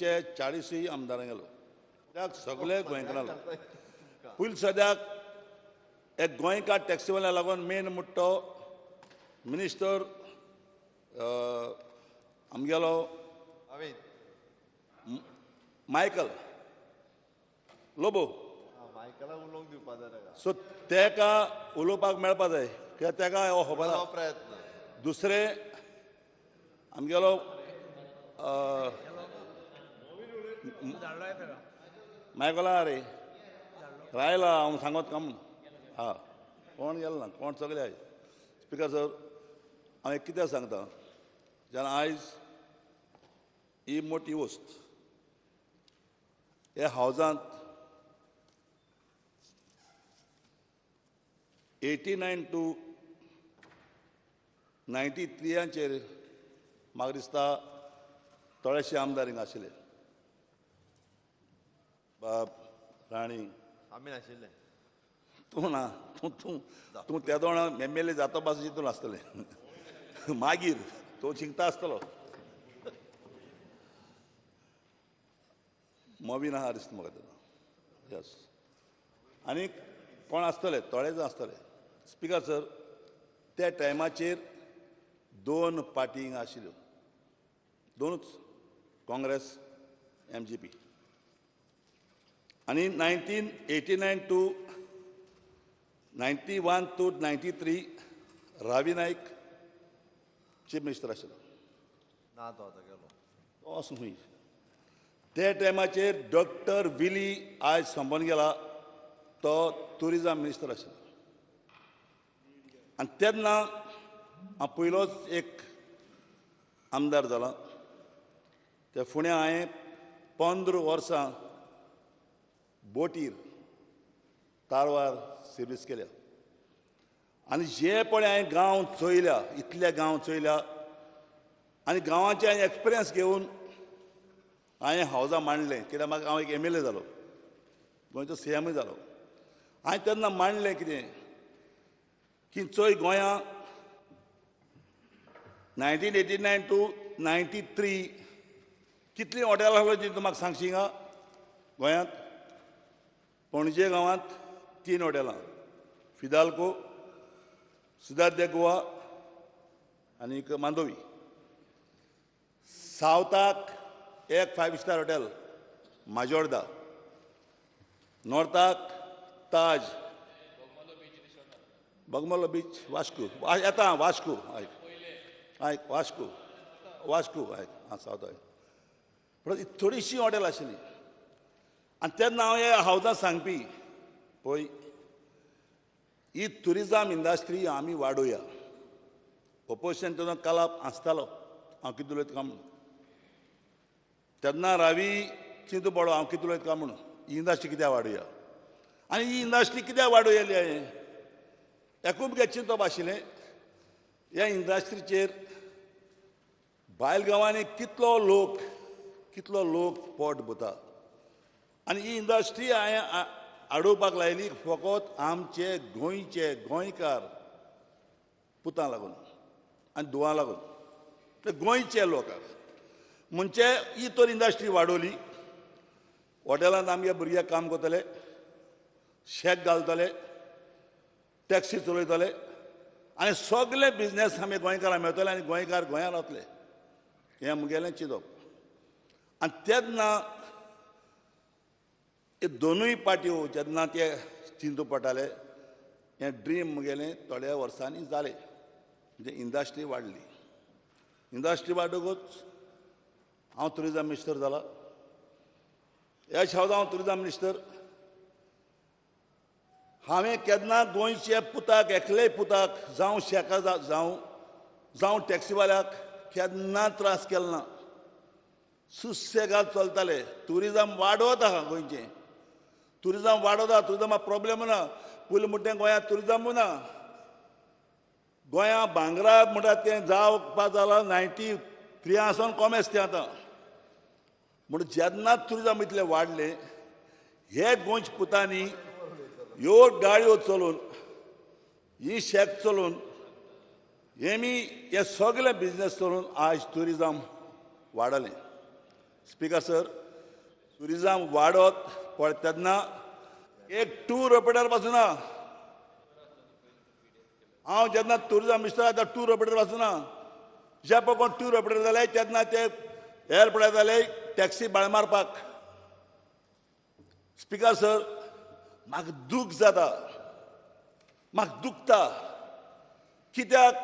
गोंयचे 40 आमदारां गेलो कित्याक सगळे गोंयकारां पयलीं सद्याक एक गोंयकार टॅक्सीवाल्या लागून मेन म्हणटा तो मिनिस्टर आमगेलो मायकल लोबो सो तेका उलोवपाक मेळपा जाय कित्याक तेका हो खबर आसा दुसरे आमगेलो मायकला रे रायला हांव सांगत काम हा कोण गेलो ना कोण सगळे आय स्पिकर सर हांव एक कित्याक सांगता जेन्ना आयज ही मोठी वस्त ह्या हावजांत 89 to 93 म्हाका दिसता थोडेशे आमदार हिंगा आशिल्ले बाब राणी आमी नाशिल्ले तूं ना तूं त्या दोळा MLA जाता पास चिंतून आसतलें मागीर तो चिंता आसतलो मोबीन आहा दिसता म्हाका तेन्ना यस आनी कोण आसतले थोडे जाण आसतले स्पिकर सर त्या टायमाचेर 2 पार्टी हिंगा आशिल्ल्यो दोनूच काँग्रेस MGP आनी 1989 to 91 to 93 Ravi Naik chief minister आशिल्लो ना तो आतां गेलो तो आसूं खंय त्या टायमाचेर डॉक्टर विली आयज संपोवन गेला तो टुरिजम मिनिस्टर आशिल्लो आनी तेन्ना हांव पयलोच एक आमदार जाला ते फुडें हांवें 15 वर्सां बोटीर कारवार सर्वीस केल्या आनी जे पळय हांवें गांव चोयल्या इतले गांव चोयल्या आनी गांवांचे हांवें एक्सपिरियन्स घेवन हांवें हावजां मांडलें कित्याक म्हाका हांव एक MLA जालो गोंयचो CMय जालो हांवें तेन्ना मांडलें कितें की चोय गोंयां 1989 to 93 कितलीं हॉटेलां आसलीं ती तूं म्हाका सांगशी हिंगा गोंयांत पणजे गांवांत 3 हॉटेलां फिदाल्को सिद्धार्थ गोवा आनी मांडोवी सावथाक एक 5 स्टार हॉटेल माजोर्दा नॉर्थाक ताज बगमलो बीच वास्को येता वास्को आयक वास्को आयक आं सावथ आयक पण थोडीशीं हॉटेल आशिल्लीं आनी तेन्ना हांव ह्या हावजां सांगपी पळय ही टुरिजम इंडस्ट्री आमी वाडोवया ऑपोजिशन तेन्ना कलाप आसतालो हांव कितें उलयता काय म्हणून तेन्ना रावी चिंतू पडो हांव कितें उलयता काय म्हणून ही इंडस्ट्री कित्याक वाडोवया आनी ही इंडस्ट्री कित्याक वाडोवयली हांवें एकूच मुगे चिंतप आशिल्लें ह्या इंडस्ट्रीचेर भायल गांवांनी कितलो लोक पोट भरता आनी ही इंडस्ट्री हांवें आडोवपाक लायली फकत आमचे गोंयचे गोंयकार पुतां लागून आनी धुवां लागून ते गोंयचे लोकांक म्हणजे ही तर इंडस्ट्री वाडोवली हॉटेलांत आमगे भुरगे काम करतले शेक घालतले टॅक्सी चलयतले आनी सगळे बिझनेस आमी गोंयकारांक मेळटले आनी गोंयकार गोंयांत रावतले हें मुगेलें चिंतप आनी तेन्ना हे दोनूय पार्ट्यो जेन्ना ते चिंतू पडटाले हें ड्रीम मुगेलें थोड्या वर्सांनी जालें म्हणजे इंडस्ट्री वाडली इंडस्ट्री वाडोवूच हांव टुरिजम मिनिस्टर जाला ह्या शावदा हांव टुरिजम मिनिस्टर हांवें केन्ना गोंयचे पुताक एकलेय पुताक जावं शेका जावं टॅक्सीवाल्याक केन्ना त्रास केलो ना सुसेगाद चलताले टुरिजम वाडत आहा गोंयचें टुरिजम वाडोता टुरिजमा प्रॉब्लेम ना पयलीं म्हणटा गोंयांत टुरिजमू ना गोंया भांगरा म्हणटा तें जावपाक जाला 93 आसून कॉमेर्स तें आतां म्हणून जेन्ना टुरिजम इतलें वाडलें हे गोंयच्या पुतांनी ह्यो गाडयो चलोवन ही शेक चलोवन हेमी हे सगळे बिझनेस चलोवन आज टुरिजम वाडलें स्पीकर सर, टुरिझम वाडत पळय तेन्ना एक टूर ऑपरेटर पासून हांव जेन्ना टुरिझम मिनिस्टर आतां टूर ऑपरेटर पासून जे पळय कोण टूर ऑपरेटर जाले तेन्ना ते एअरपोर्टार जाले टॅक्सी भाडें मारपाक. स्पीकर सर, म्हाका दूख जाता, म्हाका दुखता. कित्याक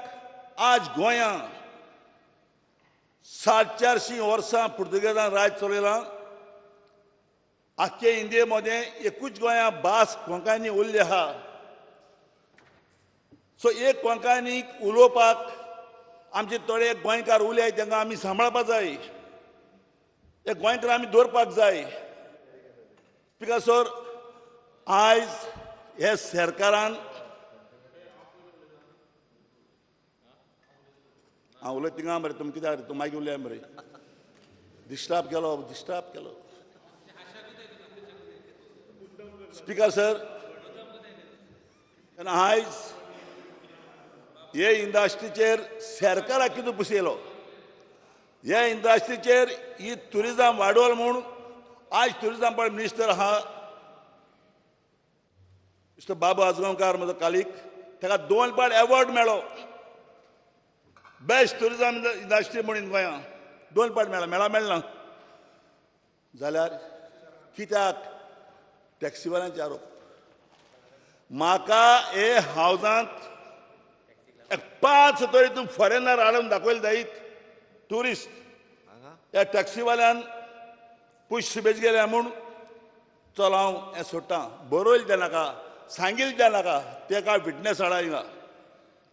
आज गोंयां 450 वर्सां पुर्तुगेजान राज चलयलां. आख्खे इंडिये मध्ये एकूच गोंयां भास कोंकणी उरली आहा. सो एक कोंकणी उलोवपाक आमचे थोडे गोंयकार उलय तांकां आमी सांबाळपाक जाय. एक गोंयकार आमी दवरपाक जाय. स्पीकर सर, आयज हे सरकारान हांव उलयता थिंगा मरे तुमी कित्याक तूं मागीर उलया मरे. डिस्टर्ब केलो. स्पीकर सर, आयज हे इंडस्ट्रीचेर सरकाराक कितें पुसयलो. ह्या इंडस्ट्रीचेर ही टुरिझम वाडोवल म्हूण आज टुरिझम पळय मिनिस्टर आहा मिस्टर बाबू आजगांवकार म्हजो कालीग, ताका 2 फावट अवॉर्ड मेळ्ळो. बेस्ट टुरिझम इंडस्ट्री म्हणून गोंयांत 2 फावट मेळ्ळा. जाल्यार कित्याक टॅक्सीवाल्यांचे आरोप. म्हाका हे हावजांत 5 तरी तूं फॉरेनर हाडून दाखयले जायत. ट्युरिस्ट ह्या टॅक्सीवाल्यान पयशे सुबेज गेले म्हूण चल हांव हें सोडटां. बरोयले तें नाका, सांगिल्लें तें नाका, तेका विटनस हाडा हिंगा.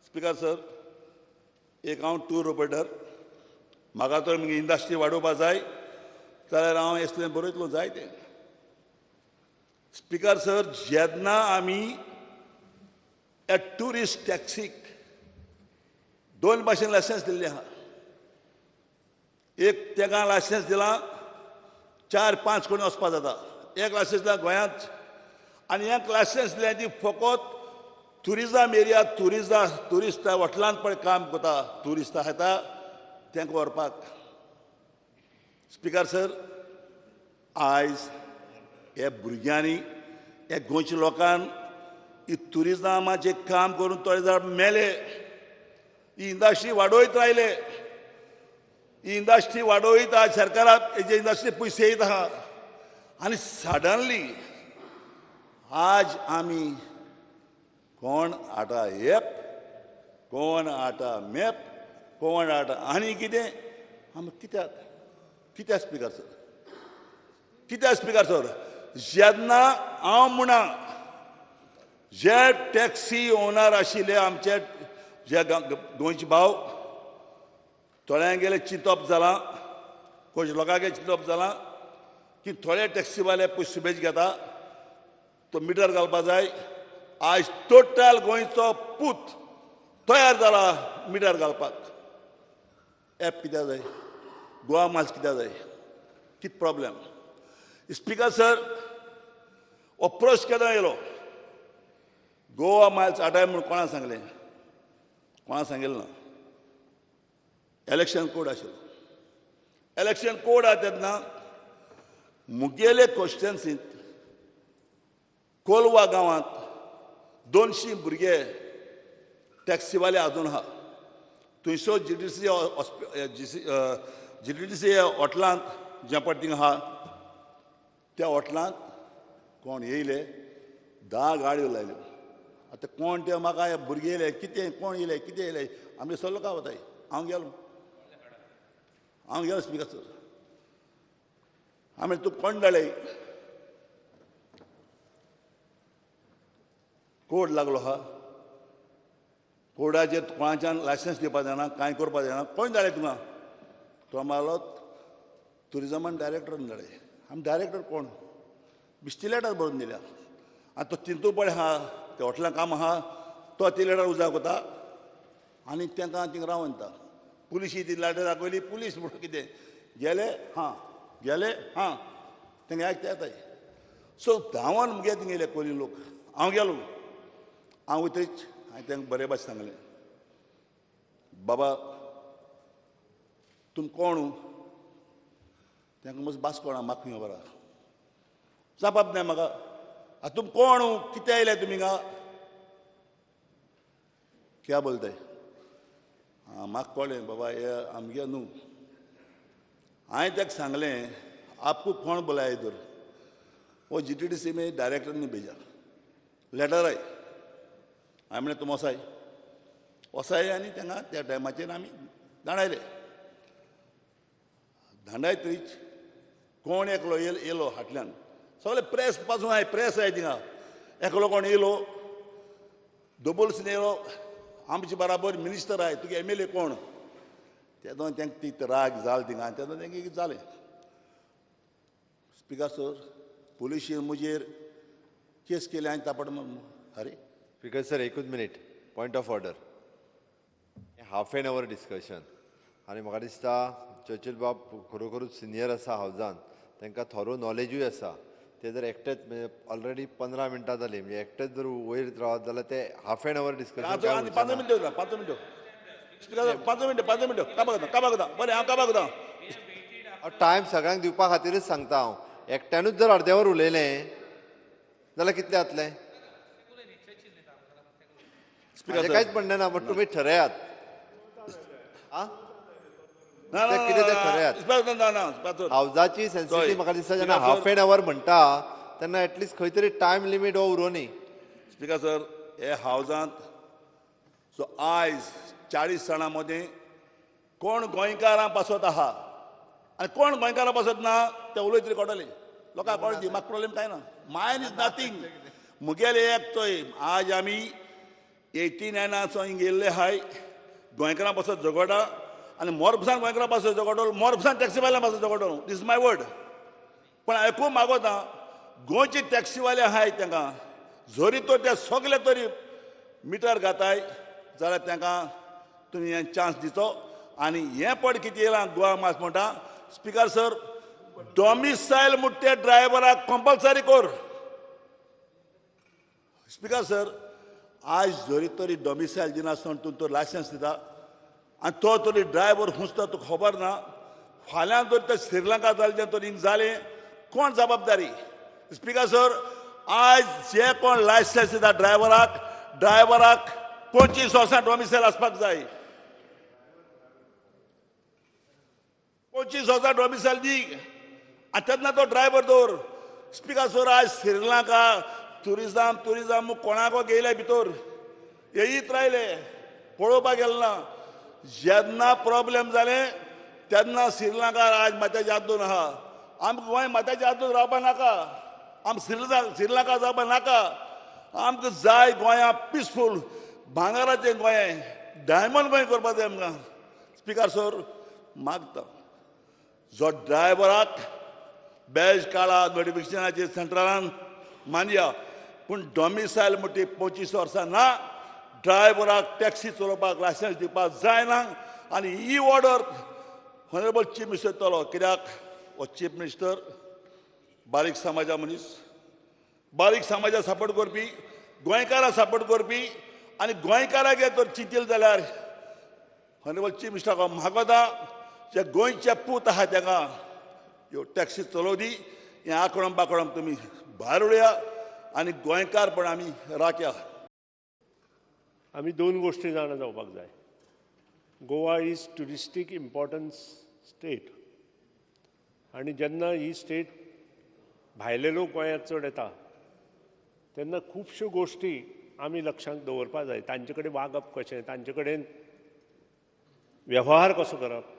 स्पीकर सर, एक हांव टूर ऑपरेटर, म्हाका तर म्हजी इंडस्ट्री वाडोवपाक जाय जाल्यार हांव असलें बरयतलो जाय तें. स्पीकर सर, जेन्ना आमी ह्या ट्युरिस्ट टॅक्सीक 2 भाशेन लायसन्स दिल्लें आहा. एक तेका लायसन्स दिलां 4-5 कडेन वचपाक जाता. एक लायसन्स दिलां गोंयांत आनी एक लायसन्स दिल्या ती फकत टुरिझम एरिया टुरिस्ट हॉटेलांत पळय काम करता, टुरिस्टां येता तांकां व्हरपाक. स्पीकर सर, आयज हे भुरग्यांनी हे गोंयच्या लोकांन ही टुरिझमाचें काम करून थोडे जाण मेले. ही इंडस्ट्री वाडोयत रावले. ही इंडस्ट्री वाडोयत आज सरकाराक हेजे इंडस्ट्री पयशे येत आहा आनी सडनली आज आमी कोण हाडटा एप, कोण हाडटा मॅप, कोण हाडटा आनी कितें. आमी कित्याक स्पीकर सर, कित्याक स्पीकर सर. जेन्ना हांव म्हणा जे टॅक्सी ओनर आशिल्ले आमचे जे गोंयचे भाव, थोड्यांगेले चिंतप जालां, कोच लोकांगे चिंतप जालां की थोडे टॅक्सीवाले पयशे सुबेज घेता, तो मिटर घालपाक जाय. आज टोटल गोंयचो पूत तयार जाला मिटर घालपाक. एप कित्याक जाय, गोवा मायल्स कित्याक जाय, कितें प्रॉब्लेम. स्पीकर सर, अप्रोच केन्ना येयलो गोवा मायल्स हाडाय म्हूण कोणा सांगलें, कोणा सांगिल्लें ना. इलेक्शन कोड आशिल्लो. इलेक्शन कोड आहा तेन्ना मुगेले कॉन्स्टिट्युएन्सींत कोलवा गांवांत 200 भुरगे टॅक्सीवाले आजून आहा. थंयसर जीटीडीसी हॉटेलांत जें पळय थिंगा आहा त्या हॉटेलांत कोण येयले 10 गाडयो लायल्यो. आतां कोण ते म्हाका हे भुरगे येयले कितें, कोण येयले कितें येयले, आमगे सल्लो काय वताय. हांव गेलो स्पीकर सर. हांवें तूं कोण धाडले, कोड लागलो आहा. कोडाचेर कोणाच्यान लायसन्स दिवपाक जायना, कांय करपाक जायना. कोण धाडले तुका. तो मारलो टुरिझमान डायरेक्टरान धाडले. आमी डायरेक्टर कोण, बिश्टी लेटर बरोवन दिल्या. आनी तो तितून पळय आहा त्या हॉटेलांत काम आहा तो ती लेटर उजार कोता आनी तांकां थिंगा राव म्हणटा. पुलिशी ती लेटर दाखयली, पुलीस म्हणून कितें गेले हां तेंगे आयकता येताय. सो धांवन मुगे थिंगा येयले कोली लोक. हांव गेलो, हांव वयतरीच हांवें तांकां बरे भाशेन सांगलें, बाबा तुम कोण. तांकां मातसो बास कोणा म्हाका खंय खबर आहा जापाप ना म्हाका आतां तुमी कोण कितें आयले तुमी हिंगा क्या बोलताय म्हाका कळ्ळें बाबा हे आमगे न्हू हांवें ताका सांगलें आपको कोण बोलाया इधर वो GTDC में डायरेक्टर ने भेजा लेटर आहे हांवें म्हणलें तुम वसाय आनी तांकां त्या टायमाचेर आमी धाडायले धाडायतरीच कोण एकलो येयलो फाटल्यान सगळे प्रेस पासून हाय प्रेस आहे थिंगा एकलो कोण येयलो डबल्स येयलो आमचे बराबर मिनिस्टर आहे तुगे MLA कोण तेदोन तांकां ती राग जाल थिंगा तेदोन तांकां कितें जालें स्पिकर सर पुलिशेन मुजेर केस केली हांवें तापड अरे स्पीकर सर एकूच minute point of order half an our discussion आनी म्हाका दिसता चर्चिल बाब खरोखरूच सिनियर आसा हावजान तांकां थोरो नॉलेजूय आसा ते जर एकटेच ऑलरेडी 15 मिनटां जाली म्हणजे एकटेच जर वयर रावत जाल्यार ते हाफ एन अवर डिस्कशन आनी 5 मिनटं 5 मिनटं स्पिकर 5 मिनटं काबागता बरें हांव काबागता टायम सगळ्यांक दिवपा खातीरच सांगता हांव एकट्यानूच जर अर्दे वर उलयलें जाल्यार कितलें जातलें म्हाजें कांयच म्हणणें ना बट तुमी ठरयात कितें तें ठरयात हावजाची सेन्सिटिव्ह म्हाका दिसता जेन्ना हाफ एन अवर म्हणटा तेन्ना एटलिस्ट खंय तरी टायम लिमीट हो उरोनी स्पिकर सर हे हावजांत सो आयज 40 जाणां मदें कोण गोंयकारां बसत आहा आनी कोण गोंयकारां बसत ना ते उलयत रिकोडले लोकांक कळची म्हाका प्रॉब्लेम काय ना मायन इज नथींग मुगेले एक चोय आज आमी 89 हिंग येयल्ले हाय गोंयकारां बसत झगडा आनी मोरपसान गोंयकारां बसत झगडो मोरपसान टॅक्सीवाल्यां बसत झगडो दीस माय वर्ड पण आयकूंक मागोता गोंयचे टॅक्सीवाले आहाय तांकां जरी तर ते सगळे तरी मिटर घाताय जाल्यार तांकां तुमी हे चान्स दिचो आनी हें पड कितें येयलां गोवा मास म्हणटा स्पिकर सर डॉमिसायल म्हणटा ते ड्रायव्हराक कंपल्सरी कर स्पिकर सर आज जरी तरी डॉमिसायल दिनासतना तूं तो लायसन्स दिता आनी तो तरी ड्रायव्हर हुंचता तुका खबर ना फाल्यां जर ते श्रीलंका जालें तर हिंग जालें कोण जबाबदारी स्पिकर सर आज जे कोण लायसन्स दिता ड्रायव्हराक 25 वर्सां डॉमिसायल आसपाक जाय 25 वर्सां डॉमिसायल दी आनी तेन्ना तो ड्रायव्हर दवर स्पिकर सर आज श्रीलंका टुरिझम कोणाको गेले भितर येयीत रावले पळोवपाक गेले ना जेन्ना प्रॉब्लेम जाले तेन्ना श्रीलंका आज माथ्याच्या हातून आहा आमकां गोंय माथ्याच्या हातून रावपा नाका आमकां श्रीलंका जावपा नाका आमकां जाय गोंया पिसफूल भांगाराचें गोंय डायमंड गोंय करपा जाय आमकां स्पिकर सर मागता जो ड्रायव्हराक बॅज काडा नोटिफिकेशनाचेर सेंट्रलान मानया पूण डॉमिसायल म्हणटी 25 वर्सां ना ड्रायव्हराक टॅक्सी चलोवपाक लायसन्स दिवपाक जायना आनी ही ऑर्डर ऑनरेबल चीफ मिनिस्टर दितलो कित्याक हो चीफ मिनिस्टर बारीक समाजा मनीस बारीक समाजा सपोर्ट करपी गोंयकारां सपोर्ट करपी आनी गोंयकारांक जर चिंतील जाल्यार ऑनरेबल चीफ मिनिस्टराक मागोता जे गोंयचे पूत आहा ताका ह्यो टॅक्सी चलोव दी हें आंकडोम बाकडोम तुमी भायर उडया आनी गोंयकारपण आमी राखया आमी दोन गोश्टी जाणा जावपाक जाय Goa is touristic importance state आनी जेन्ना ही स्टेट भायले लोक गोंयांत चड येता तेन्ना खुबश्यो गोश्टी आमी लक्षांत दवरपा जाय तांचे कडेन वागप कशें तांचे कडेन वेव्हार कसो करप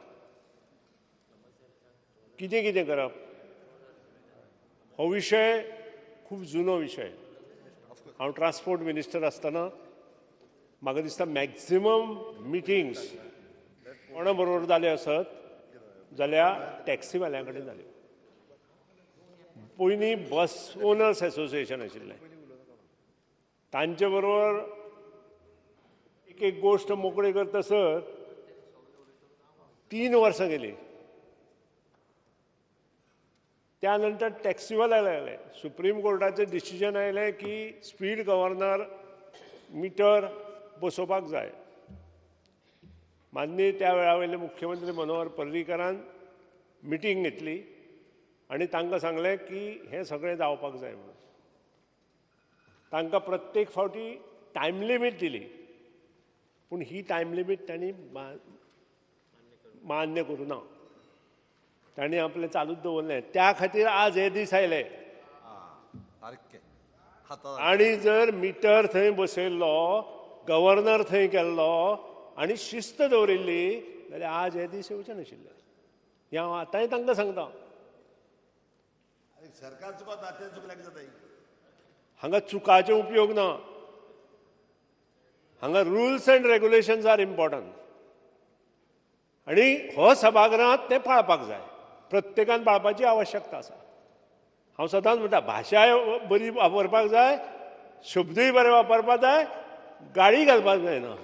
कितें कितें करप हो विशय खूब जुनो विशय हांव ट्रान्सपोर्ट मिनिस्टर आसतना म्हाका दिसता मॅक्झिमम मिटिंग्स कोणा बरोबर जाले आसत जाल्यार टॅक्सीवाल्यां कडेन जाल्यो पयलीं बस ओनर्स एसोसिएशन आशिल्लें तांचे बरोबर एक एक गोश्ट मोकळी करतसर 3 वर्सां गेली त्या नंतर टॅक्सीवाले लागले सुप्रीम कोर्टाचें डिसिजन आयलें की स्पीड गव्हर्नर मिटर बसोवपाक जाय माननीय त्या वेळा वयले मुख्यमंत्री मनोहर पर्रीकरान मिटींग घेतली आनी तांकां सांगलें की हें सगळें जावपाक जाय म्हणून. तांकां प्रत्येक फावटी टायम लिमीट दिली, पूण ही टायम लिमीट तांणी मान्य करूं ना. तांणी आपलें चालूच दवरलें. त्या खातीर आज हे दीस आयले. सारकें आनी जर मिटर थंय बसयल्लो, गव्हर्नर थंय केल्लो आनी शिस्त दवरिल्ली जाल्यार आज हे दीस येवचे नाशिल्ले. हें हांव आतांय तांकां सांगता. सरकार चुकता ते चुकल्याक जाता. हांगा चुकाचे उपयोग ना. हांगा rules and regulations are important. आनी हो सभागृहांत ते पाळपाक जाय. प्रत्येकान पाळपाची आवश्यकता आसा. हांव सदांच म्हणटा भाशाय बरी वापरपाक जाय, शब्दूय बरे वापरपाक जाय, गाळी घालपाक जायना.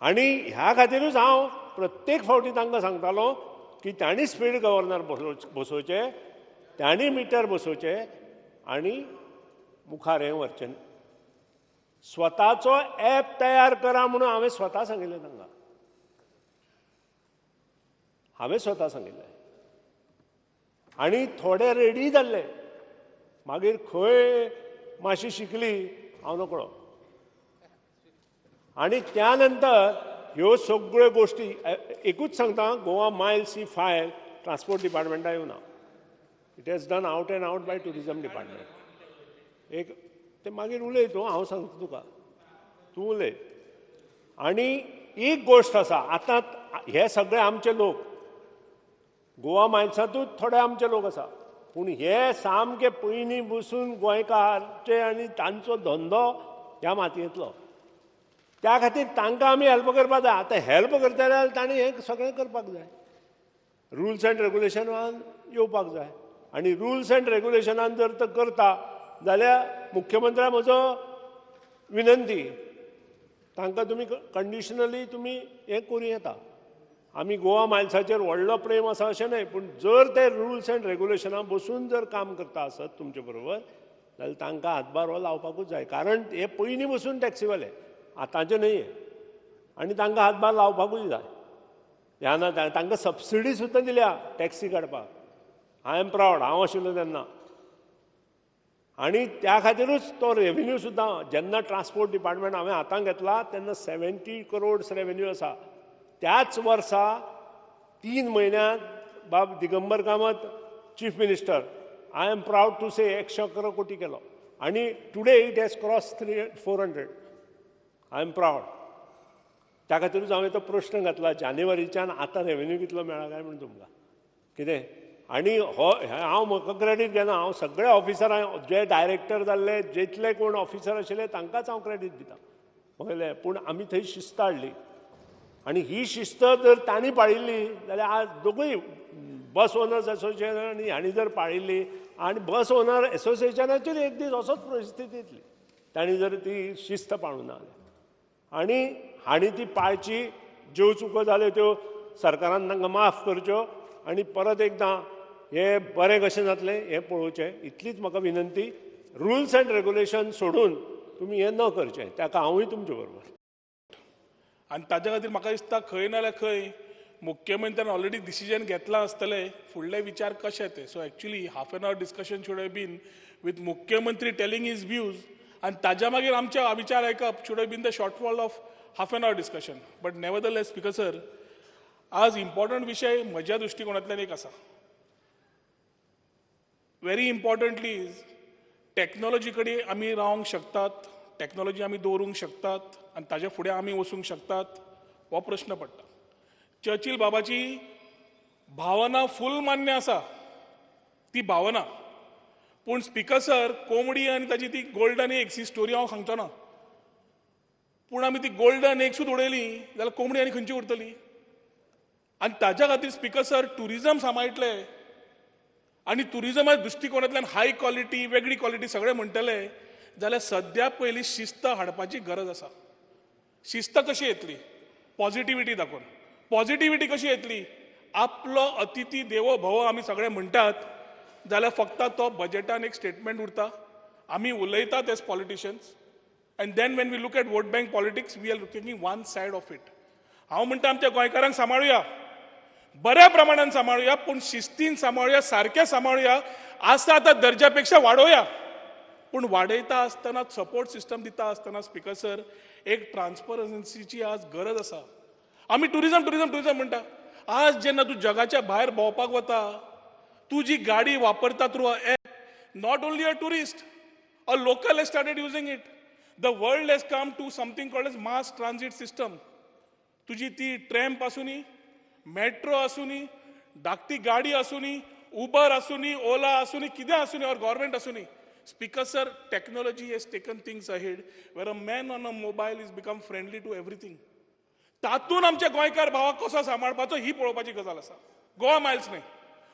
आनी ह्या खातीरूच हांव प्रत्येक फावटी तांकां सांगतालो की तांणी स्पीड गव्हर्नर बसोवचे, तांणी मिटर बसोवचे आनी मुखार हें व्हरचें. स्वताचो ॲप तयार करा म्हणून हांवें स्वता सांगिल्लें तांकां. हांवें स्वता सांगिल्लें. आनी थोडे रेडी जाल्ले. मागीर खंय मातशी शिकली हांव नकळो. आनी त्या नंतर ह्यो सगळ्यो गोश्टी एकूच सांगता, गोवा मायल्स ही फायल ट्रान्सपोर्ट डिपार्टमेंटा येवना. It has done out and out by tourism department. एक ते मागीर उलय तूं, हांव सांगता तुका, तूं उलय. आनी एक गोश्ट आसा, आतां हे सगळे आमचे लोक, गोवा मायल्सांतूच थोडे आमचे लोक आसा, पूण हे सामके पयलीं बसून गोंयकारचे आनी तांचो धंदो ह्या मातयेंतलो. त्या खातीर तांकां आमी हेल्प करपाक जाय. आतां हेल्प करता जाल्यार तांणी हें सगळें करपाक जाय. रुल्स एंड रेग्युलेशनान येवपाक जाय. आनी रुल्स एंड रेग्युलेशनान जर तो करता जाल्यार मुख्यमंत्र्याक म्हजो विनंती, तांकां तुमी कंडिशनली तुमी हें करूं येता. आमी गोवा मायल्साचेर व्हडलो प्रेम आसा अशें न्हय, पूण जर ते रुल्स एंड रेग्युलेशनां बसून जर काम करता आसत तुमचे बरोबर जाल्यार तांकां हातभार हो लावपाकूच जाय. कारण हे पयलीं बसून टॅक्सीवाले, आतांचे न्हय. आनी तांकां हातभार लावपाकूच जाय. ह्या ना तांकां सबसिडी सुद्दां दिल्या टॅक्सी काडपाक. आय एम प्रावड, हांव आशिल्लो तेन्ना. आनी त्या खातीरूच तो रेव्हेन्यू सुद्दां जेन्ना ट्रान्सपोर्ट डिपार्टमेंट हांवें हातांत घेतला तेन्ना 70 crores रेव्हेन्यू आसा. त्याच वर्सा 3 म्हयन्यांत बाब Digambar Kamat chief minister, I am proud to say 111 कोटी केलो. आनी today it has cross 400. I am proud. त्या खातीरूच हांवें तो प्रश्न घातला जानेवारीच्यान आतां रेव्हेन्यू कितलो मेळ्ळा काय म्हणून तुमकां. कितें आनी हो हांव म्हाका क्रेडीट घेना. हांव सगळ्या ऑफिसरांक, जे डायरेक्टर जाल्ले, जितले कोण ऑफिसर आशिल्ले तांकांच हांव क्रेडीट दिता. कळ्ळें. पूण आमी थंय शिस्त हाडली. आनी ही शिस्त जर तांणी पाळिल्ली जाल्यार आज दोगूय बस ओनर्स एसोसिएशन आनी हांणी जर पाळिल्ली आनी बस ओनर एसोसिएशनाचेर एक दीस असोच परिस्थिती येतली तांणी जर ती शिस्त पाळूं ना. आनी हांणी ती पाळची. ज्यो चुको जाल्यो त्यो सरकारान तांकां माफ करच्यो आनी परत एकदां हे बरें कशें जातलें हें पळोवचें. इतलीच म्हाका विनंती. रुल्स एंड रेग्युलेशन सोडून तुमी हें न करचें. ताका हांवूय तुमचे बरोबर. आनी ताज्या खातीर म्हाका दिसता खंय ना जाल्यार खंय मुख्यमंत्र्यान ऑलरेडी डिसिजन घेतलां आसतलें फुडले विचार कशे ते. So actually half an hour discussion should have been with मुख्यमंत्री टेलिंग हीज व्ह्यूज आनी ताज्या मागीर आमचे विचार आयकप should have been the shortfall of half an hour discussion. But nevertheless speaker sir, आज इम्पॉर्टंट विशय म्हज्या दृश्टिकोनांतल्यान एक आसा. व्हेरी इम्पॉर्टंटली टॅक्नॉलॉजी कडेन आमी रावंक शकतात, टॅक्नॉलॉजी आमी दवरूंक शकतात आनी ताजे फुडें आमी वचूंक शकतात हो प्रश्न पडटा. चर्चिल बाबाची भावना फूल मान्य आसा, ती भावना. पूण स्पीकर सर, कोंबडी आनी ताची ती गोल्डन एग्स ही स्टोरी हांव सांगचो ना. पूण आमी ती गोल्डन एग्सूच उडयली जाल्यार कोंबडी आनी खंयची उरतली. आनी ताज्या खातीर स्पीकर सर ट्युरिजम सांबाळटले आनी ट्युरिजमा दृश्टिकोनांतल्यान हाय क्वॉलिटी, वेगळी क्वॉलिटी सगळें म्हणटले जाल्यार सद्या पयलीं शिस्त हाडपाची गरज आसा. शिस्त कशी येतली? पॉझिटिव्हिटी दाखोवन. पॉझिटिव्हिटी कशी येतली? आपलो अतिथी देवो भव आमी सगळे म्हणटात जाल्यार फक्त तो बजेटान एक स्टेटमेंट उरता. आमी उलयतात as politicians and then when we look at vote bank politics we are looking one side of it. हांव म्हणटा आमच्या गोंयकारांक सांबाळुया. बऱ्या प्रमाणात सांभाळूया, पण शिस्तीन सांभाळूया, सारखे सांभाळूया. आसा आता दर्जापेक्षा वाडोवया, पण वाडयता आसतना सपोर्ट सिस्टम दिता आसतना स्पीकर सर एक ट्रान्सपरन्सीची आज गरज आसा. आमी टुरिझम टुरिझम टुरिझम म्हणटा. आज जेन्ना तूं जगाच्या भायर भोंवपाक वता, तू जी गाडी वापरता through a app, not only a tourist, a local has started using it. The world has come to something called as mass transit system. तुजी ती ट्रॅम्प आसूनी, मेट्रो आसूनी, धाकटी गाडी आसूनी, उबर आसूनी, ओला आसूनी, कितें आसूनी, और government आसूनी. Speaker sir, technology has taken things ahead where a man on a mobile is become friendly to everything. तातून आमच्या गोंयकार भावाक कसो सांबाळपाचो ही पळोवपाची गजाल आसा. गोवा मायल्स न्हय.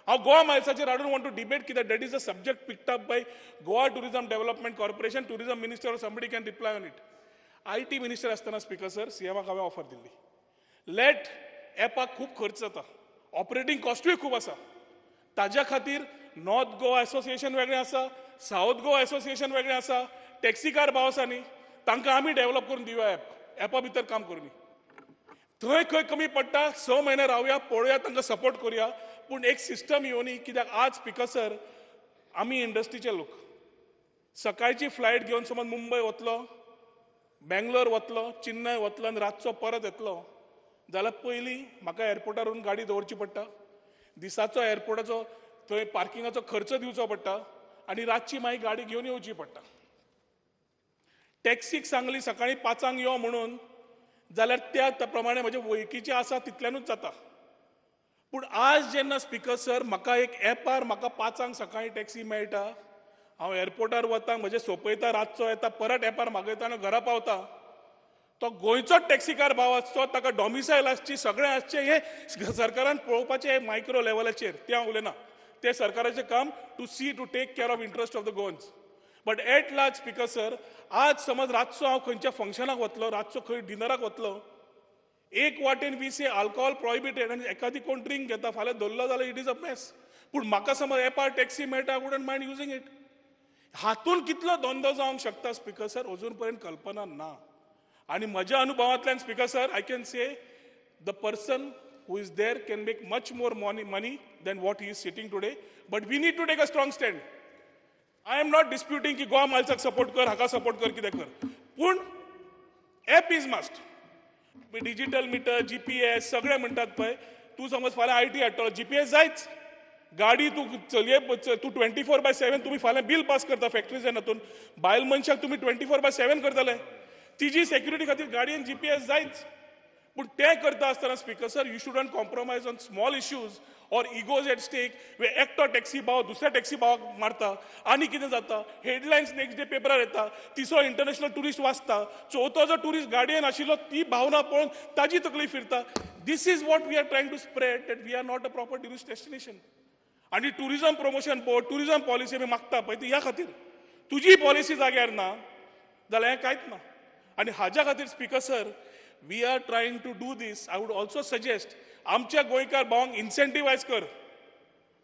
हांव गोवा मायल्साचेर I don't want to debate कित्याक that is a subject picked up by Goa tourism development corporation, tourism minister, somebody can reply on it. IT minister आसतना स्पीकर सर सीएमाक हांवें ऑफर दिल्ली. लेट एपाक खूब खर्च जाता, ऑपरेटींग कॉस्टूय खूब आसा. ताज्या खातीर नॉर्थ गोवा एसोसिएशन वेगळें आसा, साऊथ गोवा एसोसिएशन वेगळें आसा, टॅक्सी कार भाव आसा न्ही, तांकां आमी डेव्हलप करून दिवया ॲप. ॲपा भितर काम करून थंय खंय कमी पडटा 6 म्हयने रावया, पळोवया, तांकां सपोर्ट करुया. पूण एक सिस्टम येवनी, कित्याक आज स्पीकर सर आमी इंडस्ट्रीचे लोक सकाळची फ्लायट घेवन समज मुंबय वतलो, बेंगलोर वतलो, चेन्नय वतलो आनी रातचो परत येतलो जाल्यार पयलीं म्हाका एअरपोर्टार व्हरून गाडी दवरची पडटा, दिसाचो एअरपोर्टाचो थंय पार्किंगाचो खर्च दिवचो पडटा आनी रातची मागीर गाडी घेवन येवची पडटा. टॅक्सीक सांगली सकाळीं 5 यो म्हणून जाल्यार त्या प्रमाणे म्हजे वळखीचे आसा तितल्यानूच जाता. पूण आज जेन्ना स्पीकर सर म्हाका एक ॲपार म्हाका 5 सकाळीं टॅक्सी मेळटा, हांव एअरपोर्टार वता, म्हजें सोंपयता, रातचो येता, परत ॲपार मागयता आनी घरा पावता. तो गोंयचोच टॅक्सीकार भाव आसचो, ताका डॉमिसायल आसची, सगळें आसचें, हें सरकारान पळोवपाचें मायक्रो लेवलाचेर. तें हांव उलयना, तें सरकाराचें काम to see to take care of interest of the Goans. But at large speaker sir, आज समज रातचो हांव खंयच्या फंक्शनाक वतलो, रातचो खंय डिनराक वतलो, एक वाटेन वी से अल्कोहोल प्रोहिबिटेड आनी एखादी कोण ड्रिंक घेता, फाल्यां धरलो जाल्यार इट इज अ मेस. पूण म्हाका समज एपार टॅक्सी मेळटा, I wouldn't mind using it. हातून कितलो धंदो जावंक शकता स्पीकर सर, अजून पर्यंत कल्पना ना. आणि म्हज्या अनुभवांतल्यान speaker sir I can say the person who is there can make much more money than what he is sitting today. But we need to take a strong stand. I am not disputing की Goa मायल्साक support कर, हाका support कर, कितें कर, पूण app is must. Digital meter, GPS सगळें म्हणटात पळय. तूं समज फाल्यां IT हाडटलो, GPS जायच. गाडी तूं चलये, तूं 24/7 तुमी फाल्यां बिल पास करता फॅक्टरीजान हातून, बायल मनशाक तुमी 24/7 करतले. तिजी सेक्युरिटी खातीर गाडयेन GPS जायच. पूण तें करता आसतना speaker sir you shouldn't compromise on small issues और इगोज एट स्टेक. एकटो टॅक्सी भाव दुसऱ्या टॅक्सी भावाक मारता आनी कितें जाता, हेडलायन्स नेक्स्ट डे पेपरार येता, तिसरो इंटरनॅशनल टुरिस्ट वाचता, चवथो जो टुरिस्ट गाडयेन आशिल्लो ती भावना पळोवन ताजी तकली फिरता. This is what we are trying to spread, that we are not a proper tourist destination. आनी tourism promotion board, tourism policy आमी मागता पळय ती ह्या खातीर. तुजी पॉलिसी जाग्यार ना जाल्यार हें कांयच ना. आनी हाज्या खातीर speaker sir we are trying to do this. I would also suggest आमच्या गोंयकार भावांक इन्सेंटिवायज कर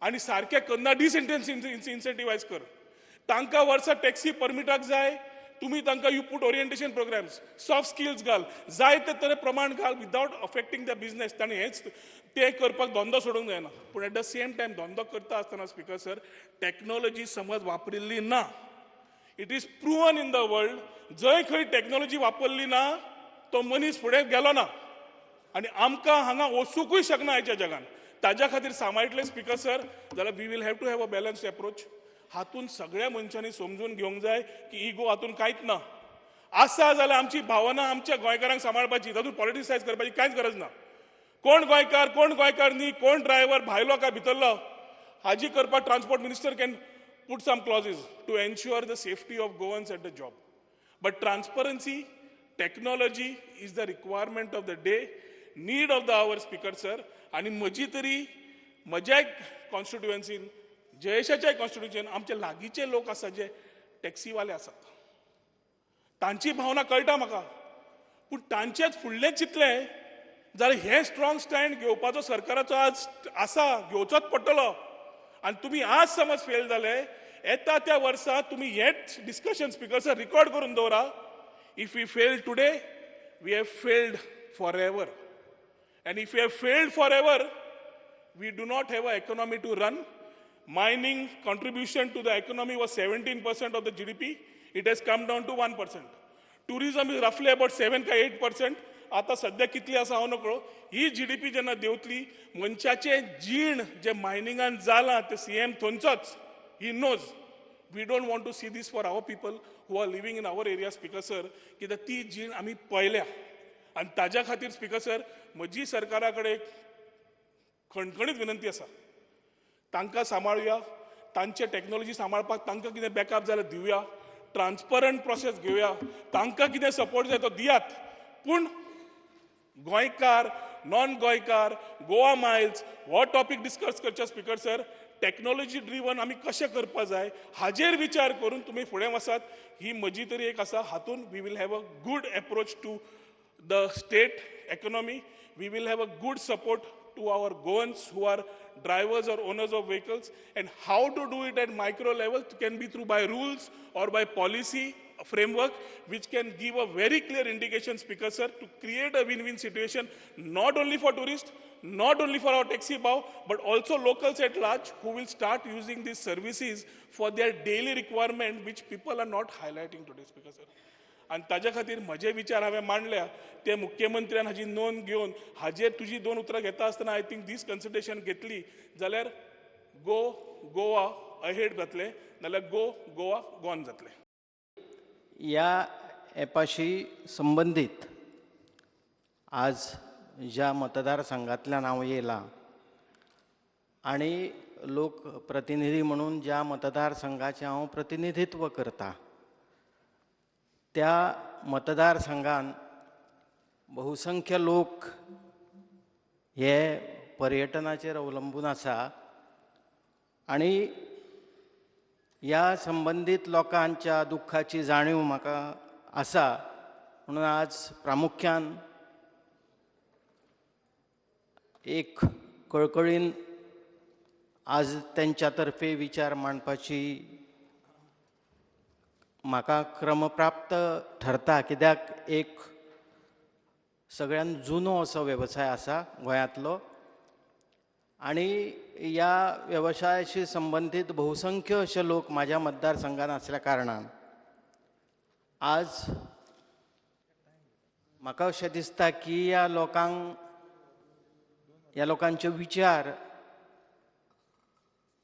आनी सारकें करना इन्सेंटिवायज कर. तांकां वर्सा टॅक्सी परमिटाक जाय, तुमी तांकां you put orientation programs, soft skills घाल, जाय ते तरे प्रमाण घाल विदावट अफेक्टिंग द बिझनेस. तांणी हेंच ते करपाक धंदो सोडूंक जायना. पूण एट द सेम टायम धंदो करता आसतना स्पीकर सर टॅक्नॉलॉजी समज वापरिल्ली ना, it is proven in the world, जंय खंय टॅक्नॉलॉजी वापरली ना तो मनीस फुडें गेलो ना आनी आमकां हांगा वचूंकूय शकना आयच्या जगान. ताज्या खातीर सांबाळटले स्पीकर सर जाल्यार we will have to have a balanced approach. हातून सगळ्या मनशांनी समजून घेवंक जाय की इगो हातून कांयच ना. आसा जाल्यार आमची भावना आमच्या गोंयकारांक सांबाळपाची, तातूंत पॉलिटिसायज करपाची कांयच गरज ना. कोण गोंयकार न्ही, कोण ड्रायव्हर भायलो काय भितरलो, हाजी करपाक transport minister can put some clauses to ensure the safety of Goans at the job. But transparency, technology is the requirement of the day, need of the hour, Speaker sir. आणि म्हजी तरी म्हज्या कॉन्स्टिट्युएन्सीन, जयेशाच्या कॉन्स्टिट्युएन्सीन आमचे लागींचे लोक आसा जे टॅक्सीवाले आसात, तांची भावना कळटा म्हाका. पूण तांचेच फुडलें चिंतलें जाल्यार हे स्ट्रॉंग स्टँड घेवपाचो सरकाराचो आज आसा, घेवचोच पडटलो. आणि तुम्ही आज समज फेल झाले, येता त्या वर्सा तुम्ही हेच डिस्कशन स्पीकर सर रिकॉर्ड करून दवरा. If we fail today we have failed for ever. And if you have failed for ever We do not have an economy to run. Mining contribution to the economy was 17% of the GDP. It has come down to 1%. Tourism is roughly about 7 to 8%. आता सध्या कितली आसा हांव नकळो. ही GDP जेन्ना देंवतली, मनशाचे जीण जे मायनिंगान जालां ते CM थंयचोच. He knows. We don't want to see this for our people who are living in our area, Speaker Sir, कित्याक ती जीण आमी पळयल्या. आनी ताज्या खातीर स्पीकर सर म्हजी सरकारा कडेन खणखणीत विनंती आसा. तांकां सांबाळुया, तांचे टॅक्नॉलॉजी सांबाळपाक तांकां कितें बॅकअप जाल्यार दिवया, ट्रान्सपरंट प्रोसेस घेवया, तांकां कितें सपोर्ट जाय तो दियात. पूण गोंयकार, नॉन गोंयकार, गोवा मायल्स हो टॉपीक डिस्कस करचे स्पीकर सर. टॅक्नॉलॉजी ड्रिवन आमी कशें करपा जाय हाजेर विचार करून तुमी फुडें वसात. ही म्हजी तरी एक आसा. हातून we will have a good approach to the state economy. We will have a good support to our Goans who are drivers or owners of vehicles, and how to do it at micro level can be through by rules or by policy framework which can give a very clear indication, Speaker Sir, to create a win-win situation not only for tourists, not only for our taxi bow, but also locals at large who will start using these services for their daily requirement which people are not highlighting today, Speaker Sir. आणि ताज्या खातीर म्हजे विचार हांवें मांडल्या ते मुख्यमंत्र्यान हाजी नोंद घेवन हाजेर तुजी 2 उतरां घेता आसतना आय थिंक दीस कन्सिडरेशन घेतली जाल्यार गोवा अहेड जातले, नाल्यार गोवा गॉन जातले. या ॲपाशी संबंधित आज ज्या मतदारसंघातल्यान हांव येयलां आणि लोकप्रतिनिधी म्हणून ज्या मतदारसंघाचें हांव प्रतिनिधित्व करता त्या मतदारसंघान बहुसंख्य लोक हे पर्यटनाचेर अवलंबून आसा आणि ह्या संबंधित लोकांच्या दुख्खाची जाणीव म्हाका आसा. म्हणून आज प्रामुख्यान एक कळकळीन आज त्यांच्या तर्फे विचार मांडपाची म्हाका क्रमप्राप्त ठरता. कित्याक एक सगळ्यान जुनो असो वेवसाय आसा गोंयांतलो आणि ह्या वेवसायाशी संबंधित बहुसंख्य अशे लोक म्हाज्या मतदारसंघान आसल्या कारणान आज म्हाका अशें दिसता की ह्या लोकांचे विचार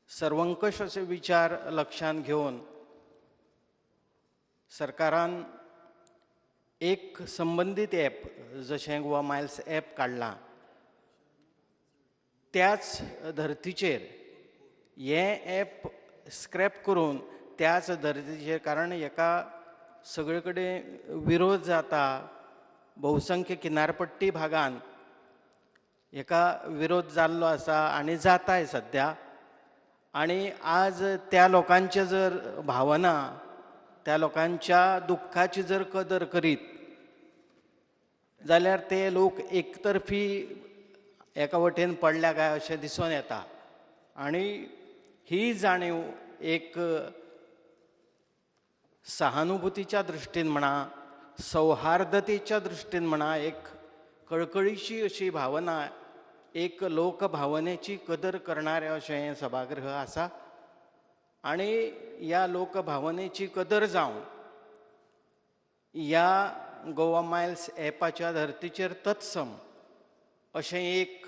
सर्वंकश असे विचार लक्षांत घेवन सरकारान एक संबंधित ॲप जशें गोवा मायल्स ॲप काडलां त्याच धर्तीचेर हें ॲप स्क्रॅप करून त्याच धर्तीचेर, कारण हेका सगळे कडेन विरोध जाता. बहुसंख्य किनारपट्टी भागान हेका विरोध जाल्लो आसा आनी जाताय सध्या. आणि आज त्या लोकांचे जर भावना, त्या लोकांच्या दुख्खाची जर कदर करीत जाल्यार ते लोक एकतर्फी एका वटेन पडल्या काय अशें दिसून येता. आणि ही जाणीव एक सहानुभुतीच्या दृश्टीन म्हणा, सौहार्दतेच्या दृश्टीन म्हणा, एक कळकळीची अशी भावना, एक लोकभावनेची कदर करणारें अशें हें सभागृह आसा. आणि ह्या लोकभावनेची कदर जावन ह्या गोवा मायल्स ॲपाच्या धर्तीचेर तत्सम अशें एक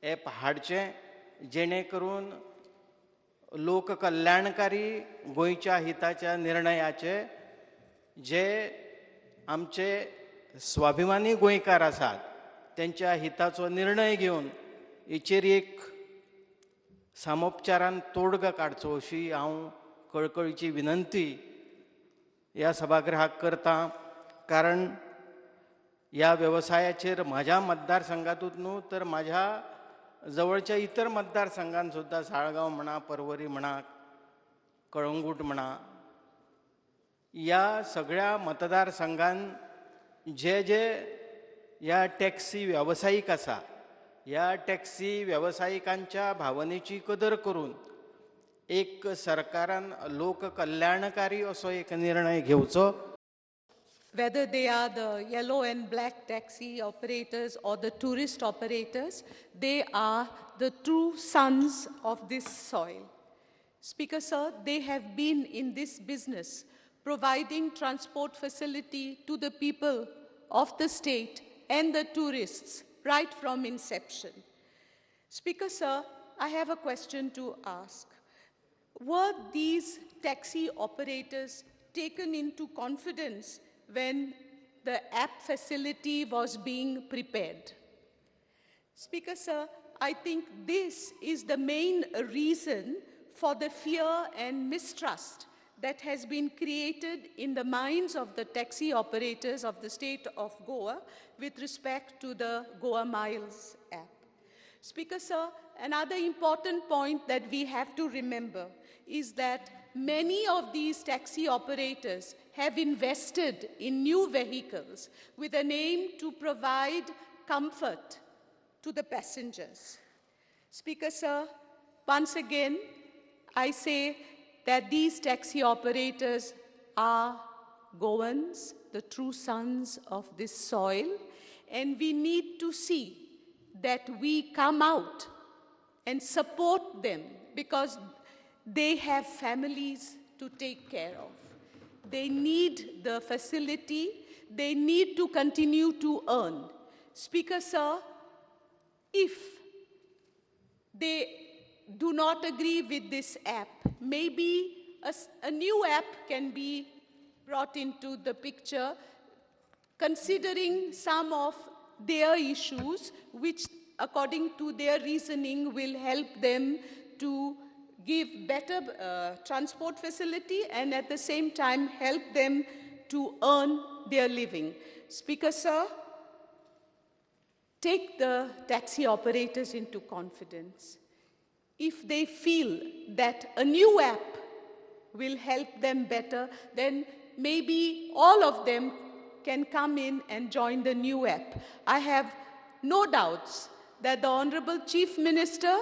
ॲप हाडचें जेणे करून लोककल्याणकारी गोंयच्या हिताच्या निर्णयाचे जे आमचे स्वाभिमानी गोंयकार आसात त्यांच्या हिताचो निर्णय घेवन हेचेर एक सामोपचारान तोडगा काडचो अशी हांव कळकळीची विनंती ह्या सभागृहाक करता. कारण ह्या वेवसायाचेर म्हाज्या मतदारसंघांतूच न्हू तर म्हाज्या जवळच्या इतर मतदारसंघांत सुद्दां साळगांव म्हणा, पर्वरी म्हणा, कळंगूट म्हणा, ह्या सगळ्या मतदारसंघांत जे ह्या टॅक्सी व्यावसायिक आसा ह्या टॅक्सी व्यावसायिकांच्या भावनेची कदर करून एक सरकारान लोककल्याणकारी असो एक निर्णय घेवचो whether they are the yellow and black taxi operators or the tourist operators, they are the true sons of this soil. Speaker, sir, they have been in this business, providing transport facility to the people of the state and the tourists right from inception. Speaker, sir, I have a question to ask. Were these taxi operators taken into confidence when the app facility was being prepared? Speaker, sir, I think this is the main reason for the fear and mistrust that has been created in the minds of the taxi operators of the state of Goa with respect to the Goa Miles app. Speaker, sir, another important point that we have to remember is that many of these taxi operators have invested in new vehicles with an aim to provide comfort to the passengers. Speaker, sir, once again, I say that these taxi operators are Goans, the true sons of this soil, and we need to see that we come out and support them because they have families to take care of. They need the facility. They need to continue to earn. Speaker, sir, if they do not agree with this app, maybe a new app can be brought into the picture, considering some of their issues, which according to their reasoning will help them to give better transport facility and at the same time help them to earn their living. Speaker, sir, take the taxi operators into confidence. If they feel that a new app will help them better, then maybe all of them can come in and join the new app. I have no doubts that the Honorable Chief Minister,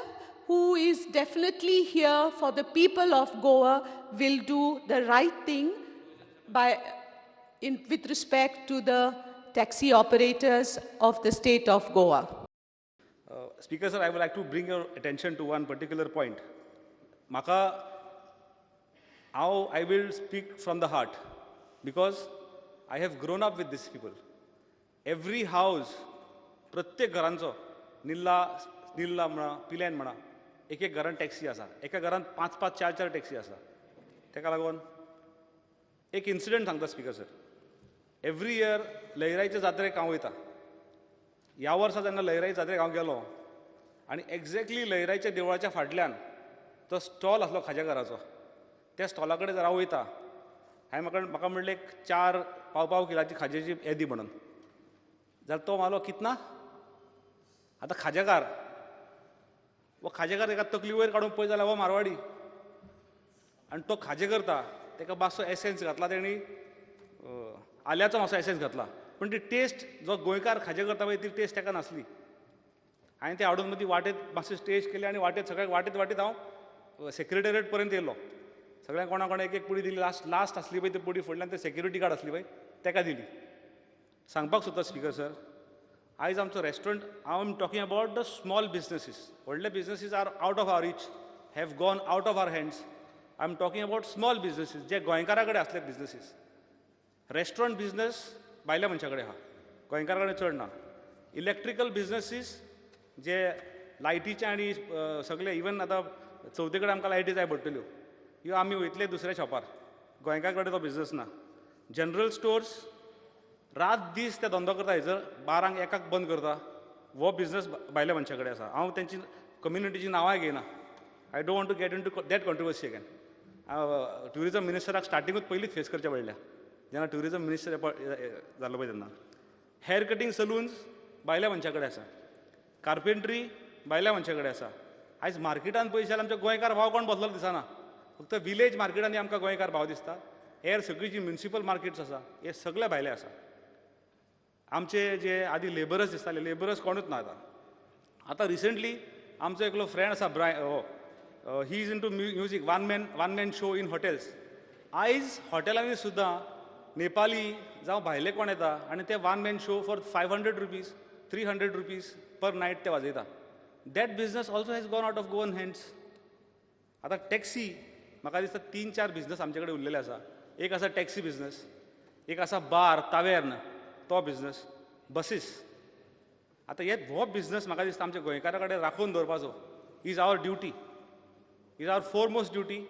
who is definitely here for the people of Goa, will do the right thing with respect to the taxi operators of the state of Goa. Speaker, sir, I would like to bring your attention to one particular point. I will speak from the heart because I have grown up with these people. Every house, प्रत्येक घरांचो निल्ला म्हणा पिल्यान म्हणा एक एक घरान taxi आसा एका घरान 5-5 4-4 taxi आसा तेका लागून एक इन्सिडंट सांगता स्पीकर सर एवरी इयर लयराईच्या जात्रेक हांव वयता ह्या वर्सा जेन्ना लयराई जात्रेक हांव गेलो आनी एक्झॅक्टली लयराईच्या देवळाच्या फाटल्यान तो स्टॉल आसलो खाजेकाराचो त्या स्टॉला कडेन जर हांव वयता हांवें म्हाका म्हणलें 4 पाव किलाची खाजेची येदी म्हणून जाल्यार तो मालो कितना आतां खाजेकार वो खाजेकार एका तकली वयर काडून पळय जाल्यार हो मारवाडी आनी तो खाजे करता ताका मातसो एसेन्स घातला तेणी आल्याचो मातसो एसेन्स घातला पूण ती टेस्ट जो गोंयकार खाजे करता पळय ती टेस्ट ताका नासली हांवें ते हाडून मदीं वाटेत मातशें टेस्ट केली आनी सगळ्याक वाटेत हांव सेक्रेटेरियेट पर्यंत येयलो सगळ्यांक कोणा एक पुडी दिली लास्ट आसली पळय ती पुडी फुडल्यान ते सेक्युरिटी गार्ड आसली पळय ताका दिली सांगपाक सोदता स्पीकर सर आयज आमचो रेस्टॉरंट हांव am talking about the small businesses व्हडले businesses are out of our reach have gone out of our hands I am talking about small businesses जे गोंयकारा कडेन आसले बिजनेसीस रेस्टॉरंट बिजनेस भायल्या मनशा कडेन आहा गोंयकारा कडेन चड ना इलेक्ट्रिकल बिजनेसीस जे लायटीचे आनी सगळे इवन आतां चवथे कडेन आमकां लायटी जाय पडटल्यो ह्यो आमी वयतले दुसऱ्या शॉपार गोंयकार कडेन तो बिजनेस ना जनरल स्टोर्स रात दीस ते धंदो करता हेजर 12 1 बंद करता हो बिजनेस भायल्या मनशा कडेन आसा हांव तेंची कम्युनिटीची नांवांय घेयना I don't want to get into that controversy again tourism मिनिस्टराक स्टार्टिंगूच पयलींच फेस करचें पडलें जेन्ना ट्युरिजम मिनिस्टर जाल्लो पळय तेन्ना हेअर कटींग सलून्स भायल्या मनशा कडेन आसा कार्पेंट्री भायल्या मनशा कडेन आसा आयज मार्केटान पयशे जाल्यार आमच्या गोंयकार भाव कोण बसलो दिसना फक्त विलेज मार्केटांनी आमकां गोंयकार भाव दिसता हेर सगळीं जी म्युनिसिपल मार्केट्स आसा हे सगळे भायले आसा आमचे जे आदी लेबरर्स दिसताले लेबरर्स कोणूच ना आतां रिसंटली आमचो एकलो फ्रेंड आसा he is into music one man show in hotels आयज हॉटेलांनी सुद्दां नेपाली जावं भायले कोण येता आनी ते one man show for 500 rupees 300 rupees per night ते वाजयता. That business also has gone out of Goan hands. आतां टॅक्सी म्हाका दिसता 3-4 बिझनस आमचे कडेन उरलेले आसा. एक आसा टॅक्सी बिझनस, एक आसा बार तावेर्न तो बिझनस, बसीस. आतां हो बिझनस म्हाका दिसता आमच्या गोंयकारा कडेन राखून दवरपाचो is our duty, is our foremost duty.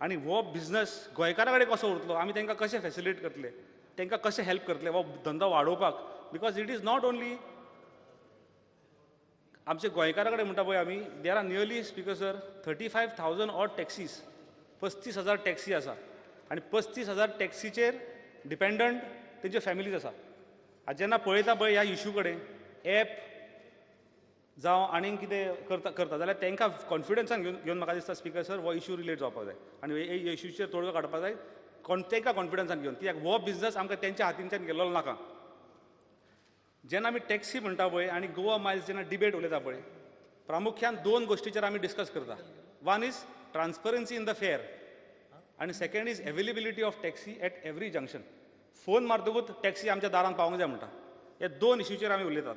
आनी हो बिझनस गोंयकारा कडेन कसो उरतलो, आमी तांकां कशें फॅसिलिटेट करतले, तांकां कशें हेल्प करतले हो धंदो वाडोवपाक. Because it is not only आमचे गोंयकारा कडेन म्हणटा पळय आमी, there are nearly speaker sir 35,000 odd taxes, 35,000 taxi आसा. आनी 35,000 टॅक्सीचेर डिपेंडंट तेंचे फॅमिलीज आसा. जेन्ना पळयता पळय ह्या इशू कडेन एप जावं आनीक कितें करता जाल्यार तांकां कॉन्फिडन्सान घेवन म्हाका दिसता स्पीकर सर हो इशू रिलेट जावपाक जाय आनी हे इशूचेर तोडगो काडपाक जाय तांकां कॉन्फिडन्सान घेवन. कित्याक हो बिझनस आमकां तेंच्या हातींच्यान गेल्लो नाका. जेन्ना आमी टॅक्सी म्हणटा पळय आनी गोवा मायल्स जेन्ना डिबेट उलयता पळय, प्रामुख्यान 2 गोश्टीचेर आमी डिस्कस करता. One is transparency in the fare आनी second is availability of taxi at every junction. Phone मारतकूच टॅक्सी आमच्या दारान पावूंक जाय म्हणटा. हे 2 इशूचेर आमी उलयतात.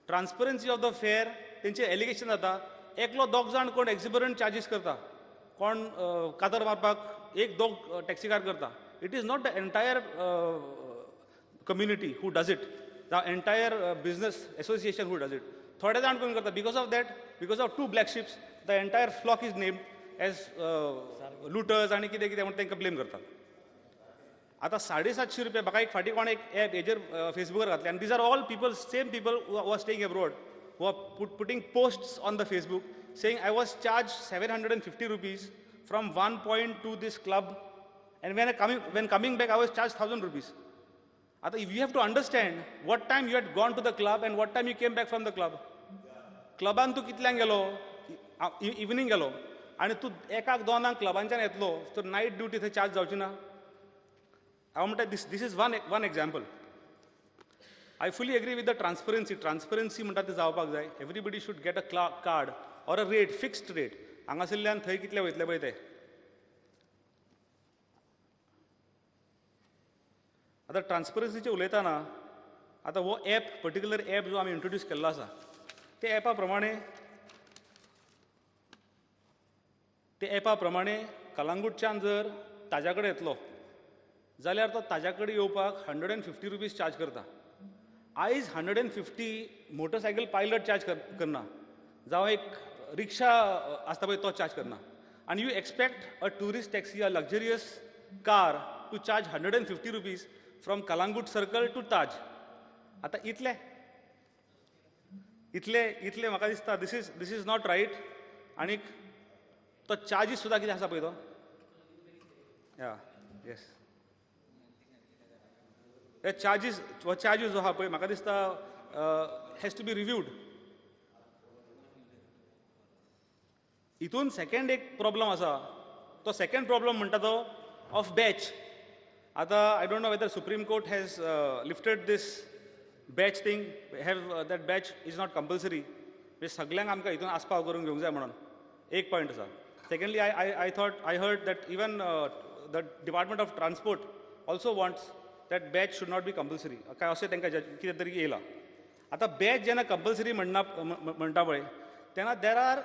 ट्रान्सपरन्सी ऑफ द फेअर तेंचे एलिगेशन जाता एकलो दोग जाण कोण एक्झिबरंट चार्जीस करता, कोण कातर मारपाक 1-2 टॅक्सीकार करता. It is not the entire community who does it, the entire business association who does it. थोडे जाण कोण करता. Because of that, because of 2 black sheeps the entire flock is named as looters आनी कितें कितें म्हणून तांकां ब्लेम करतात. आतां 750 रुपया म्हाका एक फाटीं कोण एक एप हेजेर फेसबुकार घातले आनी these are all people, same people who are staying abroad, who are putting posts on the Facebook saying I was charge 750 रुपीज from 1 point to this club and when coming back I was charged 1,000 rupees. आता you have to understand what time you had gone to the club and what time you came back from the club. क्लबान तूं कितल्यांक गेलो, evening गेलो आनी तूं 1-2 क्लबांच्यान येतलो तर night duty थंय चार्ज जावची ना. हांव म्हणटा this is one example. I fully agree with the transparency. Transparency म्हणटा ती जावपाक जाय. Everybody should get a card or a rate, fixed rate. हांगासरल्यान थंय कितले वयतले पळय ते. आतां ट्रान्सपरन्सीचें उलयतना आतां हो एप, पर्टिक्युलर एप जो आमी इंट्रोड्यूस केल्लो आसा, ते एपा प्रमाणे कलांगूटच्यान जर ताज्या कडेन येतलो जाल्यार तो ताज्या कडेन येवपाक 150 रुपीज चार्ज करता. आयज 150 मोटरसायकल पायलट चार्ज करना, जावं एक रिक्षा आसता पळय तो चार्ज करना. आनी you expect a tourist taxi, a luxurious car to charge 150 rupees from Calangute circle to Taj. आतां इतले म्हाका दिसता दिस इज नॉट रायट. आनीक तो चार्जीस सुद्दां कितें आसा पळय तो, येस, हे चार्जीस, हो चार्जीस जो आहा पळय म्हाका दिसता हॅज टू बी रिव्यूड. हितून सेकंड एक प्रॉब्लम आसा, तो सेकंड प्रॉब्लम म्हणटा तो ऑफ बॅच. आतां I don't know whether Supreme Court has lifted this badge thing, that badge is not compulsory. म्हणजे सगळ्यांक आमकां हितून आस्पाव करून घेवंक जाय म्हणून एक पॉयंट आसा. Secondly I heard that even the Department of Transport also wants that batch should not be compulsory. काय अशें तांकां कितें तरी येयलां. आतां बॅच जेन्ना कंपल्सरी म्हणटा पळय तेन्ना देर आर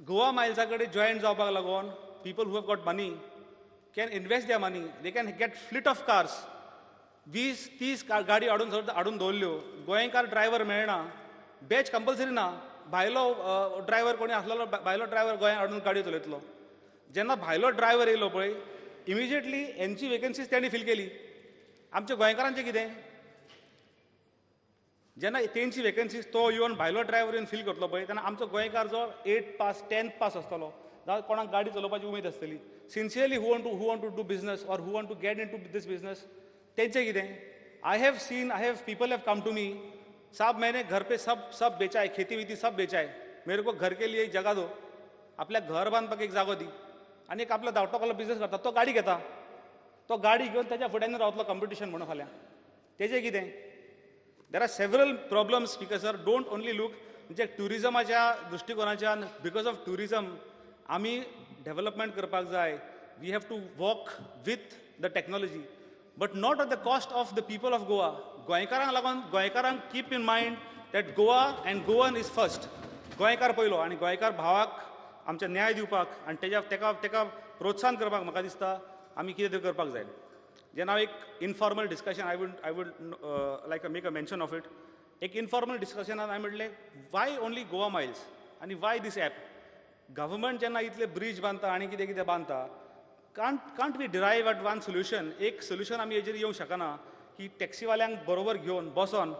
गोवा मायल्सा कडेन जॉयन जावपाक लागून people who have got money can invest their money, they can get fleet of cars. 20-30 गाडी हाडून दवरल्यो, गोंयकार ड्रायव्हर मेळना, बॅच कंपल्सरी ना. भायलो ड्रायव्हर कोणी आसलेलो भायलो ड्रायव्हर गोंयांत हाडून गाडी चलयतलो. जेन्ना भायलो ड्रायव्हर येयलो पळय इमिजिएटली हेंची वेकन्सीज तांणी फील केली. आमच्या गोंयकारांचें कितें, जेन्ना तेंची वेकन्सीज तो येवन भायलो ड्रायव्हर येवन फील करतलो पळय तेन्ना आमचो गोंयकार जो 8th पास 10th पास आसतलो, जावं कोणाक गाडी चलोवपाची उमेद आसतली, sincerely who want to do business or who want to get into this business, तेंचें कितें. I have people have come to me, साहब मैंने घर पे सब बेचा है, खेती वेती सब बेचा है, मेरे को घर के लिए एक जगह दो, आपल्या घर बांदपाक एक जागो दी. आनी एक आपलो धांवतो कसलो बिझनस करता तो गाडी घेता, तो गाडी घेवन ताच्या फुड्यान रावतलो कंपिटिशन म्हणून फाल्यां. तेजें कितें. There are several problems speaker sir. Don't only look म्हणजे ट्युरिजमाच्या दृश्टिकोनाच्यान, बिकॉज ऑफ ट्युरिजम आमी डेव्हलपमेंट करपाक जाय. We have to walk with the technology. but not at the cost of the people of Goa. गोंयकारांक लागून गोंयकारांक keep in mind that Goa and Goan is first. गोंयकार पयलो आनी गोंयकार भावाक आमचे न्याय दिवपाक आनी तेका प्रोत्साहन करपाक म्हाका दिसता आमी कितें तरी करपाक जाय. जेन्ना हांव एक informal discussion I would like make a mention of it. एक इनफॉर्मल डिस्कशनान हांवें म्हणलें वाय ओन्ली गोवा मायल्स आनी वाय दीस ॲप. गव्हर्मेंट जेन्ना इतले ब्रीज बांदता आनी कितें कितें बांदता can't we derive at one solution. एक सोल्युशन आमी हेजेर येवंक शकना की टॅक्सीवाल्यांक बरोबर घेवन बसोन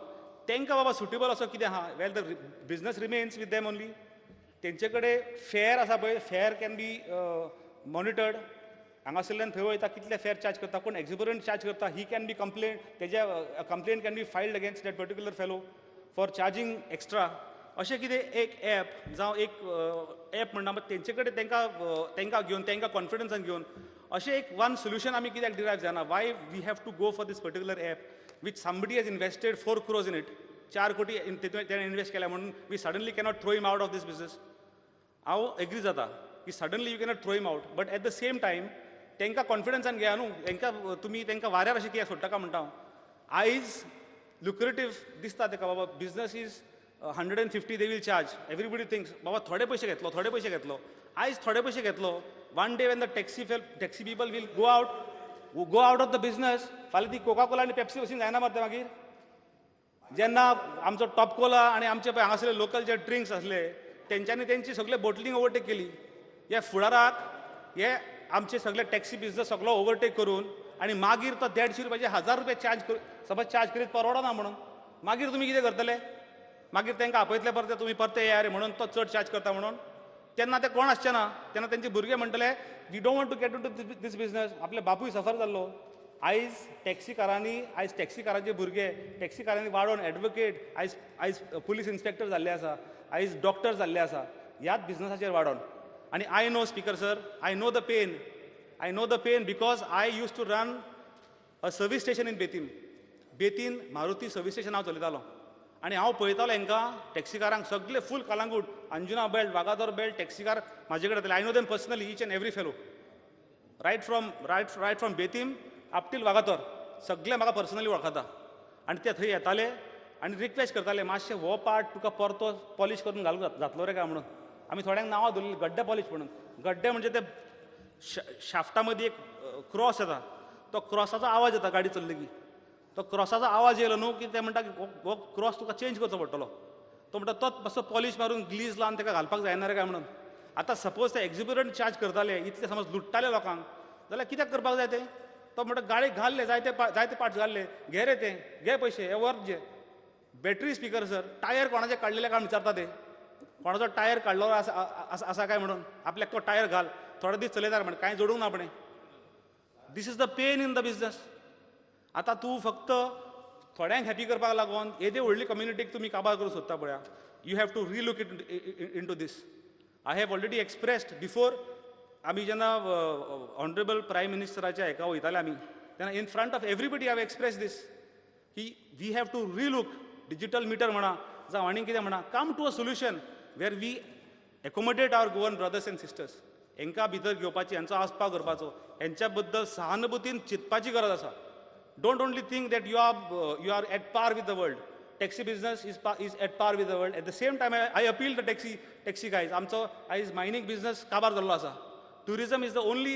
तांकां बाबा सुटेबल असो कितें आहा well the business remains with them only. तेंचे कडेन फेअर आसा पळय फेअर कॅन बी मॉनिटर्ड. हांगासरल्यान थंय वयता कितले फेअर चार्ज करता कोण एक्झिबरंट चार्ज करता ही कॅन बी कंप्लेंट तेज्या complaint can be filed against that particular fellow for charging extra. अशें कितें एक ॲप जावं एक ॲप म्हणटा तेंचे कडेन तांकां घेवन तांकां कॉन्फिडन्सान घेवन अशें एक वन सोल्युशन आमी कित्याक डिरायव जायना. Why we have to go for this particular app which somebody has invested 4 crores in it. 4 कोटी तेणें इन्वेस्ट केल्या म्हणून we suddenly cannot throw him out of this business. हांव एग्री जाता की suddenly you cannot throw him out but at the same time तांकां कॉन्फिडन्सान घेया न्हू. तुमी तांकां वाऱ्यार अशें कित्याक सोडटा काय म्हणटा हांव. आयज लुक्रेटीव दिसता ताका बाबा business is 150 they will charge. Everybody thinks बाबा थोडे पयशे घेतलो. आयज थोडे पयशे घेतलो. One day when the taxi people will go out of the business. फाल्यां ती कोका कोला आनी पेप्सी वचून जायना मरे मागीर. जेन्ना आमचो टॉप कोला आनी आमचे पळय हांगासरले लोकल जे ड्रिंक्स आसले तेंच्यांनी तेंची सगळे बोटलींग ओवरटेक केली. ह्या फुडाराक हे आमचे सगळे टॅक्सी बिझनस सगळो ओवरटेक करून आनी मागीर तो 150 रुपयाचे 1000 रुपया चार्ज करीत परवडना म्हणून मागीर तुमी कितें करतले. मागीर तांकां आपयतले परते तुमी परते येया रे म्हणून तो चड चार्ज करता म्हणून. तेन्ना ते कोण आसचे ना. तेन्ना तेंचे भुरगे म्हणटले we don't want to get into this business. आपले बापूय सफर जाल्लो. आयज टॅक्सीकारांचे भुरगे टॅक्सीकारांनी वाडोवन एडवोकेट आयज पुलीस इन्स्पेक्टर जाल्ले आसा. आयज डॉक्टर जाल्ले आसा ह्याच बिझनसाचेर वाडोवन. आनी I know speaker sir I know the pain because I use to run a service station in Betim Maruti service station हांव चलयतालो. आनी हांव पळयतालो हांकां टॅक्सीकारांक सगळे full Calangute Anjuna belt Vagator belt टॅक्सीकार म्हाजे कडेन येताले. I know them personally each and every fellow right from Betim up till Vagator सगळे म्हाका पर्सनली वळखता. आनी ते थंय येताले आनी रिक्वेस्ट करताले मातशें हो पार्ट तुका परतो पॉलिश करून घालूंक जातलो रे काय म्हणून. आमी थोड्यांक नांवां दवरलीं गड्डे पॉलिश म्हणून. गड्डे म्हणजे ते शाफ्टा मदीं एक क्रॉस येता तो क्रॉसाचो आवाज येता गाडी चल्ली की. तो क्रॉसाचो आवाज येयलो न्हू की ते म्हणटा की हो क्रॉस तुका चेंज करचो पडटलो. तो म्हणटा तोच मातसो पॉलिश मारून ग्लीज लावन ताका घालपाक जायना रे काय म्हणून. आतां सपोज ते एक्झिबिरंट चार्ज करताले इतले समज लुट्टाले लोकांक जाल्यार कित्याक करपाक जाय ते. तो म्हणटा गाडी घाल्ले जायते पार्ट्स घाल्ले घे रे ते घे पयशे हे वर्थ जे. बॅटरी स्पीकर सर टायर कोणाचे काडलेले काय विचारता ते. कोणाचो टायर काडलो आसा काय म्हणून आपल्याक तो टायर घाल थोडे दीस चलयता म्हण कांय जोडूंक ना आपणें. This is the pain in the business. आतां तूं फक्त थोड्यांक हॅपी करपाक लागून येदे व्हडली कम्युनिटीक तुमी काबार करूंक सोदता पळया. You have to relook into this. I have already expressed before. आमी जेन्ना ऑनरेबल प्रायम मिनिस्टराच्या हेका वयताले आमी तेन्ना इन फ्रंट ऑफ एवरीबडी हांव एक्सप्रेस दीस की we have to relook digital meter म्हणा जावं आनी कितें म्हणा come to a solution where we accommodate our Goan brothers and sisters. हांकां भितर घेवपाची हांचो आस्पाव करपाचो हांच्या बद्दल सहानुभुतीन चिंतपाची गरज आसा. Don't only think that you are at par with the world. Taxi business is at par with the world. At the same time, I appeal the taxi guys. आमचो आयज मायनिंग बिझनस काबार जाल्लो आसा. Tourism is the only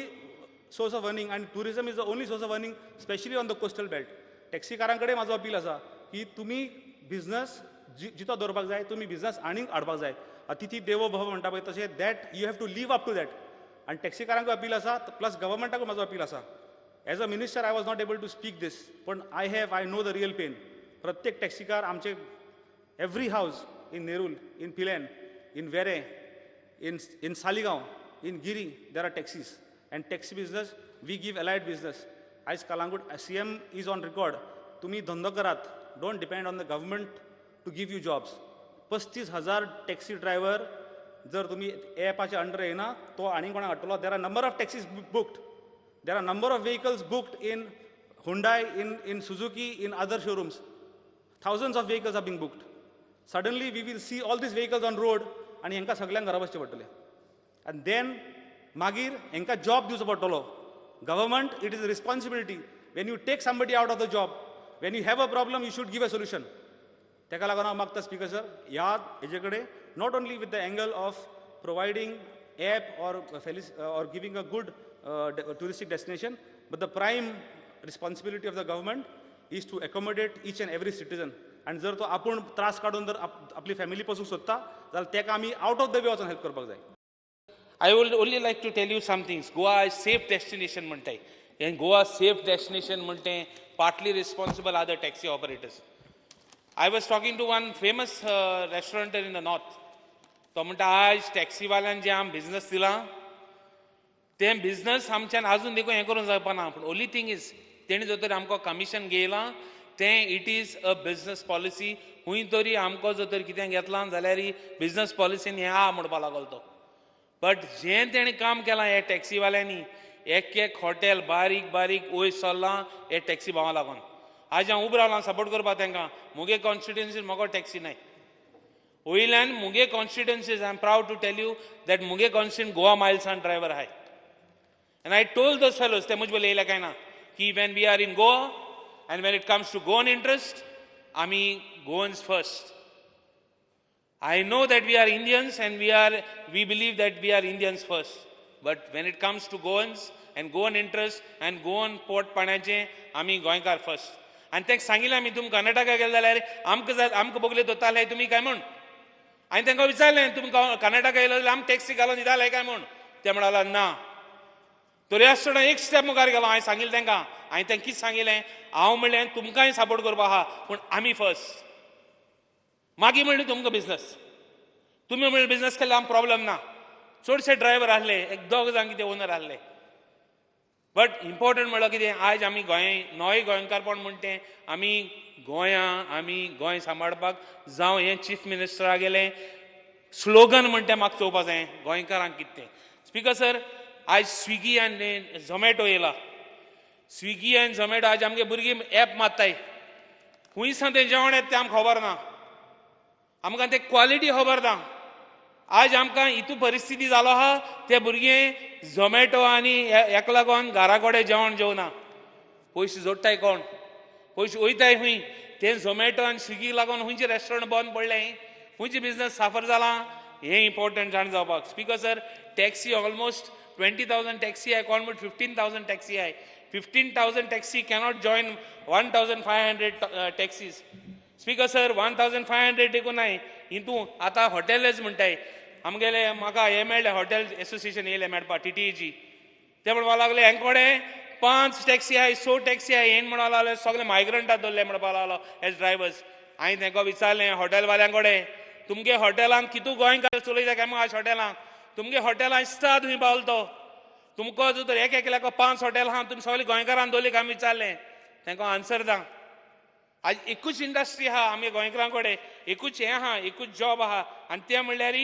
source of earning and tourism is the only source of earning, especially on the coastal belt. टॅक्सीकारां कडेन म्हाजो appeal आसा की तुमी बिझनस जितो दवरपाक जाय तुमी बिझनस आनीक हाडपाक जाय. अतिथी देवो भव म्हणटा पळय तशें that you have to live up to that. आनी टॅक्सीकारांकूय अपील आसा प्लस गव्हर्मेंटाकूय म्हाजो अपील आसा. As a minister I was not able to speak this पण I know the real pain. प्रत्येक टॅक्सीकार आमचे every house in Nerul in Pilerne in Verem in Saligao in Guirim there are taxis and taxi business we give allied business. आयज Calangute CM is on record. तुमी धंदो करात don't depend on the government to give you jobs. 35,000 taxi driver जर तुमी एपाच्या under येना तो आनी कोणाक हाडटलो. There are number of taxis booked. There are a number of vehicles booked in Hyundai, in Suzuki, in other showrooms. Thousands of vehicles are being booked. Suddenly, we will see all these vehicles on road, and हांकां सगळ्यांक घरा बसचें पडटलें. And then, मागीर हांकां job दिवचो पडटलो. Government, it is a responsibility. when you take somebody out of the job, when you have a problem, you should give a solution. तेका लागून हांव मागता स्पीकर सर ह्या हेजे कडेन not only with the angle of providing app or giving a good touristic destination, but the prime responsibility of the government is to accommodate each and every citizen. And जर तो आपूण त्रास काडून जर आपली फॅमिली पासून सोदता जाल्यार तेका आमी आउट ऑफ द वे वचून हेल्प करपाक जाय. I would only like to tell you some things. Goa is safe destination म्हणटाय. And Goa safe destination म्हणटे partly responsible are the taxi operators. I was talking to one famous restaurateur in the north. तो म्हणटा आज टॅक्सीवाल्यान जे आम business दिला ते business आमच्यान अजून देखून हें करूंक जावपाना. पूण ओन्ली थिंग इज तेणी जो तरी आमकां कमिशन घेयलां तें it is a business policy. खूंय तरी आमकां जो तरी कितें घेतलां जाल्यार ही बिझनस पॉलिसीन हें आहा म्हणपाक लागलो तो. बट जें तेणें काम केलां हे टॅक्सीवाल्यांनी एक एक हॉटेल बारीक बारीक वयर सरलां हे टॅक्सी भावां लागून. आज हांव उबो रावलां सपोर्ट करपाक तांकां. मुगे कॉन्स्टिट्युएन्सीन म्हाका टॅक्सी नाय. वयल्यान मुगे constituencies I am proud to tell you that मुगे कॉन्स्टिट्युएंट गोवा मायल्सान ड्रायव्हर आहाय. And I told those fellows ते मुजे बरोबर येयले काय ना की when we are in Goa and when it comes to Goan interest आमी Goans first. I know that we are Indians and we believe that we are Indians first. But when it comes to Goans and Goan interest and Goan port पाण्याचे आमी गोंयकार first. आनी ताका सांगिल्लें आमी तुमी कर्नाटका गेले जाल्यार आमकां बोगले दोताले तुमी काय म्हूण. हांवें तांकां विचारलें तुमी कर्नाटका येयलो जाल्यार आमकां टॅक्सी घालून दिताले काय म्हूण. ते म्हणला ना. तरी आसतना एक स्टेप मुखार गेलो. हांवें सांगिल्लें तांकां. हांवें तांकां कितें सांगिल्लें हांव म्हणलें तुमकांय सपोर्ट करपा आहा पूण आमी फर्स्ट. मागीर म्हणलें तुमकां बिझनस. तुमी म्हणलें बिझनस केल्यार आमकां प्रॉब्लेम ना. चडशे ड्रायव्हर आहले एक दोग जाण कितें ओनर आहले. बट इम्पॉर्टंट म्हणल्यार कितें आयज आमी नवे गोंयकारपण म्हणटे आमी गोंय सांबाळपाक जावं हें चीफ मिनिस्टरा गेलें स्लोगन म्हणटे म्हाका चोवपा जाय गोंयकारांक कितें तें. स्पीकर सर आयज स्विगी आनी झोमॅटो येयला. स्विगी आनी झोमॅटो आयज आमगे भुरगीं एप मारताय. खुंयसान तें जेवण येता तें आमकां खबर ना. आमकां तें क्वॉलिटी खबर ना. आज आमकां हितू परिस्थिती जालो आहा ते भुरगे झोमॅटो आनी हेका लागोन घरा कडेन जेवण जेवना. पयशे जोडटाय कोण. पयशे वयताय खूंय. ते झोमॅटो आनी स्विगीक लागोन खंयचे रेस्टॉरंट बंद पडलें खंयचे बिझनस साफर जालां हें इम्पॉर्टंट जाण जावपाक. Speaker sir taxi almost 20,000 taxi आहाय. कोण म्हणटा 15,000 टॅक्सी आहाय. 15,000 taxi cannot join 1,500 taxis. Speaker sir 1,500 देखून नाय. हितू आतां हॉटेलच म्हणटाय. आमगेले म्हाका हें मेळ्ळें हॉटेल एसोसिएशन येयलें मेळपाक TTEG. ते म्हणपाक लागले हें कोडे 5 टॅक्सी आहाय 6 टॅक्सी आहाय. हें म्हणपाक लागले सगळे मायग्रंटां दवरले म्हणपाक लागलो एज ड्रायव्हर्स. हांवें तांकां विचारलें हॉटेलवाल्यां कडेन तुमगे हॉटेलांत कितू गोंयकार चलयता काय आज हॉटेलांक. तुमगे हॉटेलां इस्ता तुमी पावलो तो. तुमको जो तर एक लाख 5 हॉटेल आहा तुमी सगळे गोंयकारांक दवरली काय विचारलें. तांकां आन्सर दा. आज एकूच इंडस्ट्री आहा आमगे गोंयकारां कडेन. एकूच हें आहा एकूच जॉब आहा आनी तें म्हणल्यार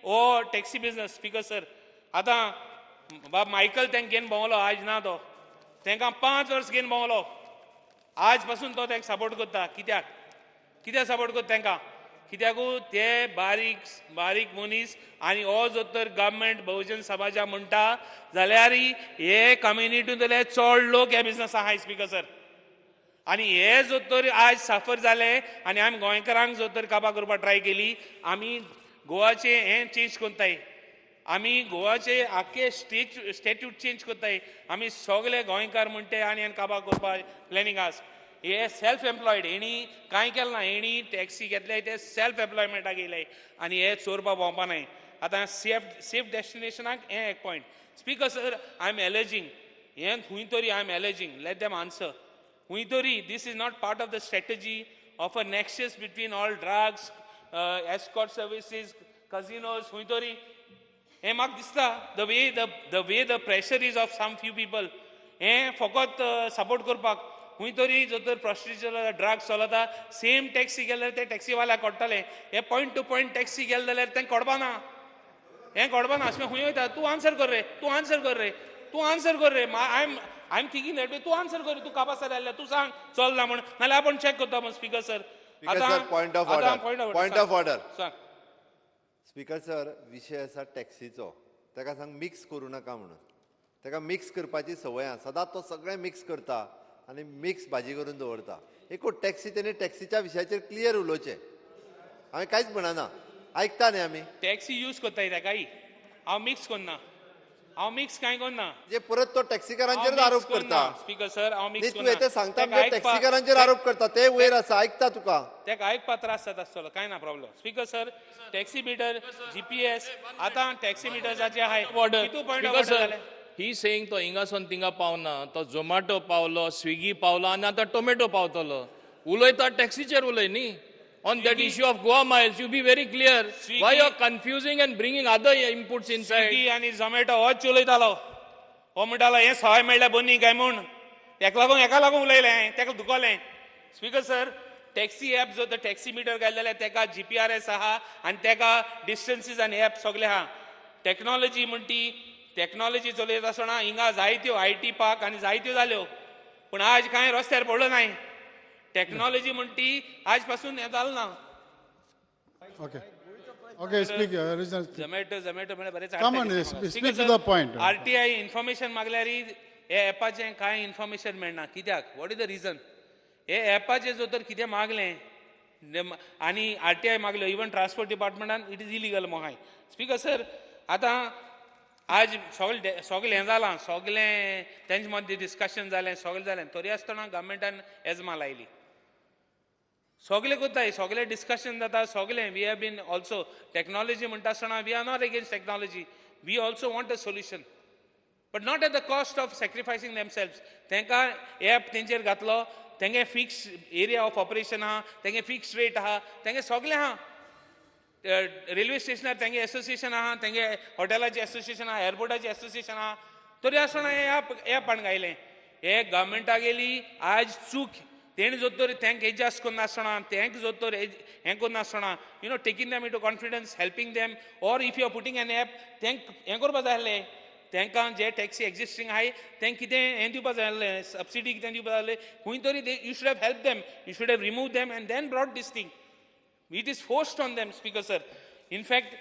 हो टॅक्सी बिझनस. स्पीकर सर आतां बाब मायकल तांकां घेवन भोंवलो आज ना तो. तांकां 5 वर्स घेवन भोंवलो. आज पासून तो तांकां सपोर्ट करता. कित्याक सपोर्ट करता तांकां. कित्याकू ते बारीक मनीस आनी हो जो तर गव्हर्मेंट बहुजन समाजा म्हणटा जाल्यार हे कम्युनिटींतले चड लोक हे बिझनस आहाय. स्पीकर सर आनी हे जो तर आज सफर जाले आनी आमी गोंयकारांक जो तर काबार करपाक ट्राय केली. आमी गोवाचे हें चेंज कोत्ताय. आमी गोवाचे आख्खे स्टेट्यूट चेंज कोत्ताय. आमी सगळे गोंयकार म्हणटे आनी काबार करपाक प्लॅनिंग आसा. हे सेल्फ एम्प्लॉयड हेणी कांय केलें ना. हेणी टॅक्सी घेतले ते सेल्फ एम्प्लॉयमेंटाक येयले आनी हे चोरपा भोंवपा नाय. आतां सेफ डेस्टिनेशनाक हें एक point. Speaker sir I am alleging हें खंय तरी I am alleging let them answer. खंय तरी this is not part of the strategy of a nexus between all drugs escort services casinos. खंय तरी हें म्हाका दिसता the way the pressure is of some few people हें फकत support करपाक. खंय तरी जो तर प्रॉस्टिट्यूशन ड्रग्स चलता सेम टॅक्सी गेल्यार ते टॅक्सीवाल्याक कोडटले. हे पॉयंट टू पॉयंट टॅक्सी गेले जाल्यार तेंकां कोडपा ना. हें कोडपा ना. अशें खंय वयता तूं आन्सर कर रे तूं आन्सर कर रे. I am thinking that way तूं आन्सर कर. तूं कापासार आयल्या तूं सांग चल ना म्हण नाल्यार आपण चॅक करता म्हण. Speaker sir point of order. सांग. स्पीकर सर विशय आसा टॅक्सीचो. ताका सांग मिक्स करूं नाका म्हणून. ताका मिक्स करपाची संवय आसा. सदांच तो सगळें मिक्स करता आनी मिक्स भाजी करून दवरता. एकूच टॅक्सी तेणी टॅक्सीच्या विशयाचेर क्लियर उलोवचें. हांवें कांयच म्हणना, आयकता न्ही आमी. टॅक्सी यूज करताय ताकाय हांव मिक्स करना, हांव मिक्स कांय करना. जे परत तो टॅक्सीकारांचेर आरोप करता. स्पीकर सर हांव न्ही मिक्स तूं करना. येते सांगता ताका म्हणजे आयकपा- टॅक्सीकारांचेर आरोप करता ते वयर आसा, आयकता तुका. ताका आयकपा त्रास जाता आसतलो काय ना problem. Speaker sir taxi meter GPS आतां टॅक्सी मिटर्साचे आहाय ऑर्डर कितू point speaker of order sir जाले. ही सेईंग तो हिंगासून थिंगा पावना तो झोमॅटो पावलो स्विगी पावलो आनी आतां टोमॅटो पावतलो. उलयता टॅक्सीचेर उलय न्ही. On that issue of Goa miles, you be very clear. Swiggy- Why you're confusing and bringing other inputs inside? Swiggy आनी झोमॅटो होच उलयतालो. हो म्हणटालो हें सवाय मेळ्ळ्या बनी काय म्हूण. हेका लागून उलयलें हांवें, ताका दुखोलें. स्पीकर सर टॅक्सी ॲप जो टॅक्सी मिटर घाल जाल्यार ताका GPS आहा आनी ताका डिस्टन्सीस आनी ॲप सगळे आहा. टॅक्नॉलॉजी म्हण ती टॅक्नॉलॉजी चलयत आसतना हिंगा जायत्यो IT पार्क आनी जायत्यो जाल्यो पूण आज कांय रस्त्यार पडलो नाही. टॅक्नॉलॉजी म्हण ती आज पासून हें जालें ना. Okay, speak. झोमॅटो म्हणजे बरेच Come on, speak to the point. RTI information मागल्यार हे ॲपाचें कांय इन्फॉर्मेशन मेळना. कित्याक? What is the reason? हे ॲपाचें जर तर कितें मागलें आनी RTI मागलो इवन ट्रान्सपोर्ट डिपार्टमेंटान इट इज इलिगल मोहाय. स्पीकर सर आतां आज सगळें हें जालां, सगळें तेंचे मध्य डिस्कशन जालें, सगळें जालें तरी आसतना गव्हर्मेंटान एजमा लायली. सगळे कोत्ताय, सगळे डिस्कशन जाता, सगळें we have been also technology म्हणटा आसतना we are not against technology. We also want a solution but not at the cost of sacrificing themselves. तांकां ॲप तेंचेर घातलो, तेंगे फिक्स एरिया ऑफ ऑपरेशन आहा, तेंगे फिक्स रेट आहा, तेंगे सगळें आहा. रेल्वे स्टेशनार तेंगे एसोसिएशन आहा, तेंगे हॉटेलाचें एसोसिएशन आहा, एअरपोर्टाचें एसोसिएशन आहा. तरी आसतना हे ॲप गायलें. हे गव्हर्मेंटाक गेली आज चूक. तेणी जो तर तेंक एडजस्ट करून नासतना, तेंक जो तर हें करून नासतना taking them into confidence, helping them or if you are putting an app तेंक हें करपा जाय आसलें. तांकां जे टॅक्सी एक्झिस्टींग आहाय तेंक कितें हें दिवपा जाय आसलें, सबसिडी कितें दिवपा जाय आसलें. खंय तरी you should have help them, you should have remove them and then brought this thing. It is forced on them, Speaker Sir. In fact,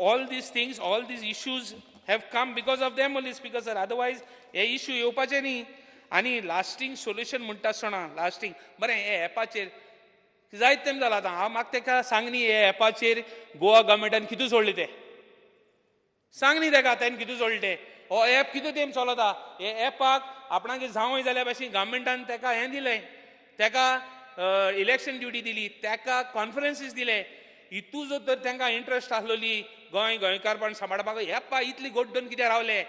all these things, all these issues have come because of them only, Speaker Sir. Otherwise, हे issue येवपाचे न्ही. आनी lasting solution म्हणटा आसतना lasting बरें हे ॲपाचेर जायत time जाला आतां. हांव म्हाका ताका सांग न्ही हे ॲपाचेर गोवा गव्हर्मेंटान कितू सोडलें तें. सांग न्ही ताका तेणें कितू सोडलें तें. हो ॲप कितू टायम चलता. हे ॲपाक आपणाक जावंय जाल्या भाशेन गव्हर्मेंटान ताका हें दिलें, ताका इलेक्शन ड्युटी दिली, ताका कॉन्फरन्सीस दिले. हितू जर तर तांकां इंट्रस्ट आसलोली गोंयकारपण सांबाळपाक ॲपा इतली गोड्डून कित्याक रावले.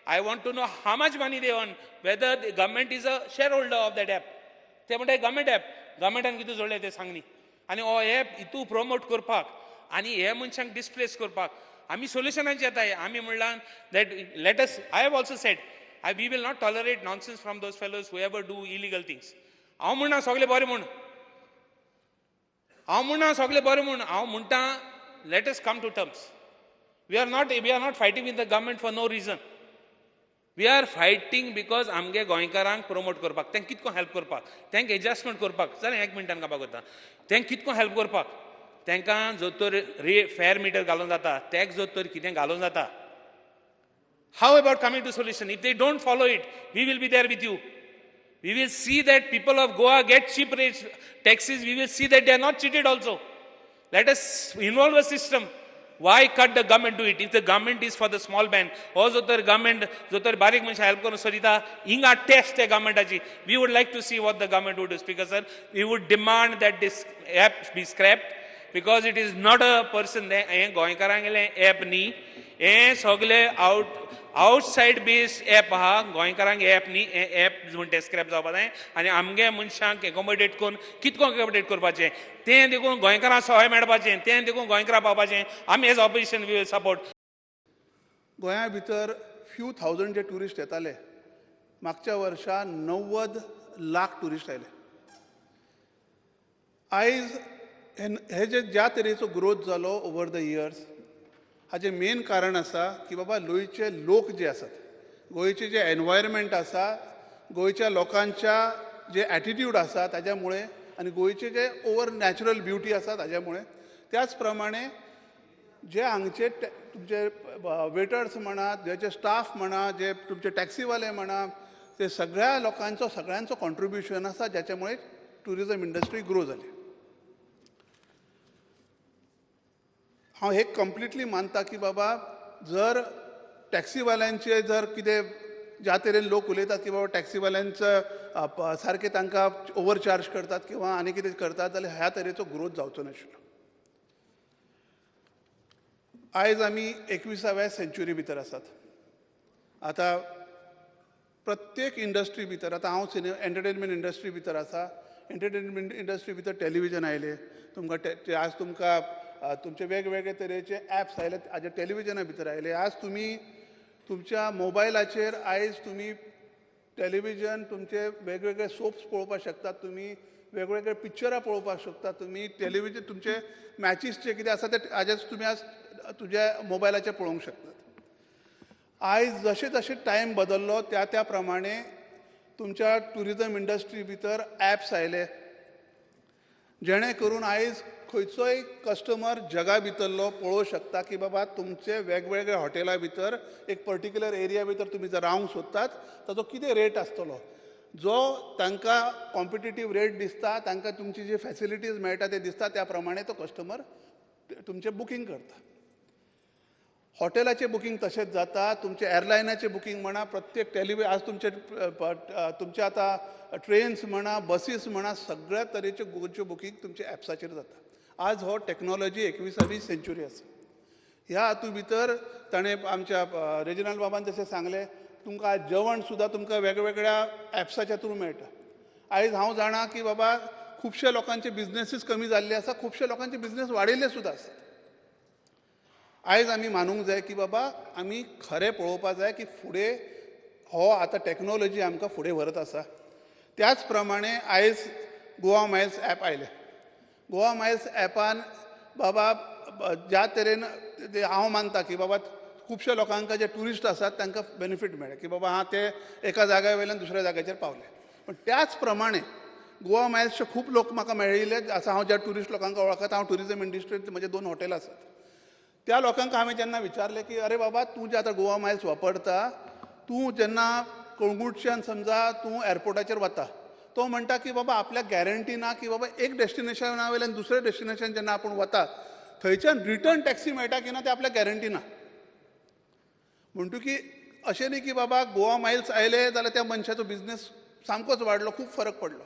I want to know how much money they on whether government is a share holder of that app. ते म्हणटा गव्हर्मेंट ॲप गव्हर्मेंटान कितू जोडले ते सांग न्ही. आनी हो ॲप हितू प्रमोट करपाक आनी हे मनशांक डिस्प्लेस करपाक आमी सोल्युशनाचे येताय. आमी म्हणलां that let us I have also said we will not tolerate nonsense from those fellows who ever do illegal things. हांव म्हणना सगळें बरें म्हूण, हांव म्हणना सगळें बरें म्हूण, हांव म्हणटा let us come to terms. We are not fighting with the government for no reason. We are fighting because आमगे गोंयकारांक प्रमोट करपाक, तांकां कितको हेल्प करपाक, तांकां एडजस्टमेंट करपाक. जालें 1 मिनटान काबार करता. तांकां कितको हेल्प करपाक, तांकां जो तर फेर मिटर घालूंक जाता, टॅक्स जो तर कितें घालूंक जाता. How about coming to solution? If they don't follow it we will be there with you. We will see that people of Goa get cheap rates taxes. We will see that they are not cheated also. Let us involve a system. Why cut the government do it? If the government is for the small man, or जो तर government जो तर बारीक मनशां help करून सोदिता, हिंगा test त्या governmentaची. We would like to see what the government would do, Speaker Sir. We would demand that this app be scrapped because it is not a person. हे गोंयकारांगेलें app न्ही. हे सगळे आउटसायड बेस्ड ॲप आहा. गोंयकारांक app न्ही. हे app म्हण ते स्क्रॅप जावपा जाय आनी आमगे मनशांक एकोमोडेट करून कितको एकोमोडेट करपाचें तें देखून गोंयकारांक सहाय मेळपाचें, तें देखून गोंयकारां पावपाचें. आमी as opposition we will support. गोंया भितर फ्यू थावजंड जे ट्युरिस्ट येताले, मागच्या वर्सा 90 लाख ट्युरिस्ट आयले. आयज हे ज्या तरेचो ग्रोथ जालो ओवर द इयर्स, हाजें मेन कारण आसा की बाबा गोंयचे लोक जे आसात, गोंयचे जे एनवायरमेंट आसा, गोंयच्या लोकांच्या जे एटिट्यूड आसा ताज्या मुळे आनी गोंयचे जे ओवर नॅचरल ब्युटी आसा ताज्या मुळे. त्याच प्रमाणे जे हांगचे तुमचे वेटर्स म्हणा, जे स्टाफ म्हणा, जे तुमचे टॅक्सीवाले म्हणा, ते सगळ्या लोकांचो सगळ्यांचो कॉन्ट्रिब्युशन आसा ज्याच्यामुळे टुरिजम इंडस्ट्री ग्रो जाली. हांव हे कंप्लिटली मानता की बाबा जर टॅक्सीवाल्यांचे जर कितें ज्या तरेन लोक उलयतात की बाबा टॅक्सीवाल्यांचं सारके तांकां ओव्हरचार्ज करतात किंवा आनी कितें करतात जाल्यार ह्या तरेचो ग्रोथ जावचो नाशिल्लो. आयज आमी 21व्या सेंच्युरी भितर आसात. आतां प्रत्येक इंडस्ट्री भितर आतां हांव एंटरटेनमेंट इंडस्ट्री भितर आसा. एंटरटेनमेंट इंडस्ट्री भितर टॅलिव्हिजन आयले, तुमकां आज तुमकां तुमचे वेगवेगळे तरेचे ॲप्स आयले, हाजे टॅलिव्हिजना भितर आयले. आज तुमी तुमच्या मोबायलाचेर आयज तुमी टॅलिव्हिजन तुमचे वेगवेगळे सोप्स पळोवपाक शकतात, तुमी वेगवेगळे पिक्चरां पळोवपाक शकतात, तुमी टॅलिव्हिजन तुमचे मॅचीस जे कितें आसा ते हाजेच तुमी आज तुज्या मोबायलाचेर पळोवंक शकतात. आयज जशें जशें टायम बदल्लो त्या प्रमाणे तुमच्या टुरिजम इंडस्ट्री भितर ॲप्स आयले, जेणे करून आयज खंयचोय कस्टमर जगा भितरलो पळोवंक शकता की बाबा तुमचे वेगवेगळे हॉटेला भितर एक पर्टिक्युलर एरिया भितर तुमी जर रावंक सोदतात ताचो कितें रेट आसतलो, जो तांकां कॉम्पिटिटीव रेट दिसता, तांकां तुमची जी फॅसिलिटीज मेळटा ते दिसता, त्या प्रमाणे तो कस्टमर तुमचें बुकींग करता. हॉटेलाचें बुकींग तशेंच जाता, तुमचे एअरलायनाचें बुकींग म्हणा, प्रत्येक आज तुमचे आतां ट्रेन्स म्हणा, बसीस म्हणा, सगळ्या तरेचे गोंयचे बुकींग तुमचे ॲप्साचेर जाता. आज हो टॅक्नॉलॉजी 21वी सेंच्युरी आसा. ह्या हातूंत भितर ताणें आमच्या रेजिनल बाबान जशें सांगलें, तुमकां आज जेवण सुद्दां तुमकां वेगवेगळ्या ॲप्साच्या थ्रू मेळटा. आयज हांव जाणा की बाबा खुबशे लोकांचे बिझनेसीस कमी जाल्ले आसा, खुबशे लोकांचे बिझनेस वाडिल्ले सुद्दां आसा. आयज आमी मानूंक जाय की बाबा आमी खरें पळोवपाक जाय की फुडें हो आतां टॅक्नॉलॉजी आमकां फुडें व्हरत आसा. त्याच प्रमाणे आयज गोवा मायल्स ॲप आयलें. गोवा मायल्स ॲपान बाबा ज्या तरेन हांव मानता की बाबा खुबशे लोकांक जे ट्युरिस्ट आसात तांकां बेनिफीट मेळ्ळे की बाबा ते एका जाग्या वयल्यान दुसऱ्या जाग्याचेर पावले. पण त्याच प्रमाणे गोवा मायल्सचे खूब लोक म्हाका मेळिल्ले आसा. हांव ज्या ट्युरिस्ट लोकांक वळखता, हांव ट्युरिजम इंडस्ट्रींत म्हजे 2 हॉटेलां आसात. त्या लोकांक हांवें जेन्ना विचारलें की अरे बाबा तूं जे आतां गोवा मायल्स वापरता, तूं जेन्ना कळंगूटच्यान समजा तूं एअरपोर्टाचेर वता, तो म्हणटा की बाबा आपल्याक गॅरंटी ना की बाबा एक डेस्टिनेशना वयल्यान दुसऱ्या डेस्टिनेशन जेन्ना आपूण वता थंयच्यान रिटर्न टॅक्सी मेळटा की ना ते आपल्याक गॅरंटी ना. म्हणटकी अशें न्ही की बाबा गोवा मायल्स आयले जाल्यार त्या मनशाचो बिझनेस सामकोच वाडलो, खूब फरक पडलो.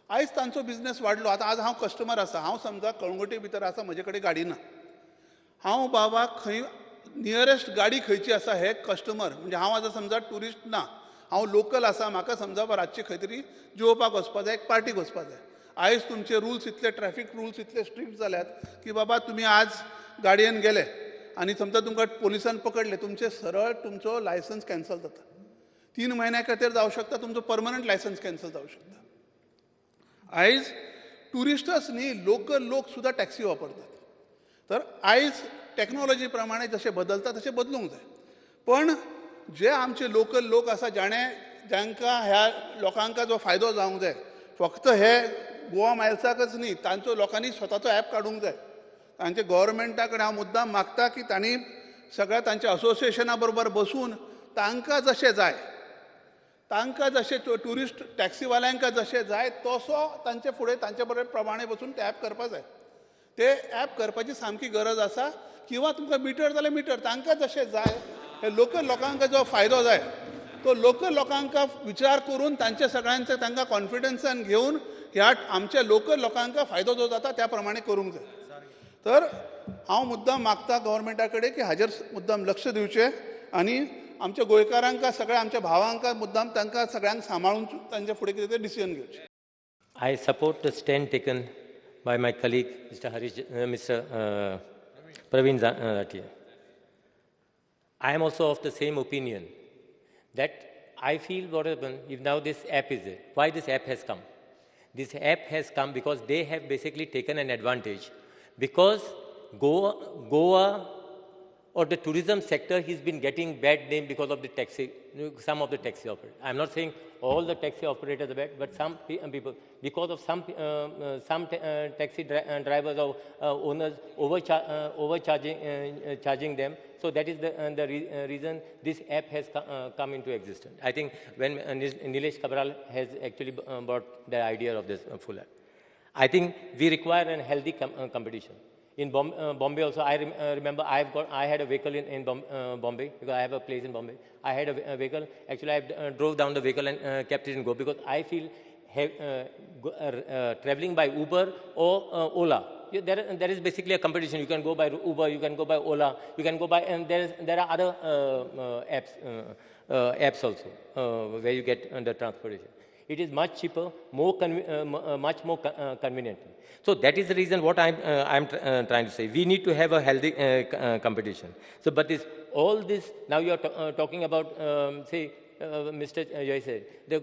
आयज तांचो बिझनेस वाडलो. आतां आज हांव कस्टमर आसा, हांव समजा कळंगुटे भितर आसा, म्हजे कडेन गाडी ना, हांव बाबा खंय नियरेस्ट गाडी खंयची आसा हे कस्टमर, म्हणजे हांव आतां समजा ट्युरिस्ट ना, हांव लोकल आसा, म्हाका समजा रातची खंय तरी जेवपाक वचपाक जाय, एक पार्टीक वचपाक जाय. आयज तुमचे रुल्स इतले, ट्रॅफीक रुल्स इतले स्ट्रिक्ट जाल्यात की बाबा तुमी आज गाडयेन गेले आनी समजा तुमकां पोलिसान पकडले, तुमचे सरळ तुमचो लायसन्स कॅन्सल जाता. 3 म्हयन्या खातीर जावं शकता, तुमचो परमनंट लायसन्स कॅन्सल जावं शकता. आयज ट्युरिस्टच न्ही, लोकल लोक सुद्दां टॅक्सी वापरतात. तर आयज टॅक्नॉलॉजी प्रमाणे जशें बदलता तशें बदलूंक जाय. पण जे आमचे लोकल लोक आसा जांकां ह्या लोकांका जो फायदो जावंक जाय, फक्त हे गोवा मायल्साकच न्ही, तांचो लोकांनी स्वताचो ॲप काडूंक जाय. तांचे गव्हर्मेंटा कडेन हांव मुद्दाम मागता की तांणी सगळ्या तांच्या असोसिएशना बरोबर बसून तांकां जशें जाय, तांकां जशें ट्युरिस्ट टॅक्सीवाल्यांक जशें जाय तसो तांचे फुडें तांचे बरोबर प्रमाणे बसून ते ॲप करपाक जाय. ते ॲप करपाची सामकी गरज आसा. किंवा तुमकां मिटर जाल्यार मिटर, तांकां जशें जाय, हे लोकल लोकांक जो फायदो जाय तो लोकल लोकांक विचार करून तांचे सगळ्यांचे तांकां कॉन्फिडन्सान घेवन ह्या आमच्या लोकल लोकांक फायदो जो जाता त्या प्रमाणे करूंक जाय. तर हांव मुद्दाम मागता गव्हर्मेंटा कडेन की हाजेर मुद्दाम लक्ष दिवचें आनी आमच्या गोंयकारांक, सगळ्या आमच्या भावांक मुद्दाम तांकां सगळ्यांक सांबाळून तांचे फुडें कितें तें डिसिजन घेवचें. I support the stand taken by my colleague, Mr. Praveen Ratia. I am also of the same opinion that I feel what happened if now this app is there. Why this app has come? This app has come because they have basically taken an advantage. Because Goa or the tourism sector has been getting bad name because of the taxi, some of the taxi operators. I'm not saying all the taxi operators are bad, but some people, because of some taxi drivers or owners charging them. So that is the reason this app has come into existence. I think when Nilesh Cabral has actually brought the idea of this full app. I think we require a healthy competition. In Bombay also, I remember I had a vehicle in Bombay, because I have a place in Bombay. I had a vehicle. Actually, I drove down the vehicle and kept it in Go, because I feel traveling by Uber or Ola, there is basically a competition. You can go by Uber, you can go by Ola, you can go by, and there are other apps also where you get the transportation. It is much cheaper, much more convenient. So that is the reason what I'm trying to say. We need to have a healthy competition. So, but all this, now you are talking about, say, Mr. Joy said, the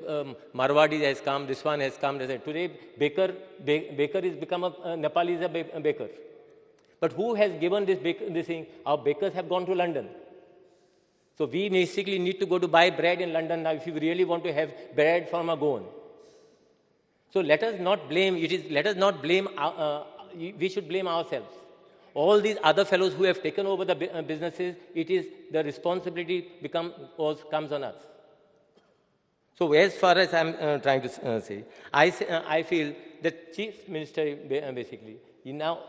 Marwadi has come, this one has come. Today, baker is become Nepali is a baker. But who has given this thing? Our bakers have gone to London. So we basically need to go to buy bread in London now if you really want to have bread from a Goan. So let us not blame, we should blame ourselves. All these other fellows who have taken over the businesses, it is the responsibility comes on us. So as far as I'm trying to say, I feel that Chief Minister basically, now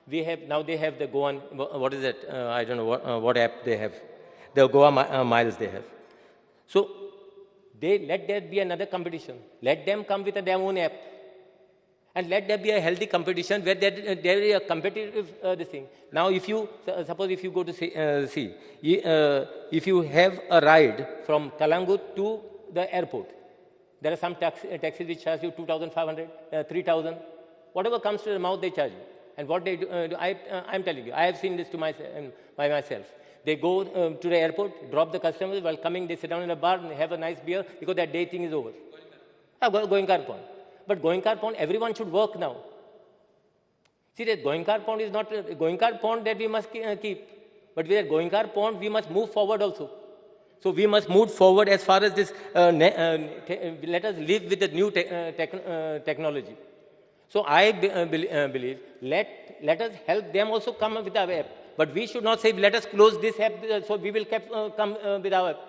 they have the Goan, what is it? I don't know what app they have. The Goa Miles they have. So let there be another competition. Let them come with their own app. And let there be a healthy competition where there is a competitive this thing. Now suppose if you go to if you have a ride from Kalangut to the airport, there are some taxis which charge you 2,500, 3,000. Whatever comes to the mouth, they charge you. And what they do, I'm telling you, I have seen this by myself. They go to the airport, drop the customers, while coming they sit down in a bar and have a nice beer because that day thing is over. Goenka Pond. But Goenka Pond, everyone should work now. See, that Goenka Pond is not a Goenka Pond that we must keep. But with Goenka Pond, we must move forward also. So we must move forward as far as this, let us live with the new technology. So I believe, let us help them also come up with our app. But we should not say, let us close this app, so we will come with our app.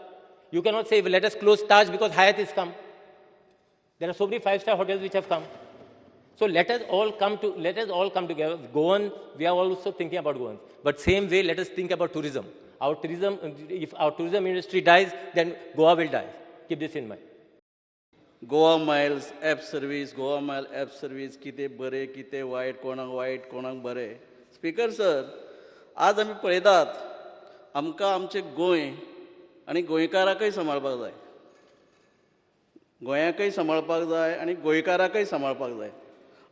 You cannot say, let us close Taj because Hyatt has come. There are so many 5-star hotels which have come. So let us all come together. Goan, we are also thinking about Goan. But same way, let us think about tourism. If our tourism industry dies, then Goa will die. Keep this in mind. Goa Miles app service, Goa Mile app service, किते बरे, किते वाईट, कोणाक बरे. Speaker sir, आज आमी पळयतात, आमकां आमचें गोंय आनी गोंयकाराकय सांबाळपाक जाय. गोंयाकय सांबाळपाक जाय आनी गोंयकाराकय सांबाळपाक जाय.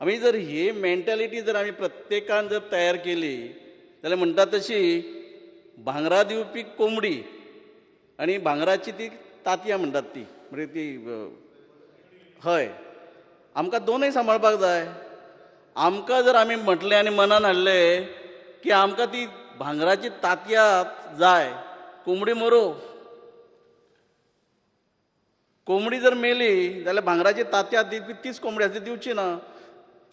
आमी जर ही मेंटॅलिटी जर आमी प्रत्येकान जर तयार केली, जाल्यार म्हणटा तशी भांगरा दिवपी कोंबडी आनी भांगराची ती तांतयां म्हणटात ती, म्हणजे ती हय, आमकां दोनूय सांबाळपाक जाय. आमकां जर आमी म्हटलें आनी मनान हाडलें की आमकां ती भांगराची तांतयां जाय, कोंबडी मरो. कोंबडी जर मेली जाल्यार भांगराची तांतयां दिवपी तीच कोंबडी आसा ती दिवची ना.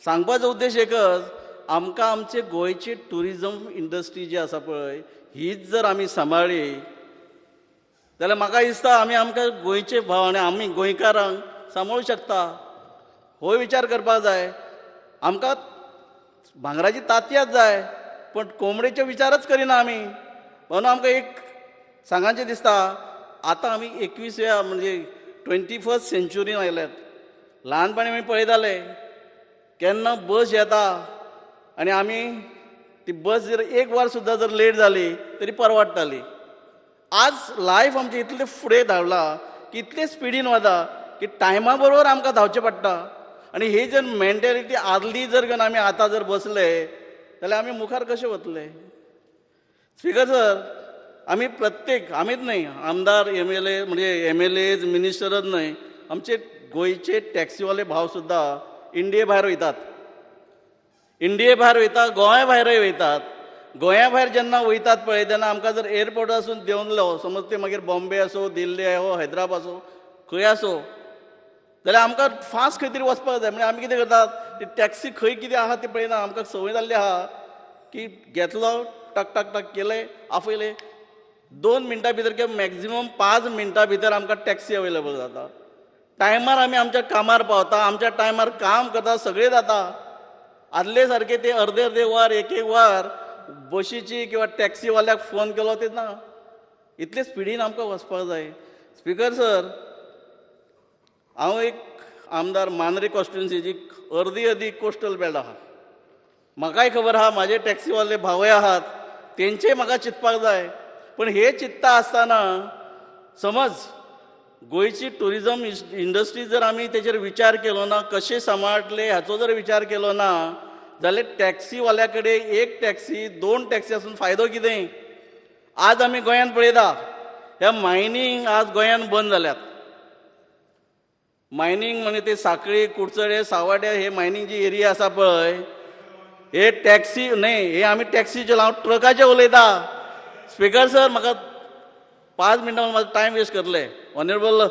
सांगपाचो उद्देश एकच, आमकां आमचे गोंयची ट्युरिजम इंडस्ट्री जी आसा पळय, हीच जर आमी सांबाळ्ळी जाल्यार म्हाका दिसता आमी आमकां गोंयचे भाव आनी आमी गोंयकारांक सांबाळूंक शकता. हो विचार करपाक जाय. आमकां भांगराची तांतयां जाय, पण कोंबडेचो विचारच करिना आमी. म्हणून आमकां एक सांगाचें दिसता, आतां आमी 21व्या म्हणजे 21st सेंच्युरीन आयल्यात. ल्हानपणी आमी पळयताले केन्ना बस येता आनी आमी ती बस जर एक वर सुद्दां जर लेट जाली तरी परवडटाली. आज लायफ आमचें इतलें फुडें धांवला की इतलें स्पिडीन वता की टायमा बरोबर आमकां धांवचें पडटा. आनी ही जर मेंटॅलिटी आदली जर घेवन आमी आतां जर बसले जाल्यार आमी मुखार कशे वतले. स्पिकर सर, आमी प्रत्येक, आमीच न्हय, आमदार MLA म्हणजे MLAs मिनिस्टरच न्हय, आमचे गोंयचे टॅक्सीवाले भाव सुद्दां इंडिये भायर वयतात. इंडिये भायर वयता, गोंया भायरय वयतात. गोंया भायर जेन्ना वयतात पळय तेन्ना आमकां जर एअरपोर्टासून देंवलो समज ते मागीर बॉम्बे आसो दिल्ली आसो हैदराबाद आसो खंय आसो जाल्यार आमकां फास्ट खंय तरी वचपाक जाय म्हणजे आमी कितें करतात ती टॅक्सी खंय कितें आहा ती पळयना आमकां संवय जाल्ली आहा की घेतलो टक टक टक केले आपयले 2 मिनटां भितर किंवा मॅक्झिमम 5 मिनटां भितर आमकां टॅक्सी अवेलेबल जाता टायमार आमी आमच्या कामार पावता आमच्या टायमार काम करता सगळें जाता आदले सारके ते अर्दे अर्दे वर एक वर बशीची किंवा टॅक्सीवाल्याक फोन केलो ते ना इतले स्पिडीन आमकां वचपाक जाय स्पिकर सर हांव एक आमदार मांद्रे कॉन्स्टिट्युन्सीची अर्दी कोस्टल बेल्ट आहा म्हाकाय खबर आहा म्हाजे टॅक्सीवाले भावय आहात तेंचेय म्हाका चिंतपाक जाय पण हे चिंतता आसतना समज गोंयची टुरिजम इंडस्ट्री जर आमी तेचेर विचार केलो ना कशें सांबाळटले हाचो जर विचार केलो ना जाल्यार टॅक्सीवाल्या कडेन एक टॅक्सी 2 टॅक्सी आसून फायदो कितें आज आमी गोंयांत पळयता ह्या मायनींग आज गोंयांत बंद जाल्यात मायनींग म्हणजे ते साखळी कुडचडे सावड्डे हे मायनींग जी एरिया आसा पळय हे टॅक्सी न्हय हे आमी टॅक्सीचे हांव ट्रकाचे उलयता स्पिकर सर म्हाका 5 मिनटां म्हाजो टायम वेस्ट करतले ऑनरेबल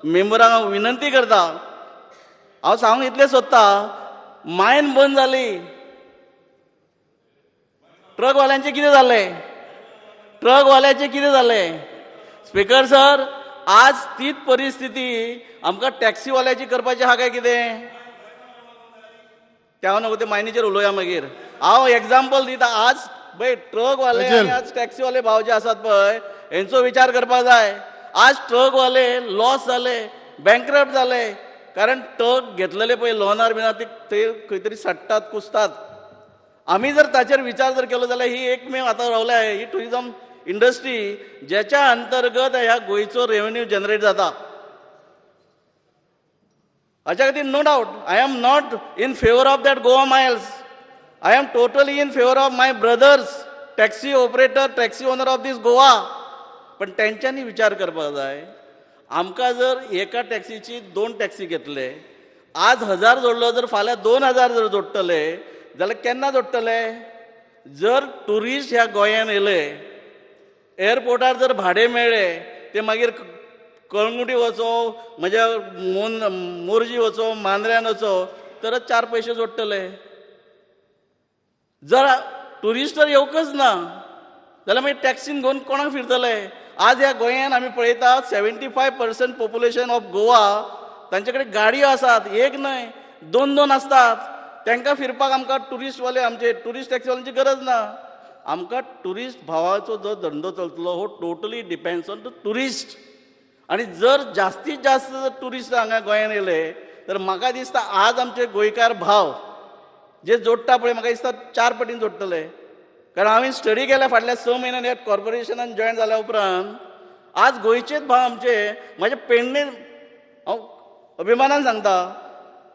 मेंबरांक हांव विनंती करता हांव सांगूंक इतलें सोदता मायन बंद जाली ट्रकवाल्यांचें कितें जालें ट्रकवाल्याचें कितें जालें स्पिकर सर आज तीच परिस्थिती आमकां टॅक्सीवाल्याची करपाची आहा काय कितें त्या नको ते मायनीचेर उलोवया मागीर हांव एग्जाम्पल दिता आज पळय ट्रकवाले आनी आज टॅक्सीवाले भाव जे आसात पळय हेंचो विचार करपाक जाय आज ट्रकवाले लॉस जाले बँकरप्ट जाले कारण ट्रक घेतलेले पळय लोनार बिना ते खंय तरी सडटात कुसतात आमी जर ताचेर विचार जर केलो जाल्यार ही एकमेव आतां रावल्या ही टुरिजम इंडस्ट्री जेच्या अंतर्गत ह्या गोंयचो रेव्हेन्यू जनरेट जाता हाच्या खातीर no doubt I am not in favour of that Goa Miles I am totally in favour of my brothers taxi operator taxi owner of this Goa पण तेंच्यांनी विचार करपाक जाय आमकां जर एका टॅक्सीची 2 टॅक्सी घेतले आज 1000 जोडलो जर फाल्यां 2000 जर जोडटले जाल्यार केन्ना जोडटले जर टुरिस्ट ह्या गोंयांत येले एअरपोर्टार जर भाडे मेळ्ळे ते मागीर कळंगुटी वचो म्हज्या मोरजी वचो मांद्र्यान वचो तरच 4 पयशे जोडटले जर टुरिस्ट तर येवकच ना जाल्यार मागीर टॅक्सीन घेवन कोणाक फिरतले आज ह्या गोंयांत आमी पळयता 75% पॉप्युलेशन ऑफ गोवा तांचे कडेन गाडयो आसात एक न्हय 2 आसतात तांकां फिरपाक आमकां टुरिस्टवाले आमचे टुरिस्ट टॅक्सीवाल्यांची गरज ना आमकां टुरिस्ट भावाचो जो धंदो चलतलो हो totally depends on the tourist आनी जर जास्तीत जास्त टुरिस्ट हांगा गोंयांत येले तर म्हाका दिसता आज आमचे गोंयकार भाव जे जोडटा पळय म्हाका दिसता 4 पटीन जोडटले कारण हांवें स्टडी केल्या फाटल्या 6 म्हयन्यान ह्या कॉर्पोरेशनान जॉयन जाल्या उपरांत आज गोंयचेच भाव आमचे म्हाजे पेडणे हांव अभिमानान सांगता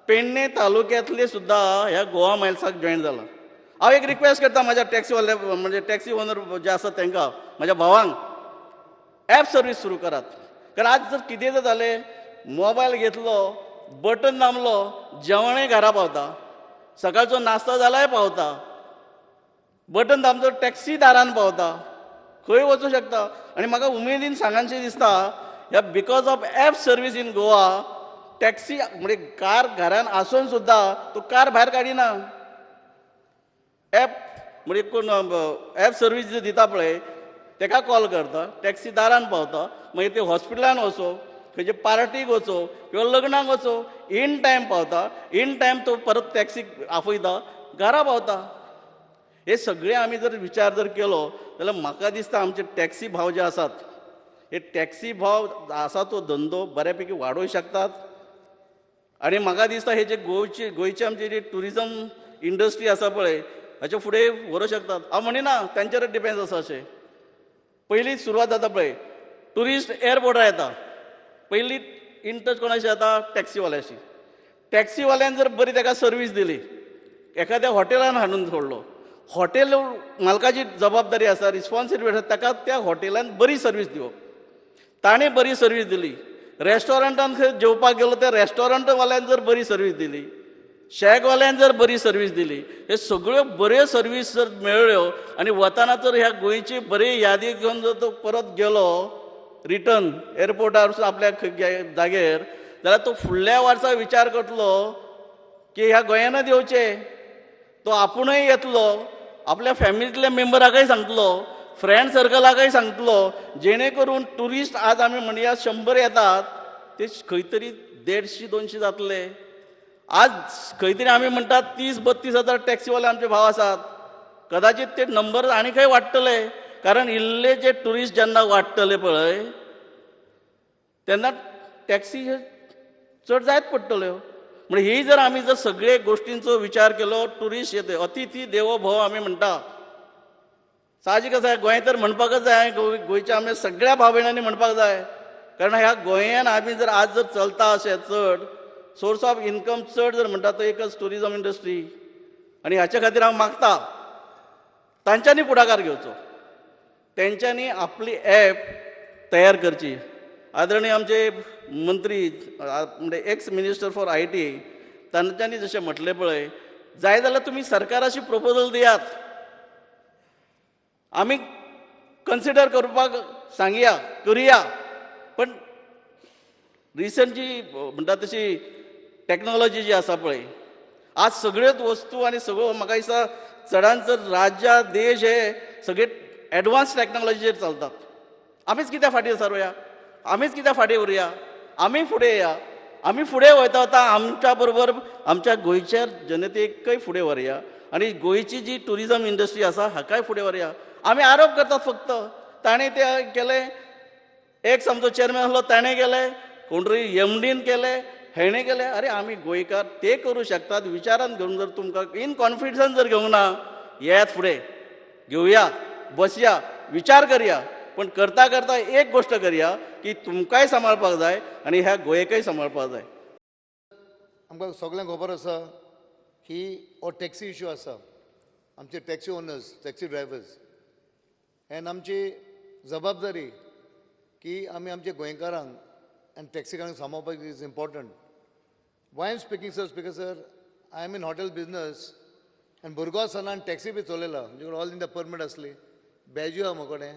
पेडणे तालुक्यांतले सुद्दां ह्या गोवा मायल्साक जॉयन जाला हांव एक रिक्वेस्ट करता म्हाज्या टॅक्सीवाल्या म्हणजे टॅक्सी ओनर जे आसात तांकां म्हाज्या भावांक ॲप सर्वीस सुरू करात कारण आज जर कितें जर जालें मोबायल घेतलो बटन दामलो जेवणय घरा पावता सकाळचो नास्तो जाल्यार पावता बटन दामचो टॅक्सी दारान पावता खंय वचूं शकता आनी म्हाका उमेदीन सांगांचें दिसता ह्या because of app service in Goa taxi म्हणजे कार घरान आसून सुद्दां तो कार भायर काडिना ॲप म्हणजे कोण ॲप सर्वीस जो दिता पळय ताका कॉल करता टॅक्सी दारान पावता मागीर ते हॉस्पिटलान वचो खंयचे पार्टीक वचो किंवा लग्नाक वचो इन टायम पावता इन टायम तो परत टॅक्सी आपयता घरा पावता हे सगळे आमी जर विचार जर केलो जाल्यार म्हाका दिसता आमचे टॅक्सी भाव जे आसात हे टॅक्सी भाव आसा तो धंदो बऱ्यापैकी वाडोवंक शकतात आनी म्हाका दिसता हे जे गोंयचे आमचे जे टुरिजम इंडस्ट्री आसा पळय हाचे फुडें व्हरूंक शकतात हांव म्हणिना तांचेर डिपेंड आसा अशें पयलीं सुरवात जाता पळय टुरिस्ट एअरपोर्टार येता पयलीं इन टच कोणाशी जाता टॅक्सीवाल्याशी टॅक्सीवाल्यान जर बरी ताका सर्वीस दिली एखाद्या हॉटेलान हाडून सोडलो हॉटेल मालकाची जबाबदारी आसा रिस्पॉन्सिबिलिटी आसा ताका त्या हॉटेलान बरी सर्वीस दिवप ताणें बरी सर्वीस दिली रेस्टॉरंटान खंय जेवपाक गेलो त्या रेस्टॉरंटवाल्यान जर बरी सर्वीस दिली शॅकवाल्यान जर बरी सर्वीस दिली, हे सगळ्यो बऱ्यो सर्वीस जर मेळ्ळ्यो आनी वताना जर ह्या गोंयची बरी यादी घेवन जर तो परत गेलो रिटर्न एअरपोर्टार वचून आपल्या जागेर, जाल्यार तो फुडल्या वर्सा विचार करतलो की ह्या गोंयांत येवचे. तो आपुणूय येतलो, आपल्या फॅमिलींतल्या मेंबराकय सांगतलो, फ्रेंड सर्कलाकय सांगतलो, जेणे करून ट्युरिस्ट आज आमी म्हणया 100 येतात ते खंय तरी 150-200 जातले. आज खंय तरी आमी म्हणटात 30-32 हजार टॅक्सीवाले आमचे भाव आसात. कदाचित ते नंबर आनीकय वाडटले, कारण इल्ले जे ट्युरिस्ट जेन्ना वाडटले पळय तेन्ना टॅक्सी चड जायत पडटल्यो. म्हणजे ही जर आमी जर सगळे गोष्टींचो विचार केलो, ट्युरिस्ट येते, अतिथी देवो भव आमी म्हणटा, साहजीक आसा गोंय तर म्हणपाकच जाय, गोंयच्या आमी सगळ्या भाव भयणांनी म्हणपाक जाय. कारण ह्या गोंयांत आमी जर आज जर चलता अशें चड सोर्स ऑफ इनकम चड जर म्हणटा तो एकच टुरिजम इंडस्ट्री. आनी हाच्या खातीर हांव मागता तांच्यांनी फुडाकार घेवचो, तेंच्यांनी आपली ॲप तयार करची. आदरणीय आमचे मंत्री म्हणजे एक्स मिनिस्टर फॉर IT तांच्यांनी जशें म्हटलें पळय, जाय जाल्यार तुमी सरकाराशी प्रपोजल दियात, आमी कन्सिडर करपाक सांगया, करया. पण रिसंट जी म्हणटा तशी टॅक्नॉलॉजी जी आसा पळय, आज सगळ्योच वस्तू आनी सगळो म्हाका दिसता चडांत चड राज्य देश हे सगळे एडवान्स टॅक्नॉलॉजीचेर चलतात. आमीच कित्याक फाटीं सरया, आमीच कित्याक फाटीं उरया, आमी फुडें या. आमी फुडें वयता वता आमच्या बरोबर आमच्या गोंयच्या जनतेकय फुडें व्हरया आनी गोंयची जी टुरिजम इंडस्ट्री आसा हाकाय फुडें व्हरया. आमी आरोप करतात फक्त, ताणें तें केलें, एक आमचो चेअरमॅन आसलो ताणें केलें, कोण तरी MDन केलें, हेणें केलें. अरे आमी गोंयकार ते करूं शकतात. विचारान घेवन जर तुमकां इन कॉन्फिडन्स जर घेवंक ना, येयात फुडें, घेवया, बसया, विचार करया. पण करता करता एक गोष्ट करया की तुमकांय सांबाळपाक जाय आनी ह्या गोंयकय सांबाळपाक जाय. आमकां सगळ्यांक खबर आसा की हो टॅक्सी इश्यू आसा, आमचे taxi owners, taxi drivers, and आमची जबाबदारी की आमी आमच्या गोंयकारांक आनी टॅक्सीकारांक सांबाळपाक is important. Why am speaking sir, speaker sir, I am in hotel business आनी भुरगो आसतना टॅक्सी बी चलयला, म्हणजे ऑल इंडिया परमीट आसली, बॅजू आहा म्हजे कडेन,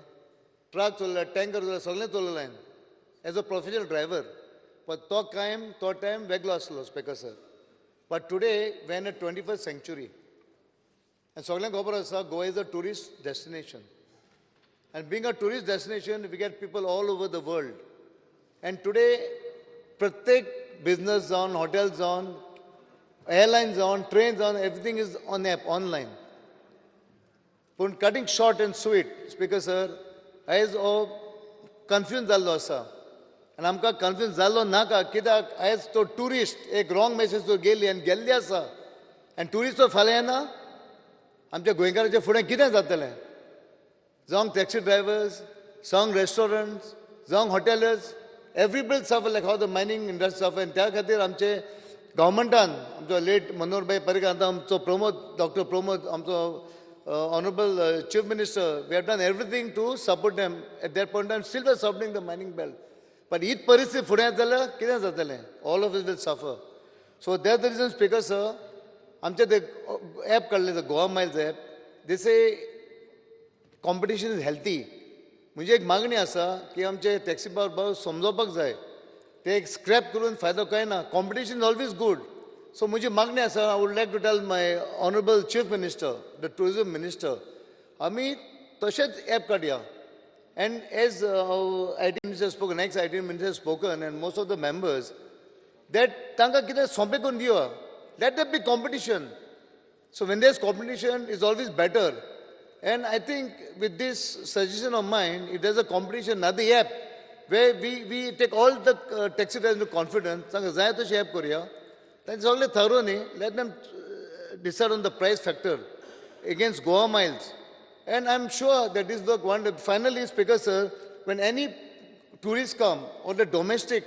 ट्रक चलयला, टँकर चलयला, सगळें चलयलां हांवें एज अ प्रोफेशनल ड्रायव्हर. पण तो टायम वेगळो आसलो speaker sir. But today we are in a 21st century आनी सगळ्यांक खबर आसा Goa is a tourist destination. And being a tourist destination, we get people all over the world. And today, pratyek business zone, hotel zone, airline zone, train zone, everything is on app, online. But cutting short and sweet, Speaker sir, आयज हो confuse जाल्लो आसा. आनी आमकां confuse जाल्लो नाका, कित्याक आयज तो टुरिस्ट एक रॉंग मेसेज तो गेली आनी गेल्ली आसा. आनी टुरिस्ट तो फाल्यां येना, आमच्या गोंयकाराच्या फुडें कितें जातलें? जावं टॅक्सी ड्रायव्हर्स, जावं रेस्टॉरंट्स, जावं हॉटेलर्स, एवरीबडी सफर लायक हाव द मायनिंग इंडस्ट्री सफर. आनी त्या खातीर आमचे गव्हर्मेंटान, आमचो लेट मनोहरभाई पर्रीकार, आतां आमचो डॉक्टर प्रमोद, आमचो honourable chief minister, we have done everything to support them. At that point time still were supporting the mining belt. पण हीच परिस्थिती फुडें येत जाल्यार कितें जातलें? All of it will suffer. So that the reason speaker sir, आमचे ते ॲप काडले Goa miles app, they say competition is healthy. म्हणजे एक मागणी आसा की आमचे टॅक्सी बाबा समजोवपाक जाय, ते एक स्क्रॅप करून फायदो कांय ना. Competition is always good. So म्हजी मागणी आसा, I would like to tell my honourable chief minister, the tourism minister, आमी तशेंच ॲप काडया. And as IT minister spoken, ex-IT minister spoken, and most of the members, that tanga kita sompe kon diwa. Let there be competition. So when there's competition, it's always better. And I think with this suggestion of mine, if there's a competition, not the app, where we take all the taxi drivers into confidence, tanga zaya to app korea, then it's only thorough nahi. Let them decide on the price factor against Goa Miles. And I'm sure that this is the one. Finally, Speaker sir, when any tourists come or the domestic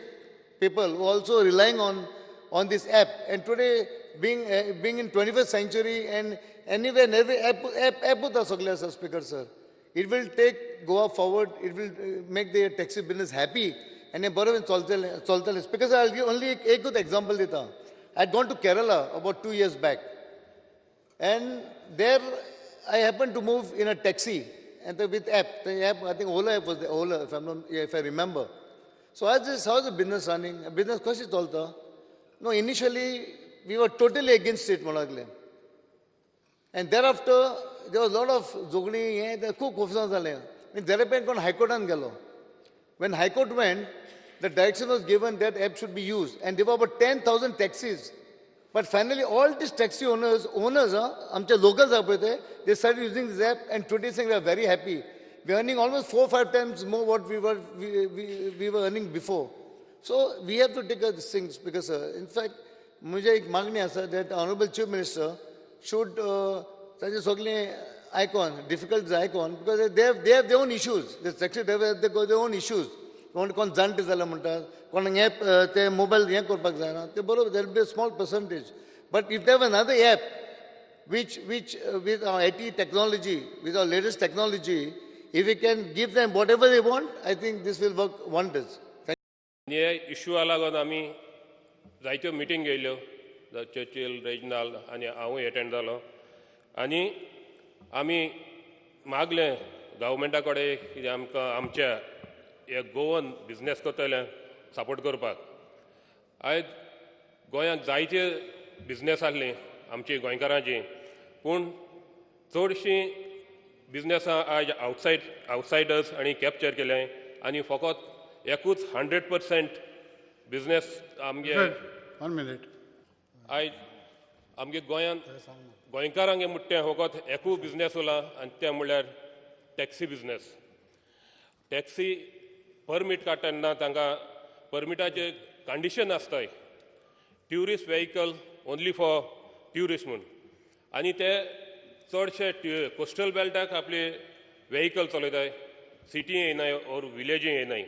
people who are also relying on this app, and today being in 21st century and anywhere and every app with us, Speaker sir, it will take Goa forward. It will make the taxi business happy. And a borough in Speaker sir, I'll give only a good example. I'd gone to Kerala about 2 years back. And there I happened to move in a taxi and with app. The app, I think Ola app was the Ola, if I remember. So I just, how's the business running? Business question tolta. No, initially we were totally against it, Monagle. And thereafter, there was a lot of zogni, there खूप खुफसा झाले. Thereupon कोण High Court an गेलो. When High Court went, the direction was given that app should be used. And there were about 10,000 taxis. But finally, all these taxi owners, amche locals they started using this app, and today saying we are very happy. We are earning almost 4 or 5 times more what we were earning before. So we have to take these things because, in fact, मुझे एक मागणी आसा that the Honorable Chief Minister should ताचे सगळे icon, difficult icon, because they have their own issues. The taxi drivers, they got their own issues. कोण जाणटे जाल्यार म्हणटात, कोणाक ॲप ते मोबायल हें करपाक जायना, ते बरोबर, there will be a small percentage. But if they have another app, which with our IT technology, with our latest technology, if we can give them whatever they want, I think this will work wonders. हे इश्यूआ लागून आमी जायत्यो meeting घेयल्यो, Churchill, regional आनी हांवूय attend जालो, आनी आमी मागलें गव्हर्मेंटा कडेन कितें आमकां आमच्या हे गोवन बिझनेस करतले सपोर्ट करपाक. आयज गोंयांत जायते बिझनेस आहलीं आमची गोंयकारांची, पूण चडशीं बिझनेसां आयज आवटसायडर्स आनी कॅप्चर केले, आनी फकत एकूच 100% बिझनेस आमगे 1 minute. आयज आमगे गोंयांत गोंयकारांगे मुट्टे फकत एकूच बिझनेस उरला, आनी तें म्हणल्यार टॅक्सी बिझनेस. टॅक्सी परमीट काडटना तांकां परमिटाचे कंडिशन आसताय, tourist vehicle only for tourist म्हूण, आनी ते चडशे कोस्टल बेल्टाक आपले वेहिकल चलयताय, सिटी येयनाय ओर विलेजी येयनाय.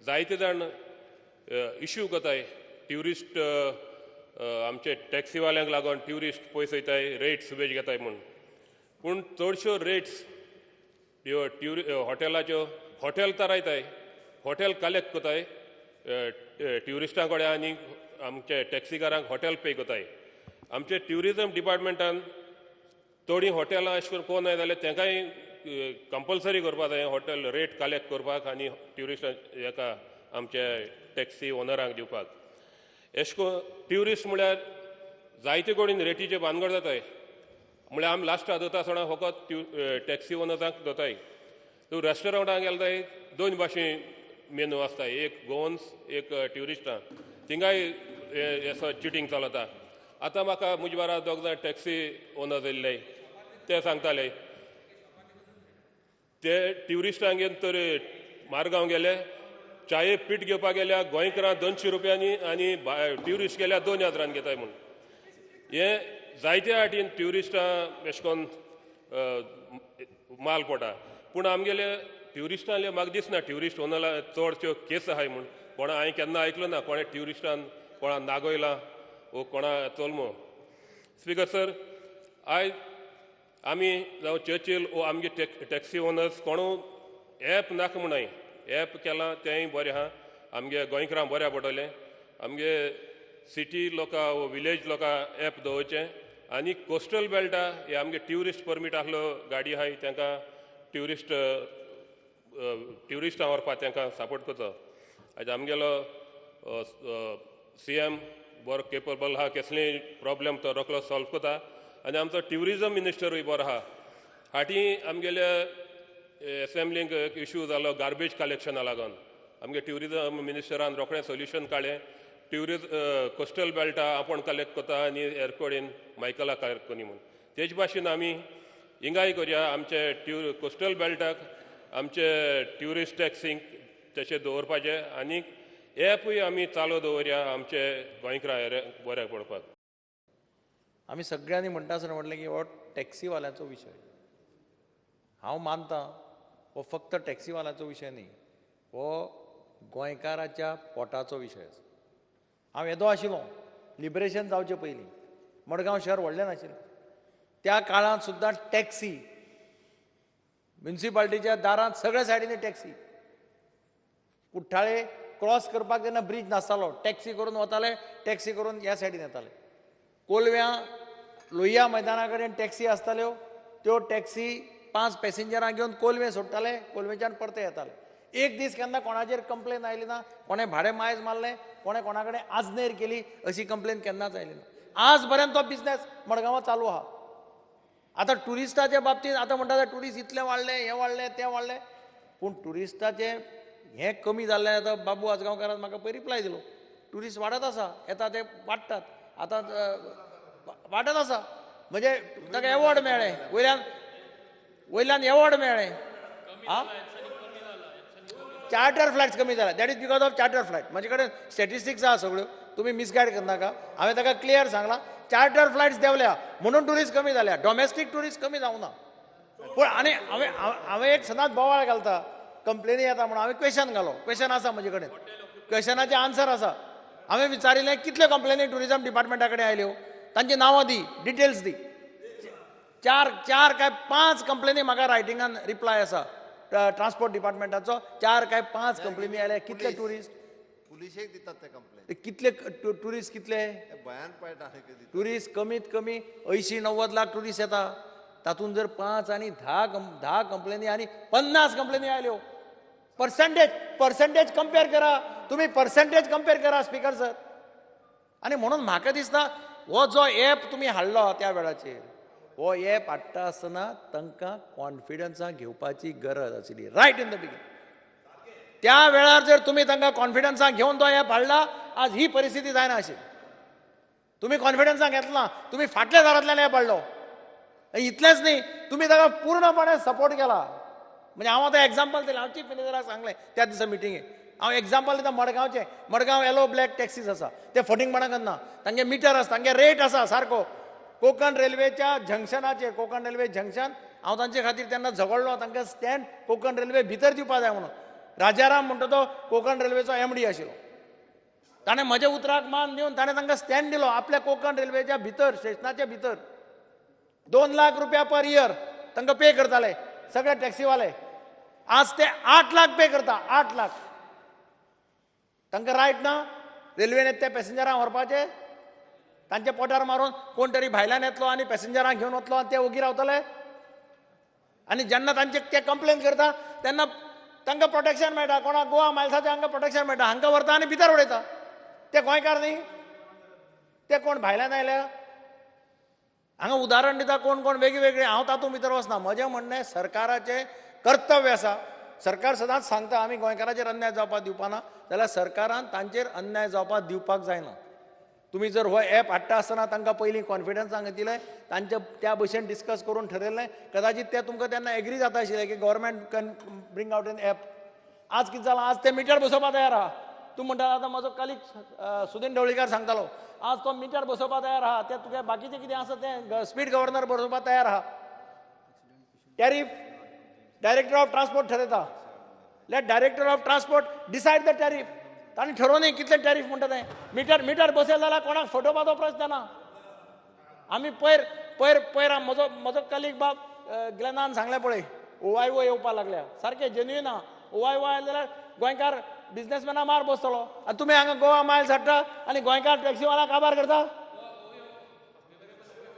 जायते जाण इश्यू करताय ट्युरिस्ट आमचे टॅक्सीवाल्यांक लागून ट्युरिस्ट पयस वयताय, रेट्स वेज घेताय म्हूण. पूण चडश्यो रेट्स ह्यो हॉटेलाच्यो हॉटेल तरायताय, हॉटेल कलेक्ट कोताय ट्युरिस्टां कडेन, आनी आमचे टॅक्सीकारांक हॉटेल पे कोताय. आमचे ट्युरिजम डिपार्टमेंटान थोडीं हॉटेलां अशें करून कोण नाय जाल्यार तांकांय कंपल्सरी करपाक जाय हॉटेल रेट कलेक्ट करपाक आनी ट्युरिस्टां हेका आमचे टॅक्सी ओनरांक दिवपाक. अशें करून ट्युरिस्ट म्हळ्यार जायते कडेन रेटीचे भानगड जाताय. म्हळ्यार आमी लास्ट दोता आसतना फकत टॅक्सी ओनर्सांक दोताय. तूं रेस्टॉरंटाक गेलो जाय 2 भाशेन मेनू आसताय, एक गोवन्स एक ट्युरिस्टां, थिंगाय असो चिटींग चलता. आतां म्हाका म्हजे बारा 2 जाण टॅक्सी ओनर्स येयल्ले, ते सांगताले ते ट्युरिस्टांक घेवन तर मारगांव गेले, चाये पीठ घेवपाक गेल्या गोंयकारां 200 रुपयांनी आनी ट्युरिस्ट गेल्या 2000 घेताय म्हूण. हे जायते वाटेन ट्युरिस्टां अशें करून माल पडटा. पूण आमगेले ट्युरिस्टांले म्हाका दिसना ट्युरिस्ट ओनरा चडश्यो केस आहाय म्हूण. कोणा हांवें केन्ना आयकलो ना कोणा ट्युरिस्टान कोणा नागयला वो कोणा चोलमो. स्पीकर सर, आयज आमी जावं चर्चील वो आमगे टॅक्सी ओनर्स कोणू एप नाका म्हणाय, एप केलां तेंय बरें आहा, आमगे गोंयकारांक बऱ्या पडटलें. आमगे सिटी लोकां वो विलेज लोकां एप दवरचें, आनी कोस्टल बेल्टा हे आमगे ट्युरिस्ट परमीट आहलो गाडी आहाय तांकां ट्युरिस्टां व्हरपाक तांकां सपोर्ट करता. आयज आमगेलो CM बरो केपेबल आहा, कसलेय प्रॉब्लेम तो रोखलो सॉल्व करता. आनी आमचो ट्युरिजम मिनिस्टरूय बरो आहा. फाटीं आमगेल्या एसेंब्लीक इश्यू जालो गार्बेज कलेक्शना लागून. आमगे ट्युरिजम मिनिस्टरान रोखडें सोल्युशन काडलें, कोस्टल बेल्टा आपूण कलेक्ट करता आनी एरकोडेन मायकला कलेक्ट कोनी म्हूण. तेज भाशेन आमी हिंगाय करया, आमचे कोस्टल बेल्टाक आमचे ट्युरिस्ट टॅक्सींक तशें दवरपाचें, आनी एपूय आमी चालू दवरया आमचे गोंयकारांक बऱ्याक पडपाक. आमी सगळ्यांनी म्हणटा आसतना म्हटलें की हो टॅक्सीवाल्यांचो विशय. हांव मानतां हो फक्त टॅक्सीवाल्यांचो विशय न्ही, हो गोंयकाराच्या पोटाचो विशय आसा. हांव येदो आशिल्लो लिबरेशन जावचे पयलीं, मडगांव शहर व्हडलें नाशिल्लें, त्या काळांत सुद्दां टॅक्सी म्युन्सिपाल्टीच्या दारांत सगळ्या सायडींनी टॅक्सी. कुठ्ठाळे क्रॉस करपाक जेन्ना ब्रिज नासतालो टॅक्सी करून वताले, टॅक्सी करून ह्या सायडीन येताले. कोलव्यां लोहिया मैदाना कडेन टॅक्सी आसताल्यो, त्यो टॅक्सी 5 पॅसेंजरां घेवन कोलवे सोडटाले, कोलवेच्यान परते येताले. एक दीस केन्ना कोणाचेर कंप्लेन आयली ना, कोणें भाडें मायज मारलें, कोणें कोणा कडेन आजनेर केली अशी कंप्लेन केन्नाच आयली ना. आज पर्यंत तो बिझनेस मडगांवां चालू आहा. आतां ट्युरिस्टाच्या बाबतींत आतां म्हणटा ट्युरिस्ट इतले वाडले, हें वाडलें, तें वाडलें, पूण ट्युरिस्टाचें हें कमी जाल्लें. आतां बाबू आजगांवकारान म्हाका पयर रिप्लाय दिलो, ट्युरिस्ट वाडत आसा, येता ते वाडटात, आतां वाडत आसा. म्हणजे ताका एवॉर्ड मेळ्ळें, वयल्यान एवॉर्ड मेळ्ळें. आं चार्टर फ्लायट्स कमी जाला, that is because of charter flight. म्हाजे कडेन स्टॅटिस्टिक्स आहा सगळ्यो, तुमी मिसगायड करनाका. हांवें ताका क्लियर सांगलां, चार्टर फ्लायट्स देंवल्या म्हणून ट्युरिस्ट कमी जाल्या, डॉमेस्टीक ट्युरिस्ट कमी जावं ना. पूण आनी हांवें एक सदांच बोवाळ घालता, कंप्लेनी येता म्हणून हांवें क्वेश्चन घालो, क्वेश्चन आसा म्हजे कडेन, क्वेश्चनाचे आन्सर आसा. हांवें विचारिल्लें कितले कंप्लेनी टुरिजम डिपार्टमेंटा कडेन आयल्यो, तांची नांवां दी, डिटेल्स दी. 4 काय 5 कंप्लेनी म्हाका रायटिंगान रिप्लाय आसा ट्रान्सपोर्ट डिपार्टमेंटाचो. 4 काय 5 कंप्लेनी आयल्या. कितले ट्युरिस्ट, पुलिशेक दितात ते कंप्लेन. कितले ट्युरिस्ट, कितले भयान पळयता ट्युरिस्ट, कमीत कमी 80-90 लाख ट्युरिस्ट येता. तातूंत जर 5 आनी 10 कंप्लेनी आनी 50 कंप्लेनी आयल्यो, पर्सेंटेज कंपेर करा, तुम्ही पर्सेंटेज कंपेर करा स्पीकर सर. आनी म्हणून म्हाका दिसता हो जो एप तुमी हाडलो त्या वेळाचेर, हो एप हाडटा आसतना तांकां कॉन्फिडन्सान घेवपाची गरज आशिल्ली, रायट इन द बिगिनिंग. त्या वेळार जर तुमी तांकां कॉन्फिडन्सान घेवन तो एप हाडला, आज ही परिस्थिती जायना आशिल्ली. तुमी कॉन्फिडन्सान घेतला, तुमी फाटल्या दारांतल्यान एप हाडलो. इतलेंच न्ही, तुमी ताका पूर्णपणे सपोर्ट केला. म्हणजे हांव आतां एग्जाम्पल दिलें, हांव चीफ मिनिस्टराक सांगलें त्या दिसा मिटिंगेक, हांव एग्जाम्पल दिता मडगांवचें. मडगांव येलो ब्लॅक टॅक्सीज आसा, ते फटिंगपणां करना, तांगे मिटर आसा, तांगे रेट आसा सारको. कोंकण रेल्वेच्या जंक्शनाचेर, कोंकण रेल्वे जंक्शन, हांव तांचे खातीर तेन्ना झगडलो, तांकां स्टँड कोंकण रेल्वे भितर दिवपा जाय म्हणून. राजाराम म्हणटा तो कोंकण रेल्वेचो MD आशिल्लो, ताणें म्हज्या उतराक मान दिवन ताणें तांकां स्टँड दिलो आपल्या कोंकण रेल्वेच्या भितर, स्टेशनाच्या भितर. 2 लाख रुपया पर इयर तांकां पे करताले सगळे टॅक्सीवाले. आज ते 8 लाख पे करता, 8 लाख. तांकां रायट ना रेल्वेन येता त्या पॅसेंजरांक व्हरपाचे, तांच्या पोटार मारून कोण तरी भायल्यान येतलो आनी पॅसेंजरांक घेवन वतलो आनी ते ओगी रावतले. आनी जेन्ना तांचे ते कंप्लेन करता तेन्ना तांकां प्रोटेक्शन मेळटा, कोणाक गोवा मायल्साचे हांकां प्रोटेक्शन मेळटा, हांकां व्हरता आनी भितर उडयता. ते गोंयकार न्ही, ते कोण भायल्यान आयल्या. हांगा उदाहरण दिता कोण कोण वेगवेगळे, हांव तातूंत भितर वचना. म्हजें म्हणणें सरकाराचें कर्तव्य आसा. सरकार सदांच सांगता आमी गोंयकाराचेर अन्याय जावपाक दिवपाना, जाल्यार सरकारान तांचेर अन्याय जावपाक दिवपाक जायना. तुमी जर हो एप हाडटा आसतना तांकां पयलीं कॉन्फिडन्सान घेतिलें, तांच्या त्या भशेन डिस्कस करून ठरयलें, कदाचित ते तुमकां तेन्ना एग्री जाता आशिल्लें की government can bring out an app. आज कितें जालां, आज ते मिटर बसोवपाक तयार आहा. तूं म्हणटा आतां म्हजो कलीग सुदीन ढवळीकर सांगतालो, आज तो मिटर बसोवपाक तयार आहा, ते तुगे बाकीचें कितें आसा तें स्पीड गव्हर्नर बसोवपाक तयार आहा. टॅरीफ डायरेक्टर ऑफ ट्रान्सपोर्ट ठरयता. Let director of transport decide the tariff. तांणी ठरोवनी कितले टॅरीफ म्हणटा तें. मिटर बसयले जाल्यार कोणाक फटोवपाचो प्रश्न ना. आमी पयर म्हजो कलीग बाब ग्लेनान सांगलें पळय, OYO येवपाक लागल्या, सारकें जेन्युइन आहा. OYO आयले जाल्यार गोंयकार बिझनेसमॅना मार बसतलो. आनी तुमी हांगा गोवा मायल्स हाडटा आनी गोंयकार टॅक्सीवाला काबार करता.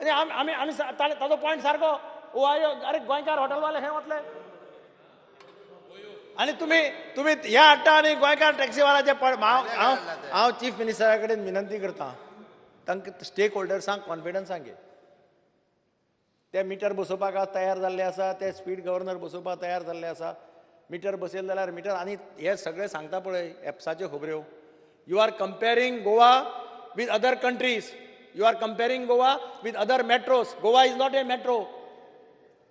आनी आमी ताजो पॉयंट सारको. OYO अरे गोंयकार हॉटेलवाले हे वतले आनी तुमी हे हाडटा आनी गोंयकार टॅक्सीवालाचे हांव चीफ मिनिस्टरा कडेन विनंती करता, तांकां स्टेक होल्डर्सांक कॉन्फिडन्सान घे. ते मिटर बसोवपाक आज तयार जाल्ले आसा, ते स्पीड गव्हर्नर बसोवपाक तयार जाल्ले आसा. मिटर बसयले जाल्यार मिटर. आनी हे सगळे सांगता पळय एप्साच्यो खबऱ्यो. You are comparing Goa with other countries. You are comparing Goa with other metros. Goa is not a metro.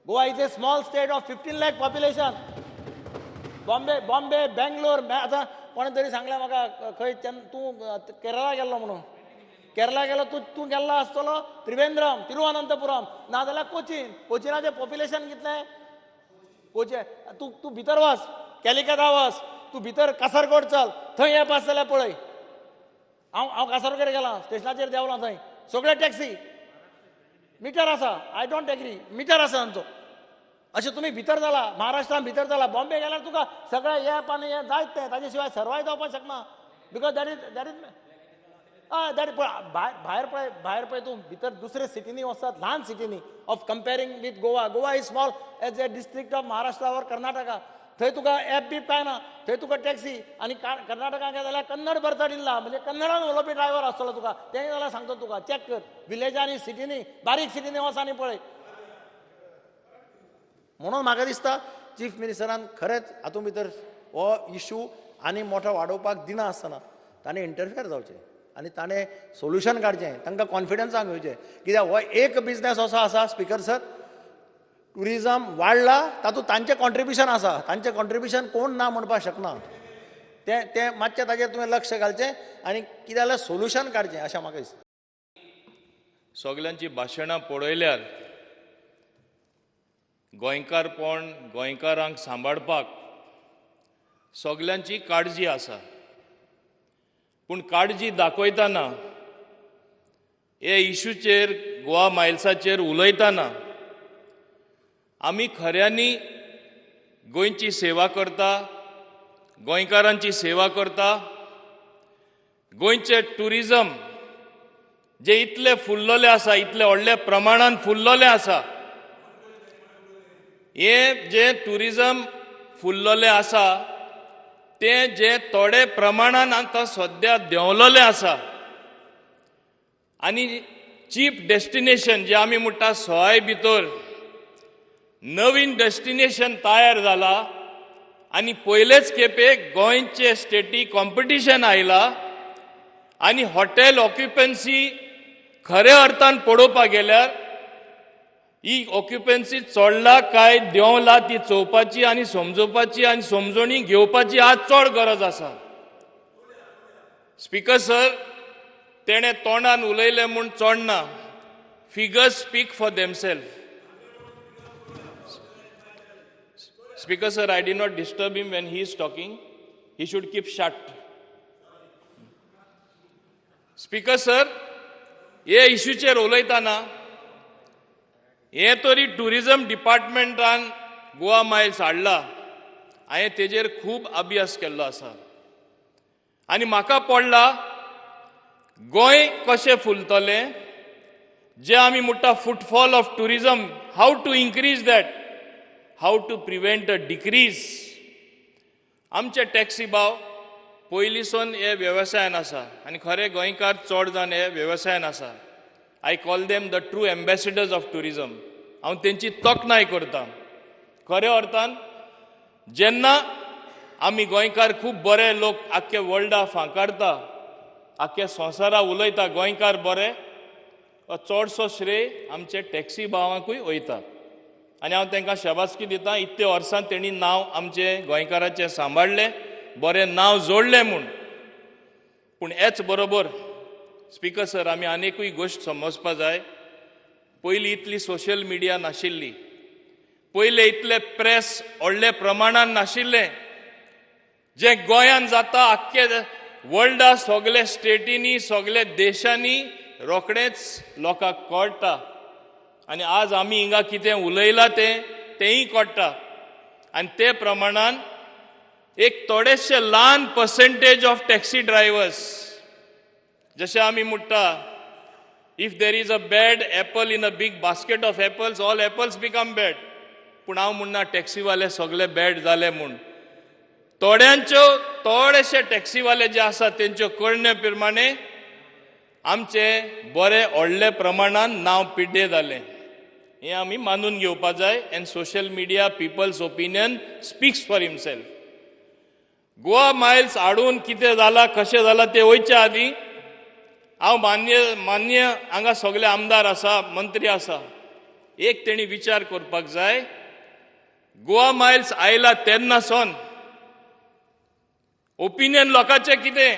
Goa is a small state of 15 lakh population. Bombay Bangalore. आतां कोणे तरी सांगलें म्हाका खंय तूं केरळा गेल्लो म्हणून. केरळा गेलो तूं गेल्लो आसतलो त्रिवेंद्रम, तिरुवनंतपुरम, नाजाल्यार कोचीनाचें पॉप्युलेशन कितलें. तूं भितर वच, कॅलिकता वच, तूं भितर कासरगोड चल, थंय एप आसा जाल्यार पळय. हांव कासरगोड गेलां, स्टेशनाचेर देवलां, थंय सगळे टॅक्सी मिटर आसा. आय डोंट एग्री, मिटर आसा तांचो. अशें तुमी भितर जाला महाराष्ट्रान भितर जाला बॉम्बे गेल्यार तुका सगळें एप आनी हें जायत तें ताजे शिवाय सर्वाय जावपाक शकना बिकॉज दॅट इज दॅट भायर पळय तूं भितर दुसरे सिटीनी वचत ल्हान सिटीनी of comparing with Goa is small as a district of Maharashtra or Karnataka थंय तुका एप बीप काय ना थंय तुका टॅक्सी आनी कर्नाटकाक गेले जाल्यार कन्नड बर्तड इल्ला म्हणजे कन्नडान उलोवपी ड्रायव्हर आसतलो तुका तें जाल्यार सांगता तुका चॅक कर विलेजांनी सिटीनी बारीक सिटीनी वच आनी पळय म्हणून म्हाका दिसता चीफ मिनिस्टरान खरेंच हातूंत भितर हो इशू आनी मोठो वाडोवपाक दिना आसतना ताणें इंटरफियर जावचें आनी ताणें सोल्युशन काडचें तांकां कॉन्फिडन्सान घेवचें कित्याक हो एक बिजनेस असो आसा स्पिकर सर टुरिजम वाडला तातूंत तांचें कॉन्ट्रिब्युशन आसा तांचें कॉन्ट्रिब्युशन कोण ना म्हणपाक शकना तें मातशें ताजेर तुवें लक्ष घालचें आनी कितें जाल्यार सोल्युशन काडचें अशें म्हाका दिसता सगल्यांची भाशणां पळयल्यार गोंयकारपण गोंयकारांक सांबाळपाक सगल्यांची काळजी आसा पूण काळजी दाखयतना हे इशूचेर गोवा मायल्साचेर उलयतना आमी खऱ्यांनी गोंयची सेवा करता गोंयकारांची सेवा करता गोंयचें टुरिजम जे इतले फुल्लले आसा इतले व्हडल्या प्रमाणान फुल्लले आसा हे जे टुरिजम फुल्लले आसा ते जे थोडे प्रमाणान आतां सद्या देंवलोले आसा आनी चीप डेस्टिनेशन जे आमी म्हणटा सवाय भितर नवीन डेस्टिनेशन तयार जाला आनी पयलेच खेपे गोंयचे स्टेटी कॉम्पिटिशन आयला आनी हॉटेल ऑक्युपन्सी खऱ्या अर्थान पळोवपाक गेल्यार ही ऑक्युपन्सी चडला काय देंवला ती चोवपाची आनी समजोवपाची आनी समजणी घेवपाची आज चड गरज आसा स्पिकर सर तेणें तोंडान उलयलें म्हूण चोडना figures speak for themself speaker sir I did not disturb him when he is talking he should keep shut speaker sir हे इशूचेर उलयतना हे तरी टुरिजम डिपार्टमेंटान गोवा मायल्स हाडला हांवें तेजेर खूब अभ्यास केल्लो आसा आनी म्हाका पडला गोंय कशें फुलतलें जे आमी म्हणटा footfall of tourism how to increase that how to prevent a decrease आमचे टॅक्सी भाव पयलींसून हे वेवसायान आसा आनी खरे गोंयकार चड जावन हे वेवसायान आसा I call them the true ambassadors of tourism हांव तेंची तोखणाय करता खऱ्या अर्थान जेन्ना आमी गोंयकार खूब बरे लोक आख्खे वर्ल्डा फांकारता आख्या संवसारा उलयता गोंयकार बरे चडसो श्रेय आमचे टॅक्सी भावांकूय वयता आनी हांव तांकां शाबासकी दिता इतले वर्सां तेणी नांव आमचे गोंयकाराचें सांबाळलें बरें नांव जोडलें म्हूण पूण हेच बरोबर स्पिकर सर आमी आनीकूय गोश्ट समजपा जाय पयलीं इतली सोशल मिडिया नाशिल्ली पयले इतले प्रेस व्हडले प्रमाणान नाशिल्लें जे गोंयान जाता आख्खे वर्ल्डा सगळे स्टेटीनी सगळे देशांनी रोखडेंच लोकांक कळटा आनी आज आमी हिंगा कितें उलयलां तेंय कळटा आनी ते प्रमाणान एक थोडेशे ल्हान पर्सेंटेज ऑफ टॅक्सी ड्रायव्हर्स जशें आमी म्हणटा if there is a bad apple in a big basket of apples all apples become bad पूण हांव म्हणना टॅक्सीवाले सगळे बॅड जाले म्हूण थोडेशे टॅक्सीवाले जे आसा तेंच्यो करणे प्रमाणे आमचे बरे व्हडले प्रमाणान नांव पिड्डे जालें हें आमी मानून घेवपा जाय and social media people's opinion speaks for himself Goa miles हाडून कितें जालां कशें जालां तें वयच्या आदीं हांव मान्य हांगा सगळे आमदार आसा मंत्री आसा एक तेणी विचार करपाक जाय गोवा मायल्स आयला तेन्नासून ओपिनियन लोकांचें कितें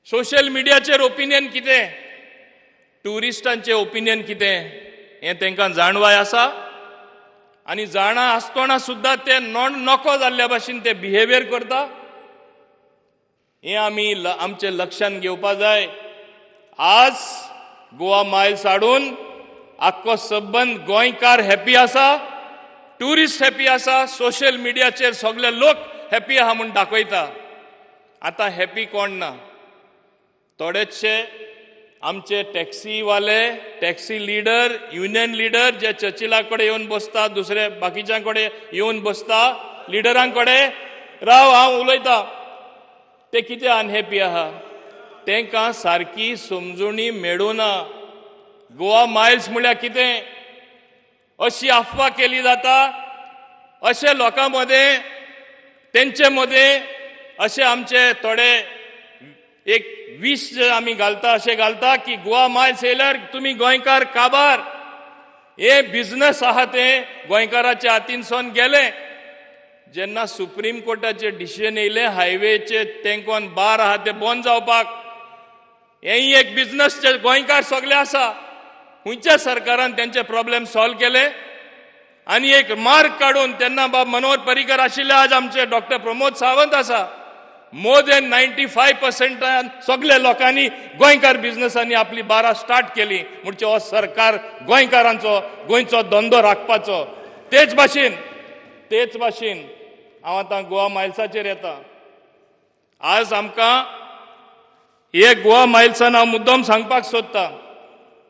सोशल मिडियाचेर ओपिनियन कितें ट्युरिस्टांचें ओपिनियन कितें हें तांकां जाणवाय आसा आनी जाणा आसतना सुद्दां ते नॉको जाल्ल्या भाशेन ते बिहेवियर करता हें आमी आमचे लक्षांत घेवपा जाय आज गोवा मायल्स हाडून आख्खो सबंद गोंयकार हॅपी आसा टुरिस्ट हॅपी आसा, सोशल मिडियाचेर सगळे लोक हॅपी आहा म्हूण दाखयता. आतां हॅपी कोण ना? थोडेशे आमचे टॅक्सीवाले, टॅक्सी लिडर, युनियन लिडर जे चर्चिला कडेन येवन बसता, दुसरे बाकीच्या कडेन येवन बसता, लिडरां कडेन राव हांव उलयतां, ते कितें अनहॅपी आहा? तांकां सारकी समजुणी मेळूना. गोवा मायल्स म्हळ्यार कितें? अशी अफवा केली जाता, अशे लोकां मदें, तेंचे मदें अशे आमचे थोडे एक विश जे आमी घालता, अशें घालता की गोवा मायल्स येयल्यार तुमी गोंयकार काबार. हे बिझनस आहा तें गोंयकाराच्या हातीनसून गेलें. जेन्ना सुप्रीम कोर्टाचें डिसिजन येयलें हायवेचे तेंकोन बार आहा ते बंद जावपाक, हेंय एक बिझनस जे गोंयकार सगळे आसा, खुंयच्या सरकारान तेंचे प्रॉब्लेम सॉल्व केले. आनी एक मार्क काडून तेन्ना बाब मनोहर पर्रीकर आशिल्ले, आज आमचे डॉक्टर प्रमोद सावंत आसा. मोर देन 95% सगळे लोकांनी गोंयकार बिझनसांनी आपली बारां स्टार्ट केली. म्हणजे हो सरकार गोंयकारांचो, गोंयचो धंदो राखपाचो. तेच भाशेन हांव आतां गोवा मायल्साचेर येता. आज आमकां हे गोवा मायल्सान हांव मुद्दम सांगपाक सोदतां,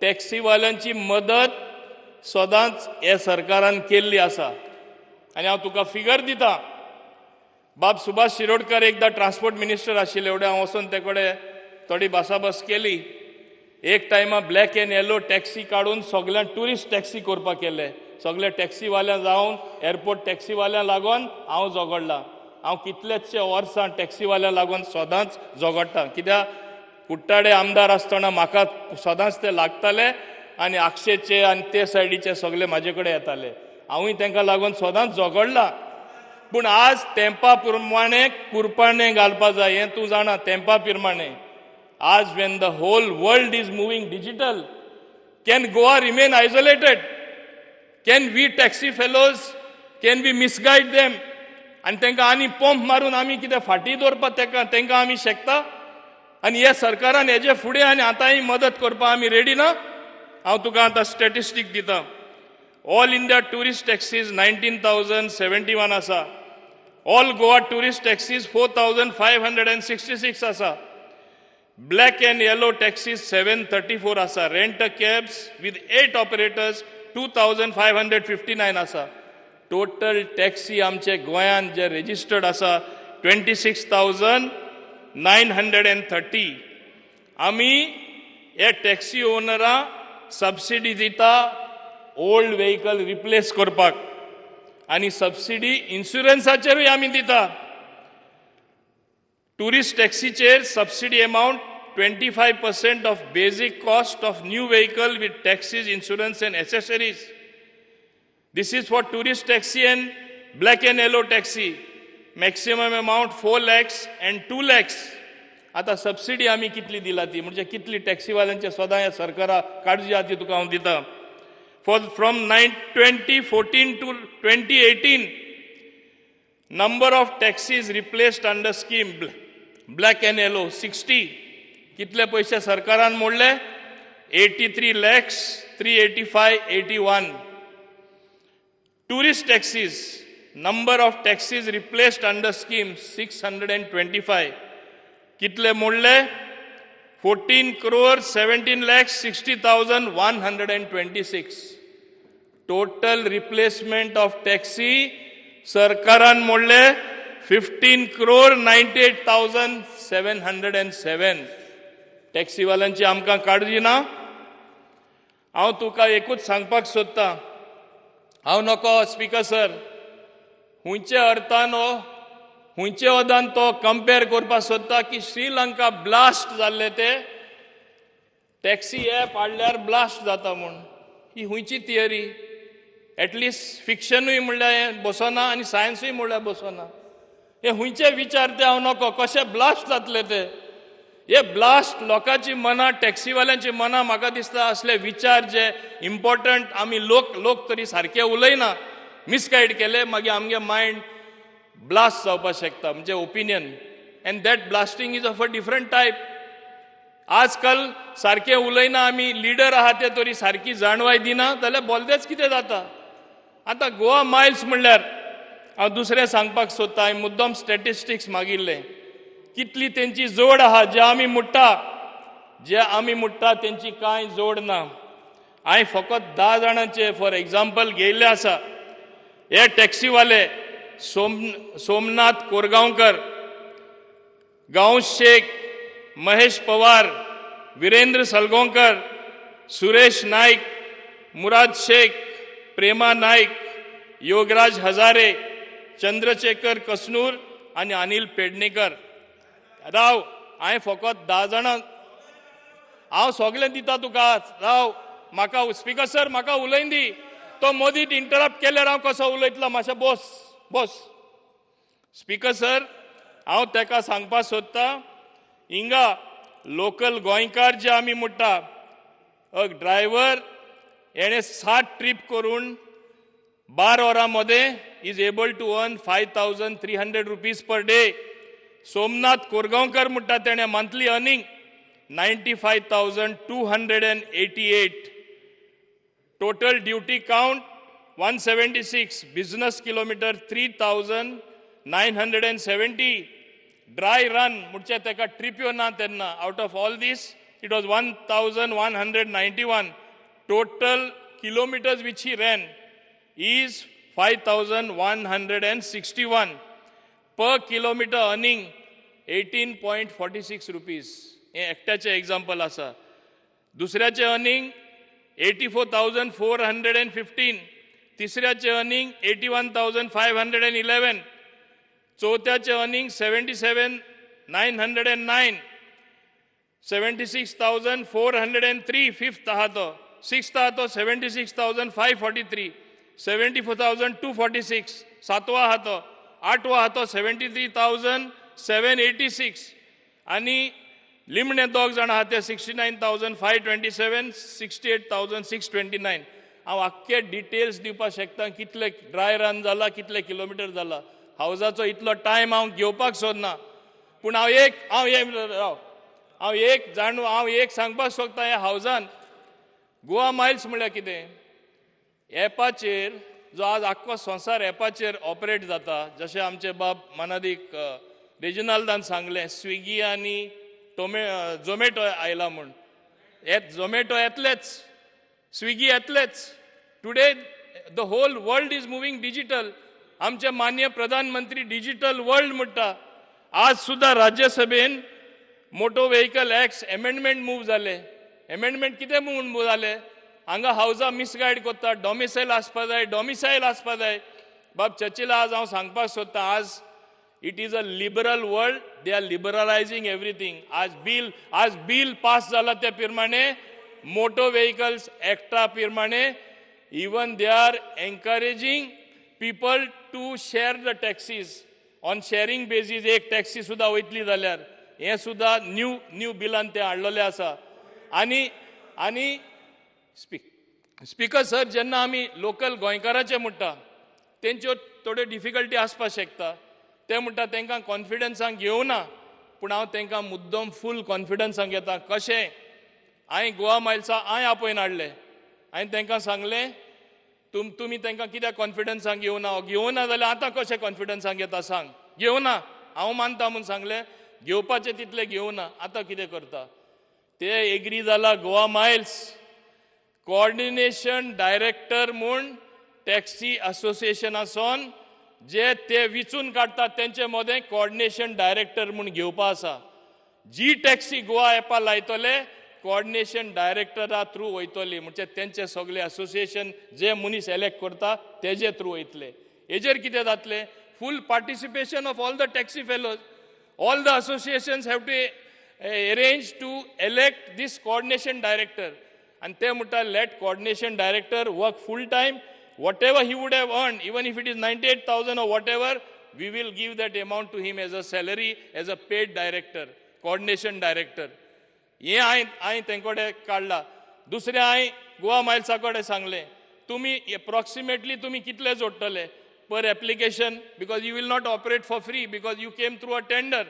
टॅक्सीवाल्यांची मदत सदांच हे सरकारान केल्ली आसा. आनी हांव तुका फिगर दितां. बाब सुभाष शिरोडकर एकदां ट्रान्सपोर्ट मिनिस्टर आशिल्ले, एवढे हांव वचून ते कडेन थोडी भासाभास केली. एक टायमा ब्लॅक एंड येलो टॅक्सी काडून सगळ्यांक टुरिस्ट टॅक्सी करपाक केले. सगळे टॅक्सीवाल्यां जावन एअरपोर्ट टॅक्सीवाल्यां लागून हांव झगडलां. हांव कितलेशे वर्सां टॅक्सीवाल्यां लागून सदांच झगडटां. कित्याक कुट्टाडे आमदार आसतना म्हाका सदांच ते लागताले आनी आक्षेचे आनी ते सायडीचे सगळे म्हाजे कडेन येताले. हांवूय तांकां लागून सदांच झगडलां. पूण आज तेंपा प्रमाणे कुरपाणे घालपा जाय, हें तूं जाणा. तेंपा प्रमाणे आज when the whole world is moving digital, can Goa remain isolated? Can we taxi fellows, can we misguide them? आनी तांकां आनी पंप मारून आमी कितें फाटीं दवरपाक तांकां आमी शकता? आनी हे सरकारान हेजे फुडें आनी आतांय मदत करपाक आमी रेडी ना? हांव तुका आतां स्टॅटिस्टीक दितां. ऑल इंडिया टुरिस्ट टॅक्सीज 19,071 आसा. ऑल गोवा टुरिस्ट टॅक्सीज 4,566 आसा. ब्लॅक एंड येलो टॅक्सीज 734 आसा. रेंट कॅब्स विथ 8 ऑपरेटर्स 2,559 आसा. टोटल टॅक्सी आमचे गोंयांत जे रेजिस्टर्ड आसा 26,930. आमी हे टॅक्सी ओनरां सबसिडी दिता ओल्ड व्हेकल रिप्लेस करपाक, आनी सबसिडी इन्शुरन्साचेरूय आमी दिता. टुरिस्ट टॅक्सीचेर subsidy amount 25% of basic cost of new vehicle with taxis, insurance and accessories. This is for tourist taxi and black and yellow taxi. Maximum amount 4 lakhs and 2 lakhs. आता subsidy आमी कितली दिला ती, म्हणजे कितली टॅक्सीवाल्यांचे सदां ह्या सरकारा काळजी आहा ती तुका हांव दिता. From 2014 to 2018, number of taxis replaced under scheme black and yellow 60. कितले पैसे सरकारान मोडले? 83 lakhs 385,81. Tourist taxis, number of taxis replaced under scheme 625. कितले मोडले? 14,17,60,126. Total replacement of taxi सरकारान मोडले 15,98,707. टॅक्सीवाल्यांची आमकां काळजी ना? हांव तुका एकूच सांगपाक सोदतां. हांव नको स्पीकर सर, हुंयचे अर्थान हुंयचे वदान तो कंपेर करपाक सोदता की श्रीलंका ब्लास्ट जाल्ले ते टॅक्सी ॲप हाडल्यार ब्लास्ट जाता म्हूण. ही हुंयची थियरी. एटलिस्ट फिक्शनूय म्हणल्यार हें बसना आनी सायन्सूय म्हणल्यार बसना. हे हुंयचे विचार ते हांव नको. कशे ब्लास्ट जातले ते? हे ब्लास्ट लोकांची मनां, टॅक्सीवाल्यांची मनां, म्हाका दिसता असले विचार जे इम्पॉर्टंट आमी लोक तरी सारके उलयना, मिसगायड केले, मागीर आमगे मायंड ब्लास्ट जावपाक शकता, म्हणजे opinion. And that blasting is of a different type. आजकाल सारके उलयना आमी, लिडर आहा ते तरी सारकी जाणवाय दिना जाल्यार बोलदेच कितें जाता. आतां गोवा मायल्स म्हणल्यार हांव दुसरें सांगपाक सोदतां, हांवें मुद्दम स्टॅटिस्टिक्स मागिल्ले, कितली तेंची जोड आहा जे आमी मुट्टा तेंची कांय जोड ना. हांवें फकत 10 जाणांचे फॉर एग्जाम्पल घेयल्ले आसा. हे टॅक्सीवाले सोमनाथ कोरगांवकर, गांवस शेख, महेश पवार, विरेंद्र सलगोंकर, सुरेश नाईक, मुराद शेख, प्रेमा नाईक, योगराज हजारे, चंद्रशेखर कसनूर आनी अनिल पेडणेकर. राव, हांवें फकत 10 जाणां, हांव सगळें दिता तुका. राव, म्हाका स्पीकर सर म्हाका उलयन दी. तो मदींच इंटरप्ट केल्यार हांव कसो उलयतलो? मातशें बस. स्पीकर सर, हांव ताका सांगपाक सोदतां, हिंगा लोकल गोंयकार जे आमी म्हणटा, ड्रायव्हर एणे 7 ट्रीप करून 12 वरां मध्ये is able to earn 5,300 rupees per day. Somnath Korgaonkar म्हणटा तेणे monthly earning 95,288. Total duty count 176, business kilometre 3,970. Dry run म्हणजे ताका ट्रिप्यो ना तेन्ना. Out of all this it was 1,191. Total kilometres which he ran is 5,161. Per kilometer earning 18.46 rupees. हे एकट्याचे example आसा. दुसऱ्याचे अर्निंग 84,415. तिसऱ्याचे अर्निंग 81,511. चौथ्याचे अर्निंग 77,909. 76,403. फिफ्थ आहा तो. सिक्स्थ आहा तो 76,543. 74,246. सातवा आहा तो. आठवा आहा तो 73,786. आणि लिमणे 2 जाण आहा ते 69,527. 68,629. हांव आख्खे डिटेल्स दिवपाक शकता कितले ड्राय रन जाला, कितले किलोमीटर जाला. हावजाचो इतलो टायम हांव घेवपाक सोदना. पूण हांव एक सांगपाक सोदतां, ह्या हावजान गोवा मायल्स म्हळ्यार कितें? एपाचेर जो आज आख्खो संवसार एपाचेर ऑपरेट जाता, जशें आमचे बाब मनादीक रिजनल्दान सांगलें, स्विगी आनी झोमॅटो आयला म्हूण. झोमॅटो येतलेच, स्विगी येतलेच. Today the whole world is moving digital. आमचे माननीय प्रधानमंत्री डिजिटल वर्ल्ड म्हणटा. आज सुद्धा राज्यसभेन motor vehicle act amendment move जाले. एमेंडमेंट कितें मूव जाले? हांगा हावजा मिसगायड करता, डॉमिसायल आसपा जाय. बाब चर्चिला आज हांव सांगपाक सोदतां, आज it is a liberal world. They are liberalising everything. आज बिल पास जाला त्या प्रमाणे मोटो व्हेकल्स एक्टा प्रमाणे even they are encouraging people to share the taxis on sharing basis. एक टॅक्सी सुद्धा वयतली जाल्यार हें सुद्धा न्यू बिलान ते हाडलेलें आसा. आनी स्पीकर सर, जेन्ना आमी लोकल गोंयकाराचे म्हणटा, तेंच्यो थोड्यो डिफिकल्टी आसपाक शकता. ते म्हणटा तांकां कॉन्फिडन्सान घेवना. पूण हांव तांकां मुद्दम फूल कॉन्फिडन्सान घेता. कशें? हांवें गोवा मायल्सा आपयन हाडले. हांवें तांकां सांगलें, तुमी तांकां कित्याक कॉन्फिडन्सान घेवना जाल्यार आतां कशें कॉन्फिडन्सान घेता सांग. घेवना, हांव मानता म्हूण सांगलें. घेवपाचें तितलें घेवना, आतां कितें करता? ते एग्री जाला. गोवा मायल्स कोऑर्डिनेशन डायरेक्टर म्हूण टॅक्सी असोसिएशनासून जे ते विचून काडटात तेंचे मदें कोऑर्डिनेशन डायरेक्टर म्हूण घेवपा आसा. जी टॅक्सी गोवा एपा लायतले कोऑर्डिनेशन डायरेक्टरा थ्रू वयतली. म्हणजे तेंचे सगळे असोसिएशन जे मनीस एलेक्ट करता तेजे थ्रू वयतले. हेजेर कितें जातलें? Full participation of all the taxi fellows. All the associations have to arrange to elect this coordination director. And they mutta let coordination director work full time. Whatever he would have earned, even if it is 98,000 or whatever, we will give that amount to him as a salary, as a paid director, coordination director. हे हांवें तेंकोडे काडला. दुसरें हांवें गोवा मायल्सा कडेन सांगलें, तुमी approximately तुमी कितले जोडटले per application, because you will not operate for free, because you came through a tender.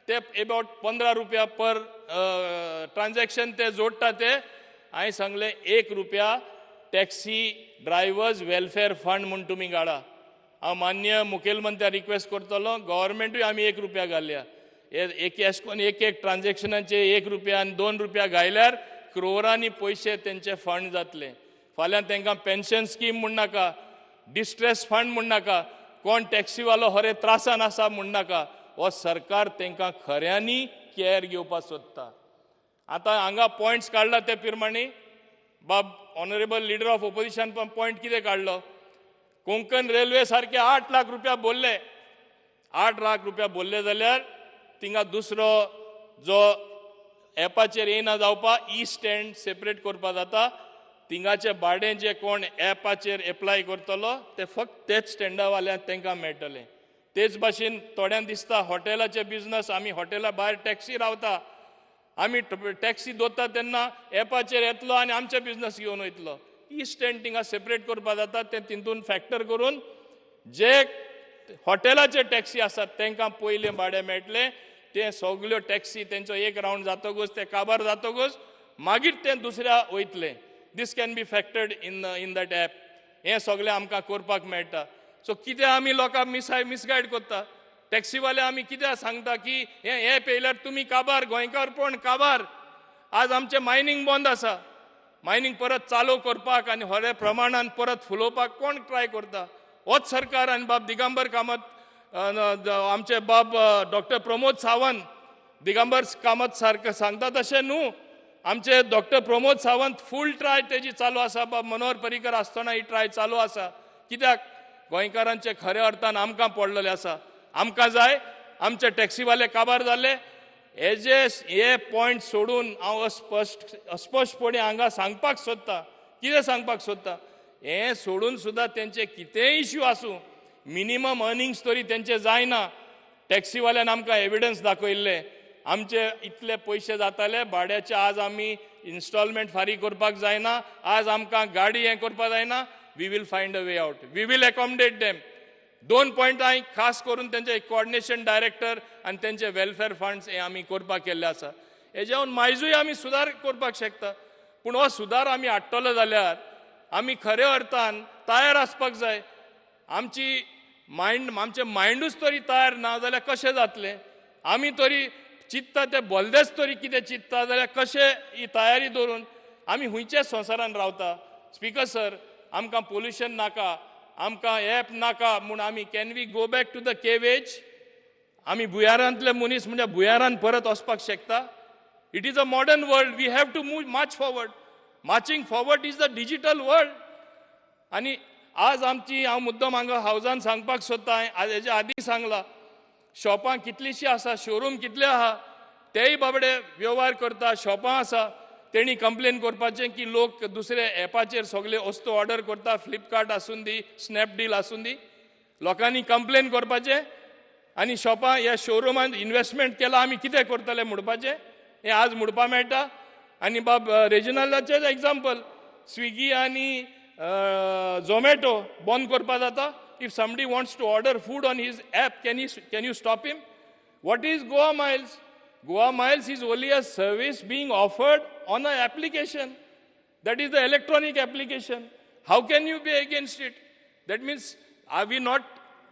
ते अबाउट 15 रुपया पर ट्रान्झॅक्शन ते जोडटा. ते हांवें सांगलें 1 रुपया टॅक्सी ड्रायव्हर्स वेलफेअर फंड म्हणून तुमी काडा. हांव मान्य मुखेलमंत्र्याक रिक्वेस्ट करतलो, गव्हर्मेंटूय आमी 1 रुपया घालया. एक ट्रान्झॅक्शनाचे 1 रुपया आनी 2 रुपया घायल्यार क्रोरांनी पयशे तेंचे फंड जातले. फाल्यां तांकां पेन्शन स्कीम म्हूण नाका, डिस्ट्रेस फंड म्हूण नाका, कोण टॅक्सीवालो खरे त्रासान आसा म्हूण नाका. हो सरकार तांकां खऱ्यांनी कॅर घेवपाक सोदता. आतां हांगा पॉयंट्स काडला ते प्रमाणे बाब honourable leader of opposition point कितें काडलो, कोंकण रेल्वे सारखे 8 लाख रुपया बोल्ले. 8 लाख रुपया बोल्ले जाल्यार तिंगा दुसरो जो एपाचेर येना जावपाक ई स्टँड सेपरेट करपा जाता. तिंगाचे भाडें जे कोण एपाचेर एप्लाय करतलो ते फक्त तेच स्टँडावाल्यांक तांकां मेळटलें. तेच भाशेन थोड्यांक दिसता हॉटेलाचे बिझनस, आमी हॉटेला भायर टॅक्सी रावता, आमी टॅक्सी दोता तेन्ना एपाचेर येतलो आनी आमचे बिझनस घेवन वयतलो. ई स्टँड तिंगा सेपरेट करपा जाता. ते तितून फॅक्टर करून जे हॉटेलाचे टॅक्सी आसात तांकां पयलें भाडें मेळटलें. ते सगल्यो टॅक्सी तेंचो एक रावंड जातकूच ते काबार जातकूच मागीर ते दुसऱ्या वयतले. This can be factored in that app. हें सगळें आमकां करपाक मेळटा. सो कितें आमी लोकांक मिसगायड करता, टॅक्सीवाले आमी कित्याक सांगता की हे पयल्यार तुमी काबार, गोंयकारपण काबार. आज आमचें मायनींग बंद आसा. मायनींग परत चालू करपाक आनी खऱ्या प्रमाणान परत फुलोवपाक कोण ट्राय करता? होच सरकार. आनी बाब दिगंबर कामत, आमचे बाब डॉक्टर प्रमोद सावंत, दिगंबर कामत सारके सांगता तशें न्हू. आमचे डॉक्टर प्रमोद सावंत फूल ट्राय तेजी चालू आसा. बाब मनोहर पर्रीकर आसतना ही ट्राय चालू आसा. कित्याक? गोंयकारांचे खऱ्या अर्थान आमकां पडलेले आसा. आमकां जाय आमचे टॅक्सीवाले काबार जाले. हे पॉयंट सोडून हांव अस्पश्टपणे हांगा सांगपाक सोदता. कितें सांगपाक सोदता? हें सोडून सुद्दां तेंचे कितेंय इश्यू आसूं, मिनिमम अर्निंग्स तरी तेंचे जायना. टॅक्सीवाल्यान आमकां एविडन्स दाखयल्ले आमचे इतले पयशे जाताले भाड्याचे. आज आमी इन्स्टॉलमेंट फारीक करपाक जायना. आज आमकां गाडी हें करपाक जायना. We will find a way out. We will accommodate them. 2 point हांवें खास करून तेंचे कोऑर्डिनेशन डायरेक्टर आनी तेंचे वेलफेअर फंड्स हे आमी करपाक केल्ले आसा. हेज्याहून मायजूय आमी सुदार करपाक शकता. पूण हो सुदार आमी हाडटलो जाल्यार आमी खऱ्या अर्थान तयार आसपाक जाय. आमची आमचें मायंडूच तरी तयार ना जाल्यार कशें जातलें? आमी तरी चित्ता ते बोलदेच तरी कितें चित्ता जाल्यार कशें ही तयारी दवरून आमी हुंयच्या संवसारान रावता. स्पीकर सर, आमकां पोल्युशन नाका, आमकां एप नाका म्हूण आमी can we go back to the cave age? आमी भुयारांतले मनीस म्हणजे भुयारांत परत वचपाक शकता? It is a modern world. We have to move march forward. Marching forward is the digital world. आनी आज आमची हांव मुद्दम हांगा हावजान सांगपाक सोदता, हेज्या आदीं सांगलां, शॉपां कितलींशीं आसा, शोरूम कितले आहा, तेय बाबडे व्यवहार करता. शॉपां आसा, तेणी कंप्लेन करपाचें की लोक दुसरे एपाचेर सगळे वस्तू ऑर्डर करता. फ्लिपकार्ट आसून दी, स्नॅपडील आसून दी. लोकांनी कंप्लेन करपाचें आनी शॉपां ह्या शोरुमान इन्वेस्टमेंट केला आमी कितें करतले म्हणपाचें. हें आज म्हणपा मेळटा. आनी बाब रिजनलाचें एग्जाम्पल, स्विगी आनी झोमॅटो बंद करपा जाता. If somebody wants to order food on his app, can you stop him? What is Goa miles? Goa Miles is only a service being offered on an application. That is the electronic application. How can you be against it? That means, are we not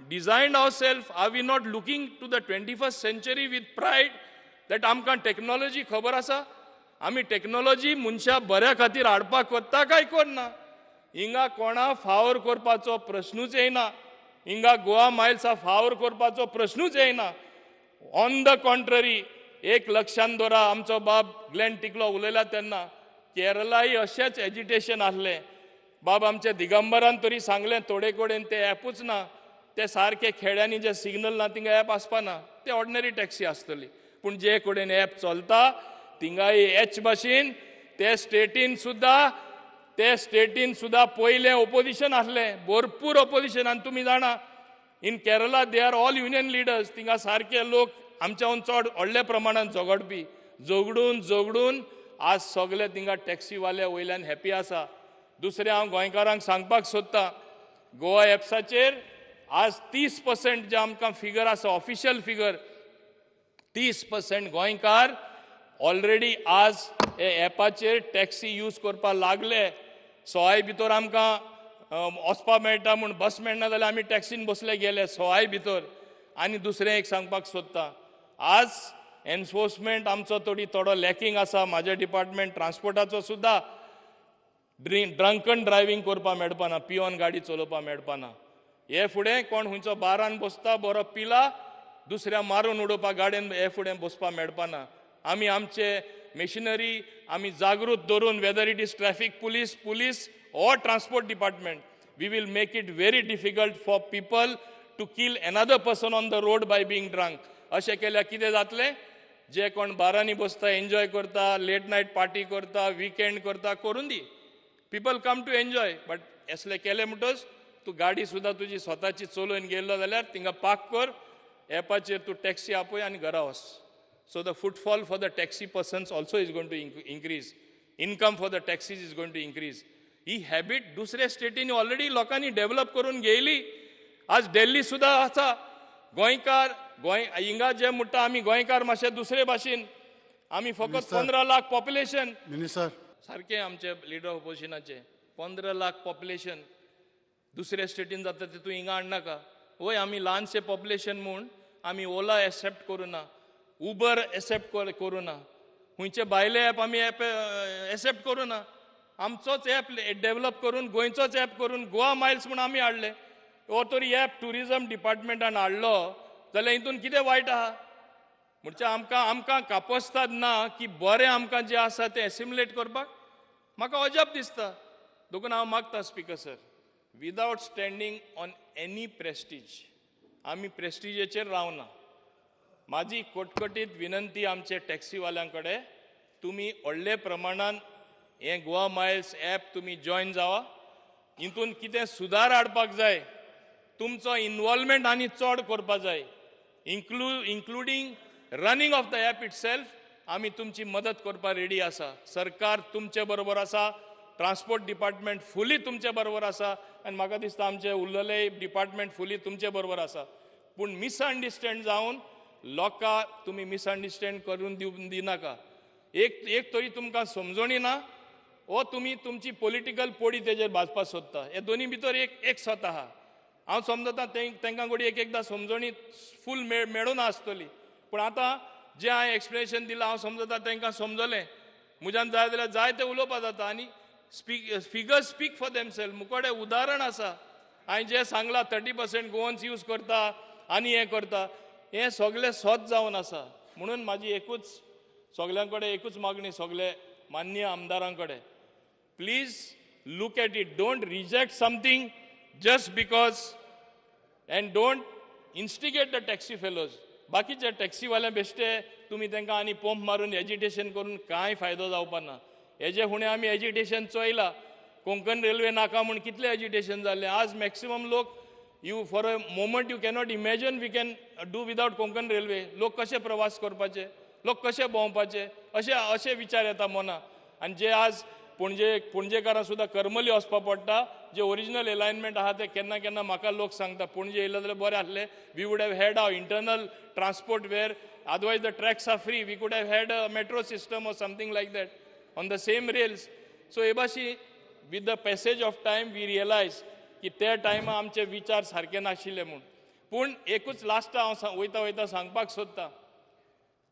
designed ourselves? Are we not looking to the 21st century with pride that आमकां technology खबर आसा? आमी technology मनशा बऱ्या खातीर हाडपाक कोत्ता काय कोन्ना? हिंगा कोणा फावोर करपाचो प्रश्नूच येयना. हिंगा गोवा मायल्सा फावोर करपाचो प्रश्नूच येयना. ऑन द कॉन्ट्ररी, एक लक्षांत दवरा, आमचो बाब ग्लेन टिकलो उलयला तेन्ना केरलाय अशेंच एजिटेशन आसलें. बाब आमच्या दिगंबरान तरी सांगलें थोडे कडेन ते ॲपूच ना. ते सारके खेड्यांनी जे सिग्नल ना थिंगा ॲप आसपाना. ते ऑर्डिनरी टॅक्सी आसतली. पूण जे कडेन ॲप चलता थिंगाय हेच भाशेन ते स्टेटीन सुद्धा पयलें ओपोजिशन आसलें, भरपूर ओपोजिशन. आनी तुमी जाणा in Kerala they are all union leaders. थिंगा सारके लोक आमच्याहून चड व्हडल्या प्रमाणान झगडपी. झगडून आज सगळे थिंगा टॅक्सीवाले वयल्यान हॅपी आसा. दुसरें हांव गोंयकारांक सांगपाक सोदतां, गोवा एप्साचेर आज 30% जे आमकां फिगर आसा, ऑफिशियल फिगर, 30% गोंयकार ऑलरेडी आज हे एपाचेर टॅक्सी यूज करपाक लागले. सवाय भितर आमकां वचपा मेळटा म्हूण बस मेळना जाल्यार आमी टॅक्सीन बसले गेले सवाय भितर. आनी दुसरें एक सांगपाक सोदतां, आज एनफोर्समेंट आमचो थोडो लॅकिंग आसा. म्हाजे डिपार्टमेंट ट्रान्सपोर्टाचो सुद्दां ड्रंकन ड्रायव्हिंग करपा मेळपाना, पिवन गाडी चलोवपा मेळपाना. हे फुडें कोण खंयचो बारान बसता बरो पिला दुसऱ्या मारून उडोवपा गाडयेन हे फुडें बसपा मेळपाना. आमी आमचे मेशिनरी आमी जागृत दवरून whether it is traffic police or transport department, we will make it very difficult for people to kill another person on the road by being drunk. अशें केल्यार कितें जातलें? जे कोण बारांनी बसता, एन्जॉय करता, लेट नायट पार्टी करता, विकेंड करता, करून दी. People come to enjoy, but असलें केलें म्हणटच तूं गाडी सुद्दां तुजी स्वताची चलोवन गेल्लो जाल्यार थिंगा पार्क कर, एपाचेर तूं टॅक्सी आपय आनी घरा वच. So the footfall for the taxi persons also is going to increase. Income for the taxis is going to increase. He habit दुसऱ्या स्टेटींनी ऑलरेडी लोकांनी डेव्हलप करून घेयली. आज दिल्ली सुद्दां आसा. गोंयकार हिंगा जे म्हणटा आमी गोंयकार मातशे दुसरे भाशेन आमी फकत 15 लाख पॉप्युलेशन. मिनिस्टर सारकें आमचे लिडर ऑफ ऑपोजिशनाचे 15 लाख पॉप्युलेशन दुसऱ्या स्टेटीन जाता ते तूं हिंगा हाडनाका. वय आमी ल्हानशे पॉप्युलेशन म्हूण आमी ओला एक्सेप्ट करूना, उबर एक्सेप्ट करूना, खंयचे भायले ॲप आमी एक्सेप्ट करूना. आमचोच ॲप डेव्हलप करून गोंयचोच ॲप करून गोवा मायल्स म्हूण आमी हाडले. हो तरी ॲप टुरिजम डिपार्टमेंटान हाडलो जाल्यार हितून कितें वायट आहा? म्हणजे आमकां कापस्ताद ना की बरें आमकां जें आसा तें एसिम्युलेट करपाक. म्हाका अजाप दिसता. देखून हांव मागता speaker sir, without standing on any Prestige, आमी प्रेस्टिजेचेर रावना. म्हाजी कटकटीत विनंती आमचे टॅक्सीवाल्यांक कडेन, तुमी व्हडले प्रमाणान हे गोवा मायल्स ॲप तुमी जॉयन जावा. हितून कितें सुदार हाडपाक जाय, तुमचो इन्वॉल्वमेंट आनी चड करपाक जाय. Including running of the app it self. आमी तुमची मदत करपाक रेडी आसा. सरकार तुमचे बरोबर आसा, ट्रान्सपोर्ट डिपार्टमेंट फुली तुमचे बरोबर आसा, आनी म्हाका दिसता आमचे उरलेले डिपार्टमेंट फुली तुमचे बरोबर आसा. पूण मिसअंडरस्टँड जावन लोकांक तुमी मिसअंडरस्टँड करून दिनाका. एक तरी तुमकां समजणी ना, ओ तुमी तुमची पॉलिटिकल पोडी तेजेर भाजपाक सोदता. हे दोनी भितर एक स्वत आहा. हांव समजता तांकां घडी एकदां समजणी फूल मेळून आसतली. पूण आतां जें हांवें एक्सप्लेनेशन दिलां हांव समजता तांकां समजलें. म्हज्यान जाय जाल्यार जाय तें उलोवपाक जाता. आनी फिगर स्पीक फॉर देमसेल्फ. मुकोडे उदाहरण आसा. हांवें जें सांगलां 30% गोवन्स यूज करता आनी हें करता, हें सगळें सोद जावन आसा. म्हणून म्हाजी एकूच सगळ्यां कडेन एकूच मागणी, सगळे माननीय आमदारां कडेन, please look at it. Don't reject something just because and don't instigate the taxi fellows. बाकीचे टॅक्सीवाले बेश्टे तुमी तांकां आनी पंप मारून एजिटेशन करून कांय फायदो जावपा ना. हेजे फुडें आमी एजिटेशन चोयलां. कोंकण रेल्वे नाका म्हूण कितलें एजिटेशन जाल्लें. आज मॅक्सिमम लोक for a moment you cannot imagine we can do without Konkan railway. लोक कशे प्रवास करपाचे, लोक कशे भोंवपाचे, अशे विचार येता मनां. आनी जे आज पणजेकारां सुद्दां करमली वचपा पडटा. जे ओरिजिनल अलायनमेंट आहा ते केन्ना म्हाका लोक सांगता पणजे येयलो जाल्यार बरें आहलें. We would have had a internal transport where otherwise the tracks are free. We could have had a metro system or something like that on the same rails. So हे भाशी with the passage of time we realise की त्या टायमा आमचे विचार सारके नाशिल्ले म्हूण. पूण एकूच लास्ट हांव वयता सांगपाक सोदतां,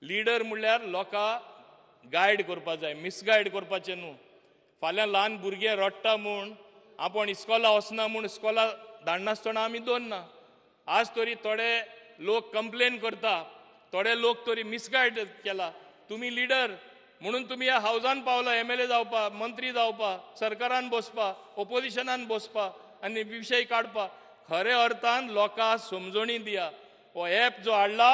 लिडर म्हणल्यार लोकांक गायड करपाक जाय, मिसगायड करपाचें न्हू. फाल्यां ल्हान भुरगे रडटा म्हूण आपूण इस्कॉला वचना म्हूण इस्कॉला धाडनासतना आमी दवरना. आज तरी थोडे लोक कंप्लेन करता, थोडे लोक तरी मिसगायड केला. तुमी लिडर म्हणून तुमी ह्या हावजान पावला MLA जावपा, मंत्री जावपा, सरकारान बसपा, ऑपोजिशनान बसपा आनी विशय काडपा. खरे अर्थान लोकांक समजणी दिया. हो ॲप जो हाडला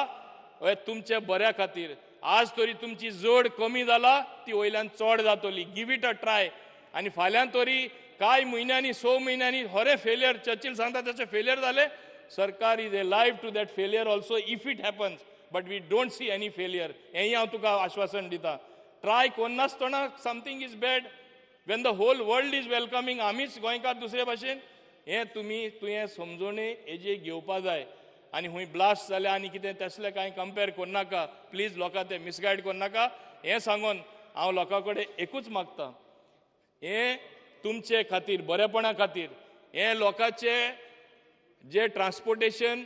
हो तुमचे बऱ्या खातीर. आज तरी तुमची जड कमी जाला, ती वयल्यान चड जातली. Give it a try. आनी फाल्यां तरी कांय म्हयन्यांनी 6 म्हयन्यांनी खरें फेलियर, चर्चिल सांगता तशें फेलियर जालें, सरकार is alive to that failure also if it happens. But we don't see any failure. हेंय हांव तुका आश्वासन दिता. ट्राय कोन्नासतना something is bad when the whole world is welcoming. आमीच गोंयकार दुसरे भाशेन. हें तुवें समजोणी हेजे घेवपा जाय. आनी हूंय ब्लास्ट जालें आनी कितें तसलें कांय कंपेर करनाका. प्लीज लोकांक ते मिसगायड करनाका. हें सांगून हांव लोकां कडेन एकूच मागतां, हें तुमचे खातीर बरेपणा खातीर हे लोकांचे जे transportation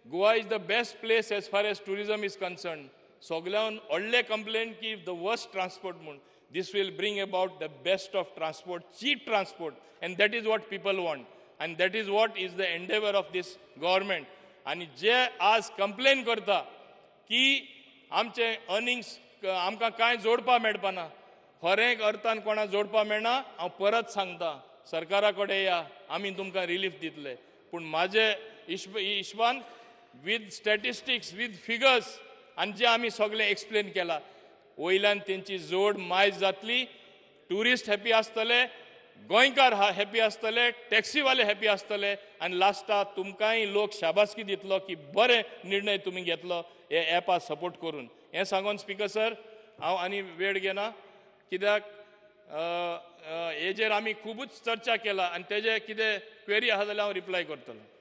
Goa is the best place as far as tourism is concern सगळ्यान व्हडले कंप्लेंट की द वर्स्ट ट्रान्सपोर्ट म्हूण this will bring about the best of transport, cheap transport, and that is what people want, and that is what is the endeavor of this government. आणि जे आज complain करता की आमचे earnings आमकां कांय जोडपा मेळपाना खरें अर्थान कोणा जोडपा मेळना हांव परत सांगता सरकारा कडेन या आमी तुमकां रिलीफ दितले पूण म्हाजे हिशोबान विथ स्टॅटिस्टिक्स विथ फिगर्स आनी जे आमी सगळे एक्सप्लेन केला वयल्यान तेंची जोड मायज जातली ट्युरिस्ट हॅपी आसतले गोंयकार हॅपी आसतले टॅक्सीवाले हॅपी आसतले आनी लास्टाक तुमकांय लोक शाबासकी दितलो की बरे निर्णय तुमी घेतलो हे एपा सपोर्ट करून हें सांगून स्पिकर सर हांव आनी वेळ घेना कित्याक हेजेर आमी खुबूच चर्चा केला आनी तेजे कितें क्वेरी आहा जाल्यार हांव रिप्लाय करतलो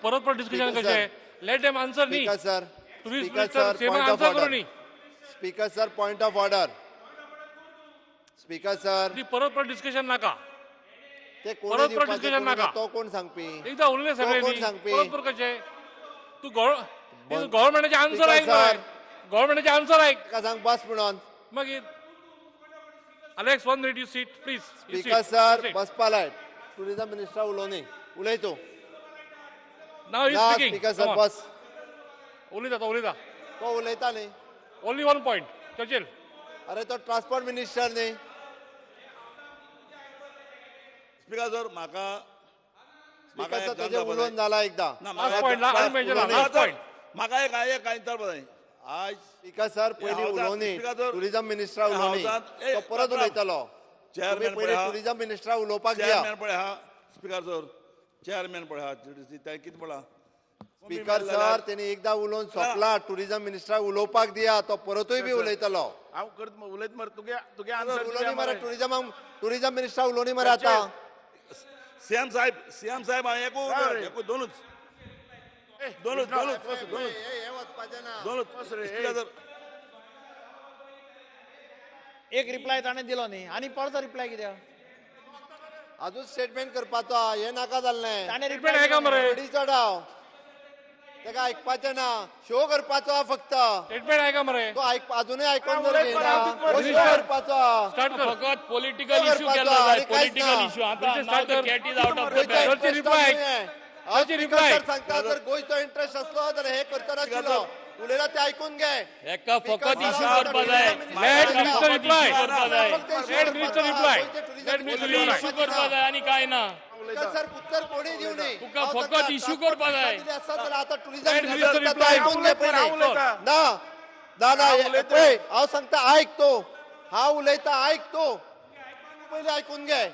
परत डिस्कशन कशें लेट देम आन्सर न्ही sir tourist Speaker, sir, minister point of answer करू order. न्ही speaker sir point of order speaker sir परत डिस्कशन नाका ते कोणी परत दिवपाचे discussion कोणी नाका. तो कोण सांगपी एकदा उरले तो कोण सगळ्यांनी सांगपी परत कशें तू गव्हर्नमेंटाचे आन्सर Speaker, ऐक sir. गव्हर्नमेंटाचे आन्सर ऐक ताका सांग बस म्हणून मागीर Alex, 1 minute, you sit, please. You speaker sit. Sir You sit. बसपा लाय टुरिझम मिनिस्टर उलोवनी उलय तूं Now he's ना speaking. Speaker Come sir on. बस उलयता. तो उलयता न्ही Only 1 point. Churchill. अरे तो ट्रान्सपोर्ट मिनिस्टर न्ही स्पीकर सर म्हाका स्पीकर एक सर गजाल तेजे बताय. उलोवन जाला एकदा ना, Last point, last major, last point. म्हाका एक इंतर बताय आज स्पीकर सर पयलीं हावजात उलोवनी स्पीकर सर, टुरिझम मिनिस्टर उलोवनी हावजात, ए, तो परत राम. उलयतलो चेअरमॅन तुम्ही पळय पयलीं हा. टुरिझम मिनिस्टराक उलोवपाक दिया चेअरमॅन पळय हा स्पीकर सर चेअरमॅन पळय हा ते कितें पळा स्पीकर सर तेणी एकदा उलोवन सोंपला टुरिझम मिनिस्टराक उलोवपाक दिया तो परतूय बी उलयतलो हांव करत उलयत मरे तुगे उलोवनी मरे टुरिझम मिनिस्टर उलोवनी मरे आतां सीएम साहेब हांव एकू दोनूच स्पीकर सर एक रिप्लाय ताणें दिलो न्ही आनी परतो रिप्लाय कित्याक अजून स्टेटमेंट करपाचो हे नाका जाल्लें ताणें Repeat ऐका मरे घडी चडाव तेका आयकपाचें ना शो करपाचो हा फक्त स्टेटमेंट ऐका मरे तो अजूनही आयकोन Minister. करपाचो स्टार्ट कर फकत पॉलिटिकल इश्यू करपाचो, केला जाय आणि कांयच पॉलिटिकल ना. इश्यू आता Minister, now the start cat is out of the गोंयचो बॅग interest reply. नाहीये. हांव Sir, स्पीकर reply. सर सांगता जर गोंयचो इंटरेस्ट असलो जाल्यार हे करचो नाशिल्लो उलयला ते आयकून घे एका फकत Speaker इश्यू sir, करपा जाय Let minister reply. करपा जाय Let minister reply. Let minister issue reply. करपा जाय आणि काय ना सर उत्तर कोणी दिव नये तुका फकत issue करपा जाय. आता tourism Let minister minister reply. ऐकून घे पहिले ना पळय हांव सांगता आयक तो हांव उलयता आयक तो पहिले आयकून घे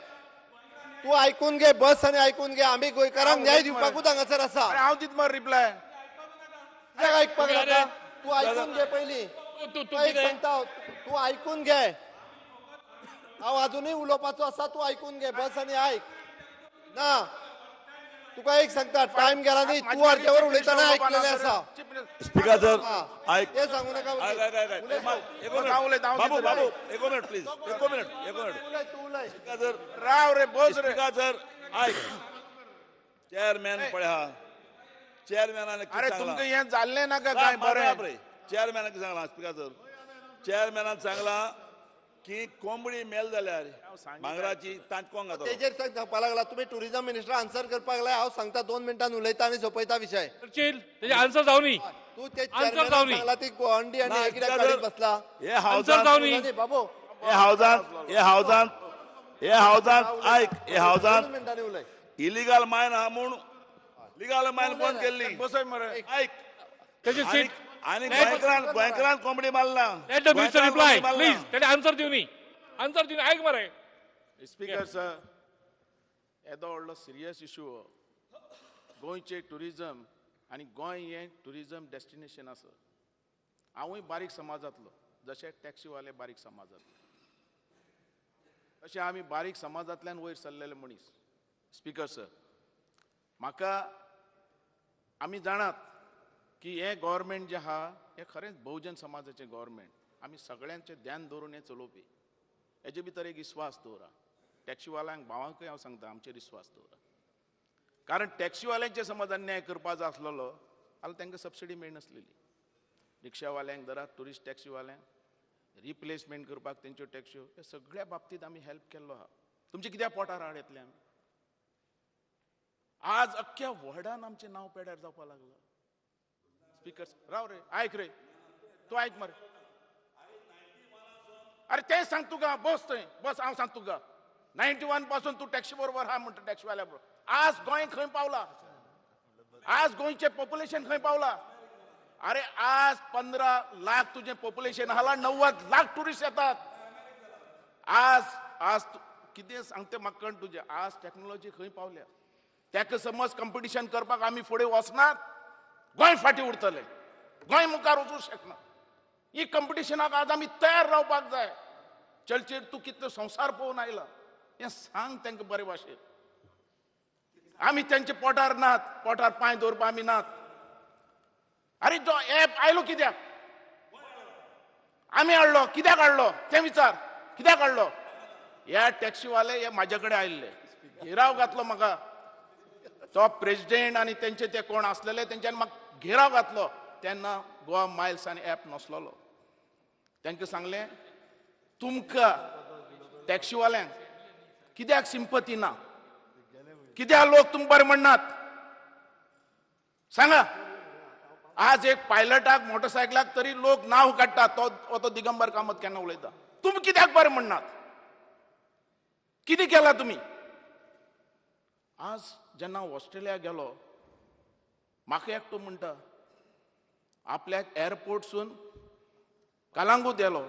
तू आयकून घे बस आनी आयकून घे आम्ही गोंयकारांक न्याय दिवपाकूच हांगासर आसा हांव दित मरे रिप्लाय कित्याक आयकपाक जाता तू आयकून घे पयलीं तू एक कितें सांगता तू आयकून घे हांव अजूनही उलोवपाचो आसा तू आयकून घे बस आनी आयक ना तुका एक सांगता टायम गेला न्ही तू अर्देवर उलयतना आयकलेलें आसा स्पीकर सर आयक ते सांगू नाका बाबू एक मिनिट प्लीज एक मिनिट उलय तू उलय स्पीकर सर राव रे बस रे स्पीकर सर आयक चेअरमॅन पळय हा चेअरमॅनाने अरे तुमकां हें जाल्लें नाका काय बरें चेअरमॅनाक सांगला स्पीकर सर चेअरमॅनान सांगला की कोंबडी मेल जाल्यार भांगराची तांचकोंक घातो तेजेर सांगपाक लागला तुमी टुरिझम मिनिस्टर आन्सर करपाक लागला हांव सांगता 2 मिनटान उलयता आनी सोंपयता विशय Churchill, तेजे आन्सर जावं न्ही तू ते Answer चेअरमॅनान जावनी. सांगला ती अंडी आनी हे कित्याक स्पीकर काडीत सर, बसला हे आन्सर जावं न्ही नाही, बाबू हे हावजान आयक हे हावजान 2 मिनटांनी उलय इलिगल मायन हा म्हूण लिगल मायन बंद केल्ली बसय मरे आयक तेजे सीट आणि गोंयकारान कोंबडी मारला Let the minister reply, please. तेणे आन्सर दिव न्ही आन्सर दिव ऐक मरे स्पीकर सर येदो व्हडलो सिरियस इश्यू गोंयचे टुरिझम आनी गोंय हें टुरिझम डेस्टिनेशन आसा हांवूय बारीक समाजांतलो जशे टॅक्सीवाले बारीक समाजांतलो तशें आमी बारीक समाजांतल्यान वयर सरलेले मनीस स्पीकर सर म्हाका आमी जाणात की हें गव्हर्मेंट जें आहा हे खरेंच बहुजन समाजाचें गव्हर्मेंट आमी सगळ्यांचें ध्यान दवरून हें चलोवपी हेजे भितर एक विस्वास दवरा टॅक्सीवाल्यांक भावांकय हांव सांगता आमचेर विस्वास दवरा कारण टॅक्सीवाल्यांचे समज अन्याय करपा जाय आसलेलो जाल्यार तांकां सबसिडी मेळनासलेली रिक्षावाल्यांक धरात ट्युरिस्ट टॅक्सीवाल्यांक रिप्लेसमेंट करपाक तेंच्यो टॅक्स्यो हे सगळ्या बाबतींत आमी हेल्प केल्लो आहा तुमचे कित्याक पोटार हाड येतले आमी आज अख्ख्या वर्ल्डान आमचें नांव पेड्यार जावपाक लागलां स्पिकर्स राव रे आयक रे तूं आयक मरे अरे तें सांग तुका बस थंय बस हांव सांग तुका 91 पासून तूं टॅक्सी बरोबर आहा म्हणटा टॅक्सीवाल्या बरोबर आज गोंय खंय पावला आज गोंयचें पॉप्युलेशन खंय पावला अरे आज 15 लाख तुझे पॉप्युलेशन आहा 90 लाख टुरिस्ट येतात आज कितें सांगता म्हाका कळना तुजें आज टॅक्नॉलॉजी खंय पावल्या ताका समज कंपिटिशन करपाक आमी फुडें वचनात गोंय फाटीं उरतलें गोंय मुखार वचूंक शकना ही कंपिटिशनाक आज आमी तयार रावपाक जाय चर्चेर तूं कितलो संवसार पळोवन आयला हें सांग तांकां बरे भाशेन आमी तेंचे पोटार नात पोटार पांय दवरपा आमी नात अरे जो एप आयलो कित्याक आमी हाडलो कित्याक हाडलो तें विचार कित्याक हाडलो ह्या टॅक्सीवाले हे म्हाजे कडेन आयिल्ले घेराव घातलो म्हाका तो प्रेसिडेंट आनी तेंचे ते कोण आसलेले तेंच्यांनी म्हाका घेराव घातलो तेन्ना गोवा मायल्स आनी एप नसलोलो तांकां सांगलें तुमकां टॅक्सीवाल्यांक कित्याक सिंपती ना कित्याक लोक तुमकां बरें म्हणनात सांगा आज एक पायलटाक मोटरसायकलाक तरी लोक नांव काडटात तो दिगंबर कामत केन्ना उलयता तुमी कित्याक बरें म्हणनात कितें केलां तुमी आज जेन्ना ऑस्ट्रेलिया गेलो म्हाका एकटो म्हणटा आपल्याक एअरपोर्टसून कलांगूट गेलो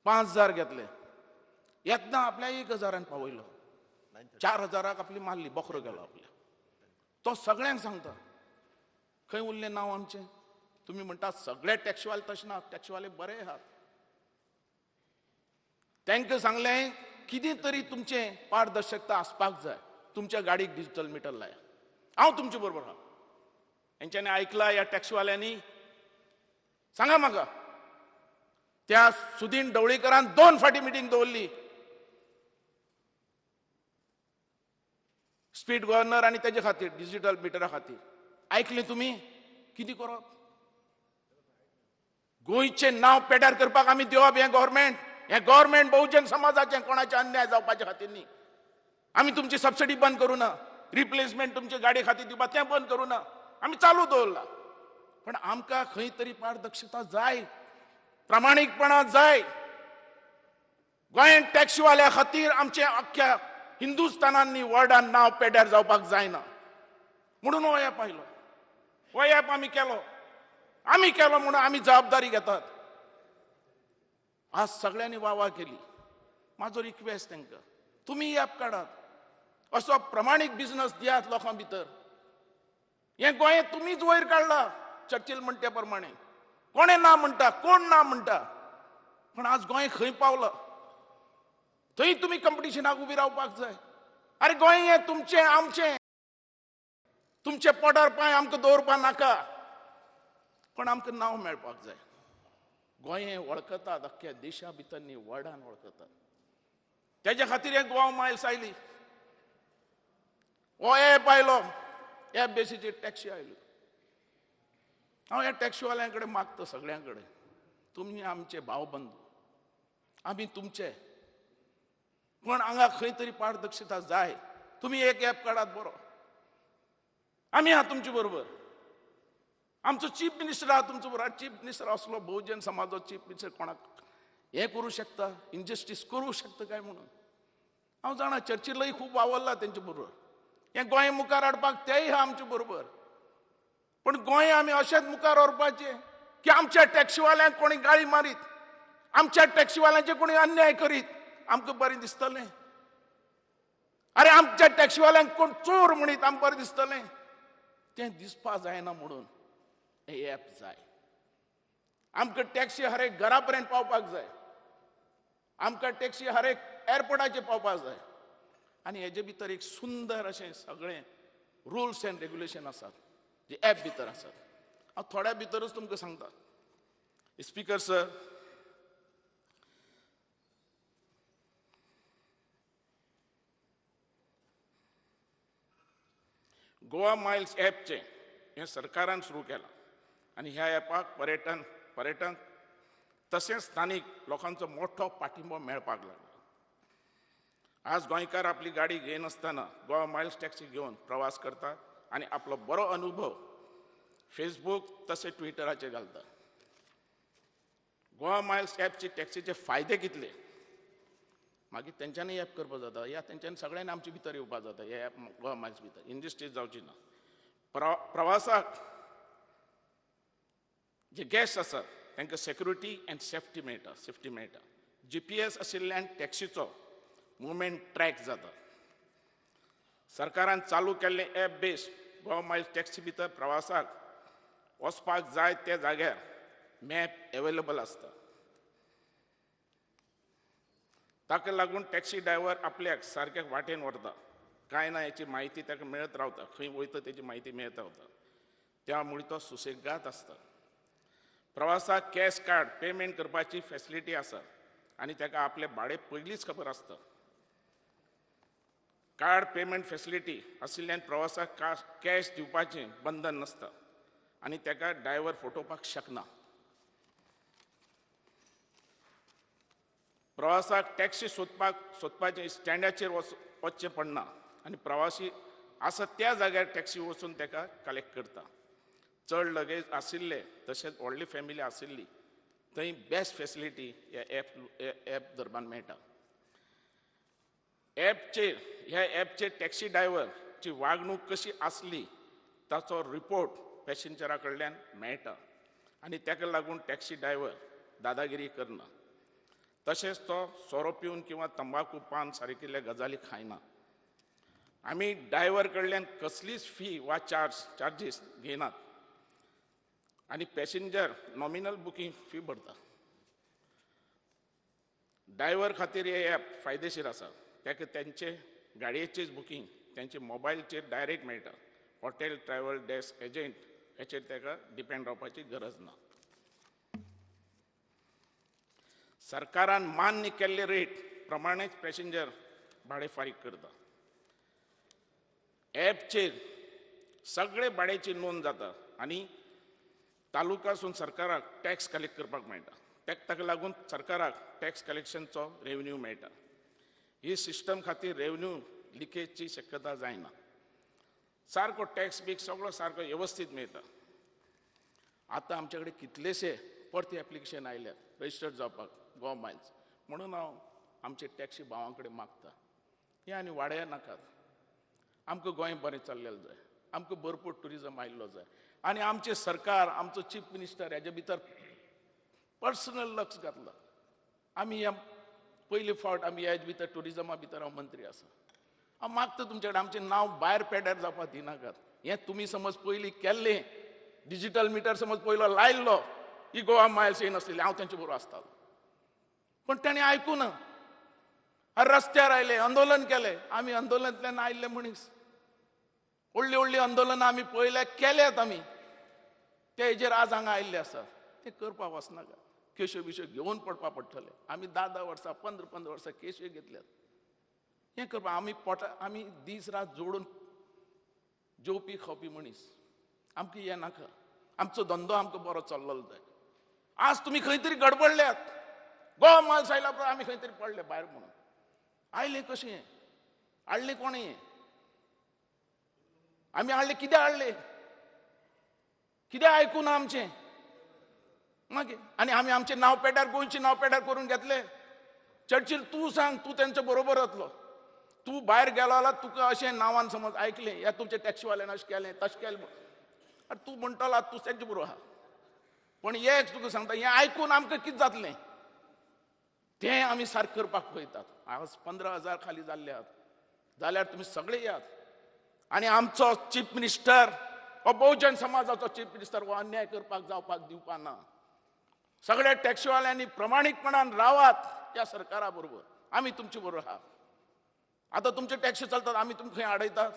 5,000 घेतले येतना आपल्या 1,000 पावयलो 4,000 आपली मारली बकरो गेलो आपल्या तो सगळ्यांक सांगता खंय उरलें नांव आमचें तुमी म्हणटा सगळे टॅक्सीवाले तशें ना टॅक्सीवाले बरे आहात तांकां सांगलें कितें तरी तुमचें पारदर्शकता आसपाक जाय तुमच्या गाडीक डिजिटल मिटर लाया हांव तुमचे बरोबर आहा हेंच्यांनी आयकला ह्या टॅक्सीवाल्यांनी सांगा म्हाका त्या सुदीन ढवळीकरान 2 फाटी मिटींग दवरली स्पीड गव्हर्नर आनी तेजे खातीर डिजिटल मिटरा खातीर आयकलें तुमी कितें करप गोंयचें नांव पेड्यार करपाक आमी दिवप हें गव्हर्मेंट बहुजन समाजाचें कोणाचें अन्याय जावपाचे खातीर न्ही आमी तुमची सबसिडी बंद करूं ना रिप्लेसमेंट तुमचे गाडी खातीर दिवपा तें बंद करूं ना आमी चालू दवरला पण आमकां खंय तरी पारदर्शकता जाय प्रामाणीकपणा जाय गोंयांत टॅक्सीवाल्या खातीर आमचें अख्ख्या हिंदुस्थानांनी वर्ल्डान नांव पेड्यार जावपाक जायना म्हणून हो एप आयलो हो एप आमी केलो म्हणून आमी जबाबदारी घेतात आज सगळ्यांनी वाह केली म्हाजो रिक्वेस्ट तांकां तुमी एप काडात असो प्रमाणीक बिझनस दियात लोकां भितर हें गोंय तुमीच वयर काडला चर्चिल म्हणटे प्रमाणे कोणें ना म्हणटा कोण ना म्हणटा पण आज गोंय खंय पावला थंय तुमी कंपिटिशनाक उबी रावपाक जाय अरे गोंय हें तुमचें आमचें तुमचे पोटार पांय आमकां दवरपा नाका पण आमकां नांव मेळपाक जाय गोंय हें वळखतात अख्ख्या देशा भितर न्ही वर्ल्डान वळखतात तेज्या खातीर हें गोवा मायल्स आयली हो एप आयलो एप बेसीचेर टॅक्सी आयली हांव ह्या टॅक्सीवाल्यां कडेन मागता सगळ्यां कडेन तुमी आमचे भावबंधू आमी तुमचे पण हांगा खंय तरी पारदर्शकता जाय तुमी एक एप काडात बरो आमी आहा तुमचे बरोबर आमचो चीफ मिनिस्टर आहा तुमचो बरोबर चीफ मिनिस्टर असलो बहुजन समाजो चीफ मिनिस्टर कोणाक हें करूं शकता इनजस्टीस करूं शकता काय म्हणून हांव जाणा चर्चिलय खूब वावरला तेंचे बरोबर हें गोंय मुखार हाडपाक तेय आहा आमचे बरोबर पण गोंय आमी अशेंच मुखार व्हरपाचें की आमच्या टॅक्सीवाल्यांक कोणी गाळी मारीत आमच्या टॅक्सीवाल्यांचे कोणी अन्याय करीत आमकां बरें दिसतलें अरे आमच्या टॅक्सीवाल्यांक कोण चोर म्हणीत आमकां बरें दिसतलें तें दिसपा जायना म्हणून हें एप जाय आमकां टॅक्सी हर एक घरा पर्यंत पावपाक जाय आमकां टॅक्सी हर एक एअरपोर्टाचेर पावपाक जाय आनी हेजे भितर एक सुंदर अशें सगळें रुल्स एंड रेग्युलेशन आसात जे एप भितर आसात हांव थोड्या भितरच तुमकां सांगता. स्पीकर सर, गोवा मायल्स ॲपचें हें सरकारान सुरू केलां आनी ह्या ॲपाक पर्यटन तशेंच स्थानीक लोकांचो मोठो पाठिंबो मेळपाक लागला. आज गोंयकार आपली गाडी घेयनासतना गोवा मायल्स टॅक्सी घेवन प्रवास करतात आनी आपलो बरो अनुभव फेसबूक तशेंच ट्विटराचेर घालता. गोवा मायल्स ॲपचे टॅक्सीचे फायदे कितले मागीर तेंच्यांनी ॲप करपाक जाता या तेंच्यांनी सगळ्यांनी आमचे भितर येवपाक जाता हे ॲप गोवा मायल्स भितर इंडस्ट्रीज जावची ना. प्रवासाक जे गॅस्ट आसात तांकां सेक्युरिटी एंड सेफ्टी मेळटा. GPS आशिल्ल्यान टॅक्सीचो मुवमेंट ट्रॅक जाता. सरकारान चालू केल्ले app based Goa Miles taxi भितर प्रवासाक वचपाक जाय त्या जाग्यार मॅप अवेलेबल आसता. ताका लागून टॅक्सी ड्रायव्हर आपल्याक सारक्या वाटेन व्हरता. कांय ना याची माहिती ताका मेळत रावता. खंय वयता तेजी माहिती मेळत रावता. त्यामुळे तो सुसेगाद आसता. प्रवासाक कॅश कार्ड पेमेंट करपाची फॅसिलिटी आसा आनी ताका आपले भाडें पयलींच खबर आसता. कार्ड पेमेंट फॅसिलिटी आशिल्ल्यान प्रवासाक कॅश दिवपाचें बंधन नासता आनी ताका ड्रायव्हर फटोवपाक शकना. प्रवासाक टॅक्सी सोदपाचें स्टँडाचेर वचचें पडना आनी प्रवासी आसा त्या जाग्यार टॅक्सी वचून ताका कलेक्ट करता. चड लगेज आशिल्ले तशेंच व्हडली फॅमिली आशिल्ली थंय बेस्ट फॅसिलिटी ह्या ॲप दरम्यान मेळटा. ह्या ॲपचेर टॅक्सी ड्रायव्हरची वागणूक कशी आसली ताचो रिपोर्ट पॅसेंजरा कडल्यान मेळटा आनी ताका लागून टॅक्सी ड्रायव्हर दादागिरी करना. तशेंच तो सोरो पिवन किंवा तंबाखू पान सारकिल्ल्या गजाली खायना. आमी ड्रायव्हर कडल्यान कसलीच फी वा चार्जीस घेनात आनी पॅसेंजर नॉमिनल बुकींग फी भरता. ड्रायव्हर खातीर हे ॲप फायदेशीर आसा. ताका त्यांचे गाडयेचेच बुकींग त्यांचे मोबायलचेर डायरेक्ट मेळटा. हॉटेल ट्रॅव्हल डेस्क एजंट हेचेर ताका डिपेंड रावपाची गरज ना. सरकारान मान्य केल्ले रेट प्रमाणेच पॅसेंजर भाडें फारीक करता. ॲपचेर सगळे भाड्याची नोंद जाता आनी तालुकासून सरकाराक टॅक्स कलेक्ट करपाक मेळटा. ताका लागून सरकाराक टॅक्स कलेक्शनचो रेवन्यू मेळटा. ही सिस्टम खातीर रेवन्यू लिकेजची शक्यता जायना. सारको टॅक्स बिक्स सगळो सारको व्यवस्थीत मेळटा. आतां आमचे कडेन कितलेशे परती एप्लिकेशन आयल्यात रजिस्टर्ड जावपाक गोवा मायल्स. म्हणून हांव आमचे टॅक्सी भावां कडेन मागता हे आनी वाडया नाकात. आमकां गोंय बरें चल्लेलें जाय. आमकां भरपूर टुरिजम आयिल्लो जाय आनी आमचे सरकार आमचो चीफ मिनिस्टर हेजे भितर पर्सनल लक्ष घातला. आमी ह्या पयली फावट आमी हेजे भितर टुरिजमा भितर हांव मंत्री आसा. हांव मागता तुमचे कडेन आमचें नांव भायर पेड्यार जावपाक दिनाकात. हें तुमी समज पयलीं केल्लें डिजिटल मिटर समज पयलो लायल्लो ही गोवा मायल्स येनासलेली हांव तेंचे बरोबर आसतालो. पण ताणें आयकूं ना. रस्त्यार आयले आंदोलन केलें. आमी आंदोलनांतल्यान आयिल्ले मनीस. व्हडलीं व्हडलीं आंदोलनां आमी पळयल्यात केल्यात आमी. ते हेजेर आज हांगा आयिल्ले आसात. ते करपाक वचनाका. केश्यो बिश्यो घेवन पडपा पडटले. आमी 10 वर्सां 15 वर्सां केश्यो घेतल्यात. हें करपाक आमी दीस रात जोडून जेवपी खावपी मनीस. आमकां हें नाका. आमचो धंदो आमकां बरो चल्लोलो जाय. आज तुमी खंय तरी गडबडल्यात. गोवा मायल्स आयला पळय आमी खंय तरी पडले भायर म्हणून. आयले कशें? हाडले कोणी? आमी हाडले कित्याक हाडले? कित्याक आयकून ना आमचें? मागीर आनी आमी आमचें नांव पेड्यार गोंयचें नांव पेड्यार करून घेतलें. चर्चिल तूं सांग तूं तेंच्या बरोबर वतलो. तूं भायर गेलो जाल्यार तुका अशें नांवान समज आयकलें ह्या तुमच्या टॅक्सीवाल्यान अशें केलें तशें केलें आनी तूं म्हणटलो तूं तेंचे बरोबर आहा. पण एक तुका सांगता हें आयकून आमकां कितें जातलें तें आमी सारकें करपाक पळयतात. आज 15,000 खाली जाल्ले आहात. जाल्यार तुमी सगळे यात आनी आमचो चीफ मिनिस्टर हो बहुजन समाजाचो चीफ मिनिस्टर हो अन्याय करपाक जावपाक दिवपा ना. सगळ्या टॅक्सीवाल्यांनी प्रमाणीकपणान रावात त्या सरकारा बरोबर. आमी तुमचे बरोबर आहा. आतां तुमचे टॅक्सी चलतात आमी तुमकां खंय आडयतात.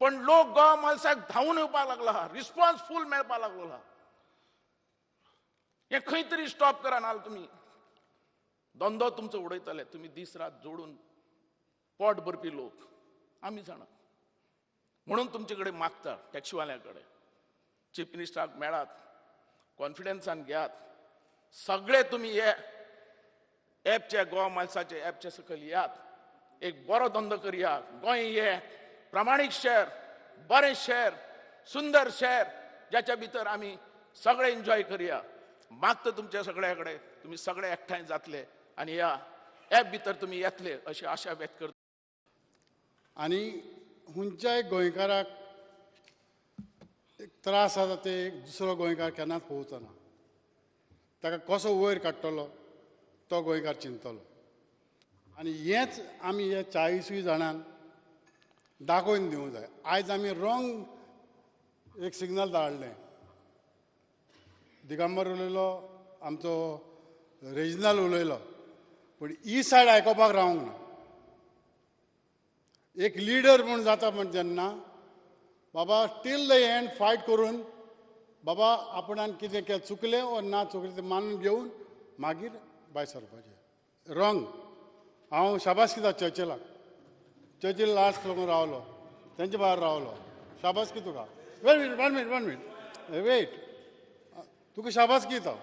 पण लोक गोवा मालसाक धांवून येवपाक लागला हा, रिस्पॉन्स फूल मेळपाक लागलो हा. हे खंय तरी स्टॉप करा नाल तुम्ही धंदो तुमचो उडयतले तुम्ही दीस रात जोडून पोट भरपी लोक आम्ही जाणा म्हणून तुमचे कडेन मागता टॅक्सीवाल्याकडे चीफ मिनिस्टराक मेळात कॉन्फिडन्सान घेयात सगळे तुम्ही हे ॲपच्या गोवा मालसाचे ॲपच्या सकयल यात एक बरो धंदो करया गोंय हे प्रामाणीक शहर बरें शहर सुंदर शहर ज्याच्या भितर आम्ही सगळे एन्जॉय करया मागता तुमच्या सगळ्या कडेन तुम्ही सगळे एकठांय जातले आणि ह्या ॲप भितर तुम्ही येतले अशी आशा व्यक्त करता. आणि खंयच्याय गोंयकाराक एक त्रास जाता ते दुसरो गोंयकार केन्नाच पळोवचो ना. ताका कसो वयर काडटलो तो गोंयकार चिंतलो. आनी हेंच आमी हे 40 जाणांक दाखोवन दिवंक जाय. आयज आमी रॉंग एक सिग्नल धाडलें. दिगंबर उलयलो, आमचो रेजिनल उलयलो, पूण ही सायड आयकोपाक रावंक ना. एक लिडर म्हूण जाता म्हण जेन्ना बाबा टील द एंड फायट करून बाबा आपणान कितें केलें चुकलें वा ना चुकलें तें मानून घेवन मागीर भायर सरपाचें. रॉंग. हांव शाबासकी दिता चर्चिलाक. चर्चिल लास्ट लागून रावलो, तेंचे भायर रावलो. शाबासकी तुका. One minute wait. तुका शाबासकी दिता.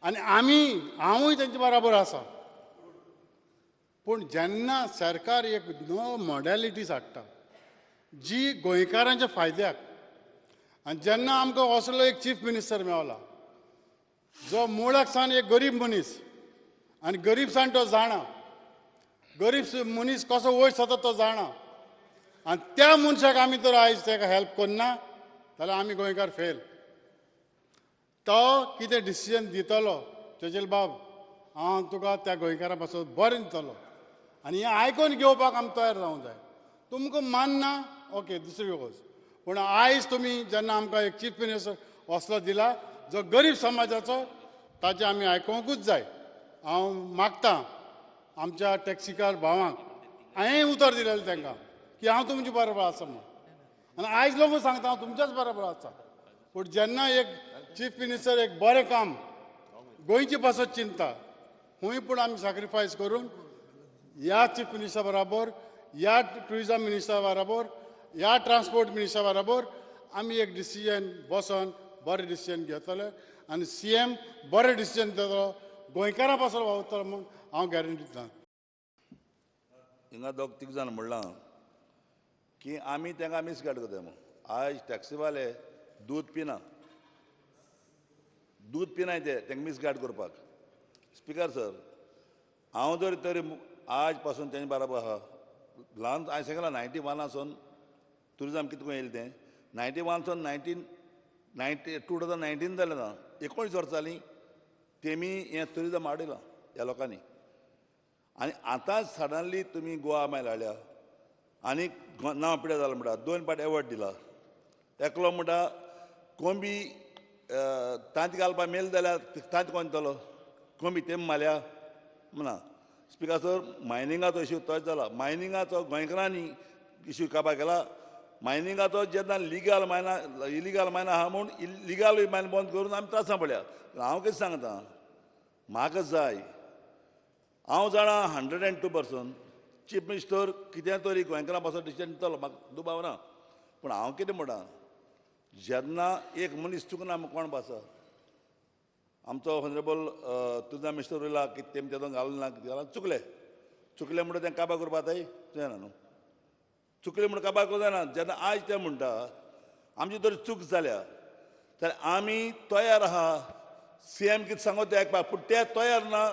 आनी हांवूय तेंचे बराबर आसा. पूण जेन्ना सरकार एक नवो मॉडॅलिटीज हाडटा जी गोंयकारांच्या फायद्याक, आनी जेन्ना आमकां असलो एक चीफ मिनिस्टर मेवला जो मुळाक सावन एक गरीब मनीस आनी गरीबसाण तो जाणा, गरीब मनीस कसो वयर सता तो जाणा, आनी त्या मनशाक आमी तर आयज ताका हेल्प करना जाल्यार आमी गोंयकार फेल. तो कितें डिसिजन दितलो चर्चिल बाब हांव तुका त्या गोंयकारा पासून बरें दितलो आनी हें आयकून घेवपाक आमी तयार जावंक जाय. तुमकां मानना ओके दुसरी गोष्ट. पूण आयज तुमी जेन्ना आमकां एक चीफ मिनिस्टर असलो दिला जो गरीब समाजाचो, ताचें आमी आयकोवंकूच जाय. हांव मागतां आमच्या टॅक्सीकार भावांक, हांवें उतर दिलेलें तांकां की हांव तुमचे बरोबर आसा म्हणून. आनी आयज लोक सांगता हांव तुमच्याच बरोबर आसा. पूण जेन्ना एक चीफ मिनिस्टर एक बरें काम गोंयची पासत चिंतता, खंय पूण आमी सॅक्रिफायस करून ह्या चीफ मिनिस्टर बरोबर, ह्या ट्युरिजम मिनिस्टर बरोबर, ह्या ट्रान्सपोर्ट मिनिस्टर बरोबर आमी एक डिसिजन बसोन बरें डिसिजन घेतले आनी CM बरें डिसिजन दितलो, गोंयकारां पासून वावुरतलो म्हूण हांव गॅरंटी दितां. हिंगा दोग तीग जाण म्हणलां की आमी तांकां मिसगायड करता म्हूण. आयज टॅक्सीवाले दूद पिना ते तांकां मिसगायड करपाक. स्पिकर सर, हांव जर तरी आज पासून तेंचे बरोबर आहा. ल्हान हांवें सांगलां 91 ट्युरिजम कितें करून येयलें तें 91 2019 जालें ना, 19 वर्सांनी तेमी हें ट्युरिजम हाडिलां ह्या लोकांनी. आनी आतां सडनली तुमी गोवा मायल हाडल्या आनी नांव पिड्यार जालां म्हणटा 2 पाट एवॉर्ड दिला. एकलो म्हणटा कोंबी तांत घालपाक मेल जाल्यार तांत कोण दितलो, कोंबी तेम मारल्या म्हणा. स्पिकर सर, मायनिंगाचो इश्यू तोच जाला. मायनिंगाचो गोंयकारांनी इश्यू काबार केला. मायनिंगाचो जेन्ना लिगल मायना इलिगल मायना आहा म्हूण इलिगल मायन बंद करून आमी त्रासान पडल्या. हांव कितें सांगता, म्हाका जाय, हांव जाणा 102% चीफ मिनिस्टर कितें तरी गोंयकारां पासून डिसिजन दितलो, म्हाका दुबाव ना. पूण हांव कितें म्हणटा, जेन्ना एक मनीस चुकना कोण आसा. आमचो हॉनरेबल ट्युरिजम मिनिस्टर उरला की तेमी तेदोन घालूं ना चुकले म्हणटा तें काबार करपा जायना न्हू. चुकले म्हणून काबार करूं जायना. जेन्ना आयज तें म्हणटा आमची जर चूक जाल्या जाल्यार आमी तयार आहा CM कितें सांगो तें आयकपाक. पूण ते तयार ना.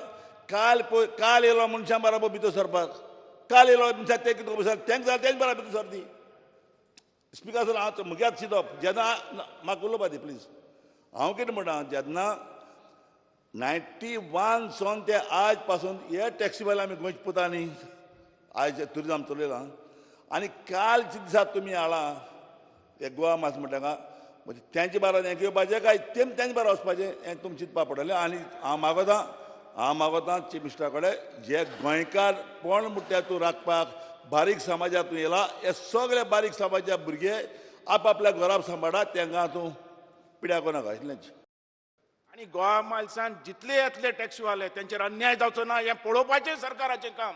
काल येयलो मनशां बरोबर भितर सरपाक. काल येयलो मनशां ते कितें तेंक जाल्यार तेंच बरोबर भितर सरती. स्पिकर सर, हांव म्हग्यात शिदप जेन्ना म्हाका उलोवपा दी प्लीज. हांव कितें म्हणटा, जेन्ना 91 सावन ते आज पासून हे टॅक्सीवाले आमी गोंयचे पुता न्ही, आयज ट्युरिजम चलयलां आनी कालच्या दिसा तुमी हाडला हे गोवा मास म्हणटा म्हणजे तेंचे बारा हें घेवपाचें काय तेम तेंचे बारा वचपाचें हें तुमचें चिंतपा पडटलें. आनी हांव मागोतां चीफ मिनिस्टरा कडेन जे गोंयकार कोण म्हणटा तूं राखपाक बारीक समाजातून येला. हे सगळे बारीक समाजा भुरगे आपापल्या घरा सांबाळा तांकां तूं पिड्याक नाका इतलेंच. आणि गोवा मायल्सान जितले येतले टॅक्सीवाले त्यांचेर अन्याय जावचो ना हें पळोवपाचें सरकाराचें काम.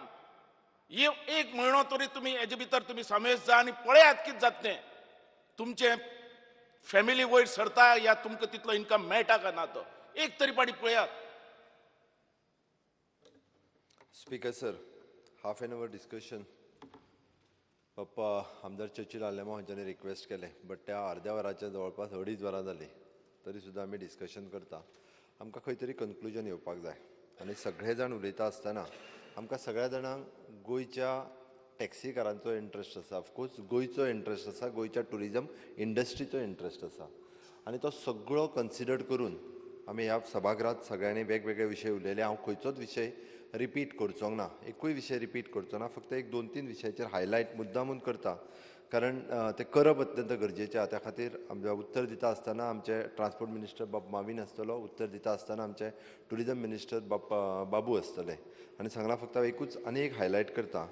एक म्हयनो तरी तुम्ही हेजे भितर तुम्ही समेस जा आनी पळयात कितें जाता तें. तुमचे फॅमिली वयर सरता या तुमकां तितलो इन्कम मेळटा काय ना तो एक तरी पाटी पळयात. Speaker sir, half an our discussion पप्पा आमदार चर्चिल आलेमा हांच्यानी रिक्वेस्ट केले, बट त्या अर्द्या वराच्या जवळपास 2.5 वरां जाली तरी सुद्दां आमी डिस्कशन करता. आमकां खंय तरी कन्क्लुजन येवपाक जाय आनी सगळे जाण उलयता आसतना आमकां सगळ्या जाणांक गोंयच्या टॅक्सीकारांचो इंट्रस्ट आसा, ऑफकोर्स गोंयचो इंट्रस्ट आसा, गोंयच्या टुरिजम इंडस्ट्रीचो इंट्रस्ट आसा आनी तो सगळो कन्सिडर करून आमी ह्या सभागृहात सगळ्यांनी वेगवेगळे विशय उलयले. हांव खंयचोच विशय रिपीट करचो ना, एकूय विशय रिपीट करचो ना, फक्त एक 2-3 विशयाचेर हायलायट मुद्दामून करता कारण ते करप अत्यंत गरजेचें आहा. त्या खातीर आमच्या उत्तर दिता आसतना आमचे ट्रान्सपोर्ट मिनिस्टर बाब माविन आसतलो, उत्तर दिता आसतना आमचे टुरिजम मिनिस्टर बाबू आसतले आनी सांगला फक्त एकूच आनी एक हायलायट करता.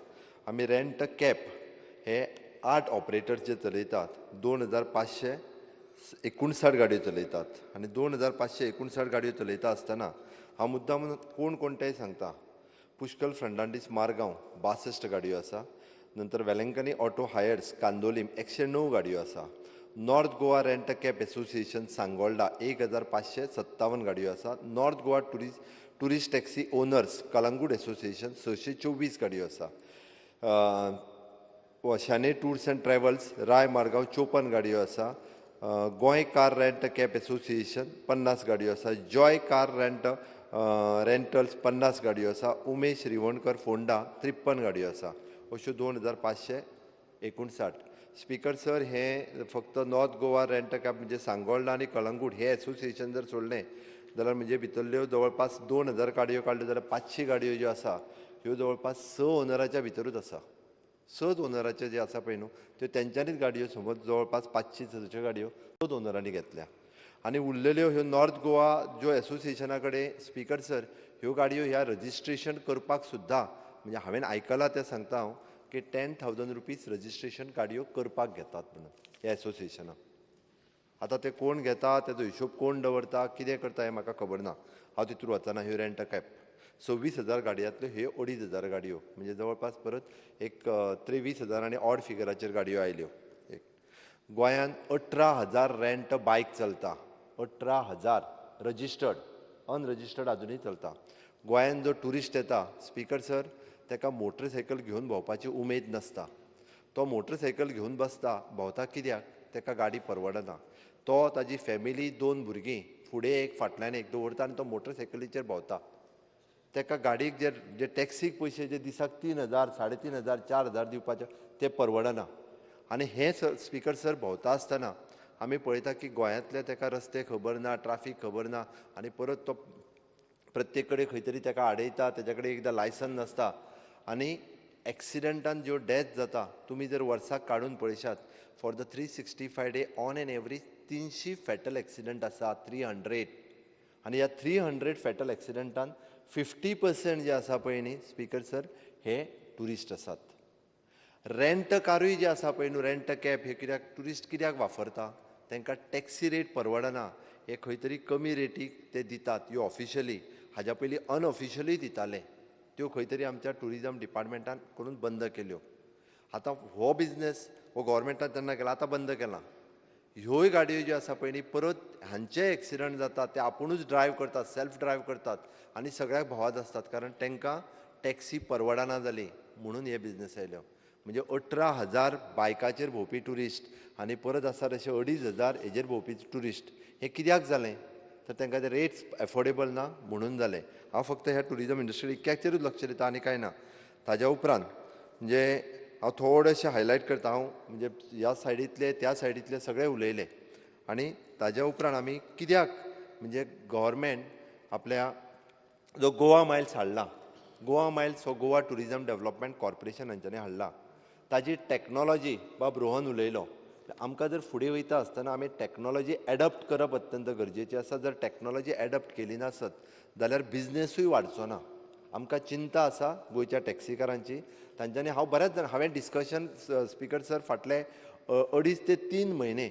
आमी रेंट कॅब हे 8 ऑपरेटर्स जे चलयतात 2559 गाडयो चलयतात आनी 2559 गाडयो चलयता आसतना हांव मुद्दाम कोण तें सांगता. पुष्कल फ्रंडांडीस मारगांव 62 गाडयो आसा, नंतर वेलंकनी ऑटो हायर्स कांदोलीम 109 गाडयो आसा, north Goa rent cab association Sangolda 1557 गाडयो आसा, north Goa tourist taxi owners Calangute association 624 गाडयो आसा, Shane tours and travels Raia Margao 54 गाडयो आसा, Goa car rent cab association 50 गाडयो आसा, जॉय कार रेंटल्स 50 गाडयो आसा, उमेश रिवणकर फोंडा 53 गाडयो आसा, अश्यो 2559. स्पीकर सर, हे फक्त नॉर्थ गोवा रेंट कॅब म्हणजे सांगोळडा आनी कलंगूट हे एसोसिएशन जर सोडलें जाल्यार म्हणजे भितरल्यो जवळपास 2000 गाडयो काडल्यो जाल्यार 500 गाडयो ज्यो आसा ह्यो जवळपास 6 ओनराच्या भितरूच आसा. 6 ओनराचे जे आसा पळय न्हू त्यो तेंच्यांनीच गाडयो समज जवळपास 500 गाडयो 6 ओनरांनी घेतल्या आनी उरलेल्यो ह्यो नॉर्थ गोवा ज्यो एसोसिएशना कडेन स्पीकर सर ह्यो गाडयो ह्या रजिस्ट्रेशन करपाक सुद्दां म्हणजे हांवें आयकलां तें सांगता हांव की 10,000 रुपीज रजिस्ट्रेशन गाडयो करपाक घेतात म्हणून ह्या एसोसिएशनाक. आतां ते कोण घेता तेजो हिशोब कोण दवरता कितें करता हें म्हाका खबर ना, हांव तितूर वचना. ह्यो रेंट कॅब 26,000 गाडयांतल्यो ह्यो 2,500 गाडयो म्हणजे जवळपास परत एक 23,000 आनी ऑड फिगराचेर गाडयो आयल्यो. गोंयांत 18,000 रेंट बायक चलता, 18,000 रजिस्टर्ड, अनरजिस्टर्ड आजुनूय चलता. गोंयांत जो ट्युरिस्ट येता स्पीकर सर ताका मोटरसायकल घेवन भोंवपाची उमेद नासता. तो मोटरसायकल घेवन बसता भोंवता कित्याक ताका गाडी परवडना. तो ताजी फॅमिली 2 भुरगीं फुडें एक फाटल्यान एक दवरता आनी तो मोटरसायकलीचेर भोंवता. ताका गाडयेक जे टॅक्सीक पयशे जे दिसाक 3,000, 3,500, 4,000 दिवपाचे ते परवडना. आनी हे स्पीकर सर भोंवता आसतना आमी पळयता की गोंयांतले ताका रस्ते खबर ना, ट्राफीक खबर ना आनी परत तो प्रत्येक कडेन खंय तरी ताका आडयता, ताच्या कडेन एकदां लायसन नासता आनी एक्सिडंटान ज्यो डेथ जाता तुमी जर वर्साक काडून पळयशात for the 365 day on an average 300 fatal accident आसा, 300 आनी ह्या 300 फॅटल एक्सिडंटान 50% जे आसा पळय न्ही स्पीकर सर हे ट्युरिस्ट आसात. रेंट कारूय जे आसा पळय न्हू रेंट कॅब हे कित्याक ट्युरिस्ट कित्याक वापरता तांकां टॅक्सी रेट परवडना, हे खंय तरी कमी रेटीक ते दितात. ह्यो ऑफिशियली हाज्या पयलीं अनऑफिशियली दिताले, त्यो खंय तरी आमच्या ट्युरिजम डिपार्टमेंटान करून बंद केल्यो. आतां हो बिझनेस हो गव्हर्मेंटान तेन्ना केला, आतां बंद केला. ह्योय गाडयो ज्यो आसा पळय न्ही परत हांचे एक्सिडंट जातात ते आपुणूच ड्रायव्ह करतात, सेल्फ ड्रायव्ह करतात आनी सगळ्याक भोवाद आसतात कारण तांकां टॅक्सी परवडना जाली म्हणून हे बिझनेस आयल्यो. म्हणजे 18,000 बायकाचेर भोंवपी ट्युरिस्ट आनी परत आसात अशे 2,500 हेजेर भोंवपी ट्युरिस्ट. हे कित्याक जालें तर तांकां ते रेट्स एफोर्डेबल ना म्हणून जालें. हांव फक्त ह्या ट्युरिजम इंडस्ट्री इतक्याचेरूच लक्ष दिता आनी कांय ना. ताज्या उपरांत म्हणजे हांव थोडेशें हायलायट करता. हांव म्हणजे ह्या सायडींतले त्या सायडींतले सगळे उलयले आनी ताज्या उपरांत आमी कित्याक म्हणजे गव्हर्मेंट आपल्या जो गोवा मायल्स हाडला, गोवा मायल्स हो गोवा टुरिजम डेव्हलपमेंट कॉर्पोरेशन हांच्यांनी हाडला. ताजी टॅक्नॉलॉजी बाब रोहन उलयलो. आमकां जर फुडें वयता आसतना आमी टॅक्नॉलॉजी एडप्ट करप अत्यंत गरजेचें आसा. जर टॅक्नॉलॉजी एडप्ट केली नासत जाल्यार बिझनेसूय वाडचो ना. आमकां चिंता आसा गोंयच्या टॅक्सीकारांची. तांच्यांनी बऱ्याच जाण हांवें डिस्कशन स्पिकर सर फाटले 2.5 ते 3 म्हयने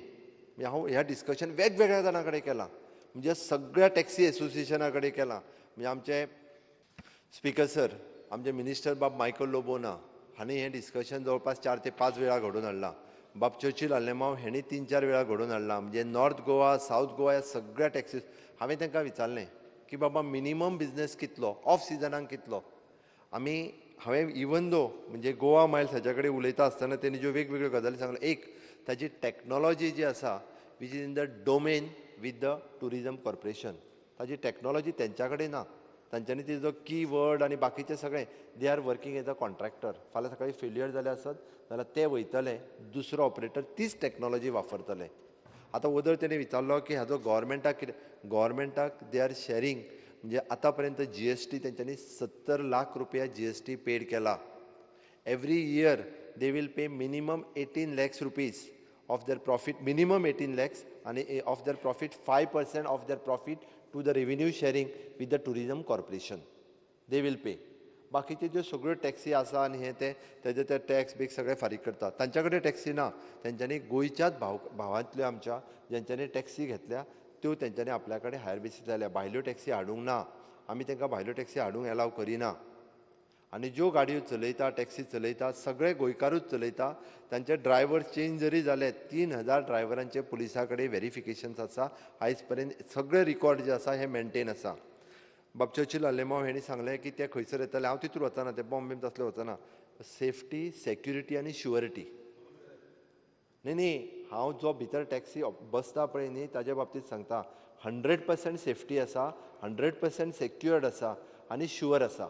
हांव ह्या डिस्कशन वेगवेगळ्या जाणां कडेन केलां. म्हणजे सगळ्या टॅक्सी एसोसिएशना कडेन केलां. म्हणजे आमचे स्पिकर सर, आमचे मिनिस्टर बाब मायकल लोबोना हांणी हें डिस्कशन जवळपास 4 ते 5 वेळा घडोवन हाडलां. बाब चर्चिल आलेमांव हेणी 3-4 वेळा घडोवन हाडलां. म्हणजे नॉर्थ गोवा, सावथ गोवा ह्या सगळ्या टॅक्सी हांवें तांकां विचारलें की बाबा मिनिमम बिझनेस कितलो, ऑफ सिजनाक कितलो. हांवें इवन दो म्हणजे गोवा मायल्स हाच्या कडेन उलयता आसतना तेणी ज्यो वेगवेगळ्यो गजाली सांगल्यो, एक ताची टॅक्नॉलॉजी जी आसा which is in the domain with the tourism corporation, ताची टॅक्नॉलॉजी तेंच्या कडेन ना. तांच्यांनी तिजो की वर्ड आनी बाकीचें सगळें they are working as a contractor. फाल्यां सकाळीं फेल्युअर जालें आसत जाल्यार ते वयतले, दुसरो ऑपरेटर तीच टॅक्नॉलॉजी वापरतले. आतां वदर तेणी विचारलो की हाजो गव्हर्मेंटाक दे आर शेअरिंग. म्हणजे आतां पर्यंत GST तेंच्यांनी 70 लाख रुपया GST पेड केला. Every year they will pay minimum 18 lakhs rupees of their profit, minimum 18 lakhs, आनी of their profit 5% of their profit to the revenue sharing with the tourism corporation they will pay. बाकीच्यो ज्यो सगळ्यो taxi आसा आनी हे तेजे ते tax beaks सगळे फारीक करतात. तांच्या कडेन टॅक्सी ना. तेंच्यांनी गोंयच्याच भावांतल्यो आमच्या जेंच्यांनी टॅक्सी घेतल्या त्यो तेंच्यांनी आपल्या कडेन हायर बेसीस जाल्या. भायल्यो टॅक्सी हाडूंक ना. आमी तांकां भायल्यो टॅक्सी हाडूंक एलाव करिना. आनी ज्यो गाडयो चलयता, टॅक्सी चलयता, सगळे गोंयकारूच चलयता. तांचे ड्रायव्हर चेंज जरी जाले, 3000 ड्रायव्हरांचे पुलिसा कडेन व्हेरिफिकेशन्स आसा. आयज पर्यंत सगळे रिकॉर्ड जे आसा हे मेंटेन आसा. बाब चर्चिल आलेमांव हेणी सांगलें की ते खंयसर येतले. हांव तितूर वचना, ते बॉम्ब बीम तसले वचना. सेफ्टी, सेक्युरिटी आनी शुअरिटी. न्ही हांव जो भितर टॅक्सी बसता पळय न्ही ताजे बाबतींत सांगता. 100% सेफ्टी आसा, 100% सेक्युअर्ड आसा आनी शुअर आसा.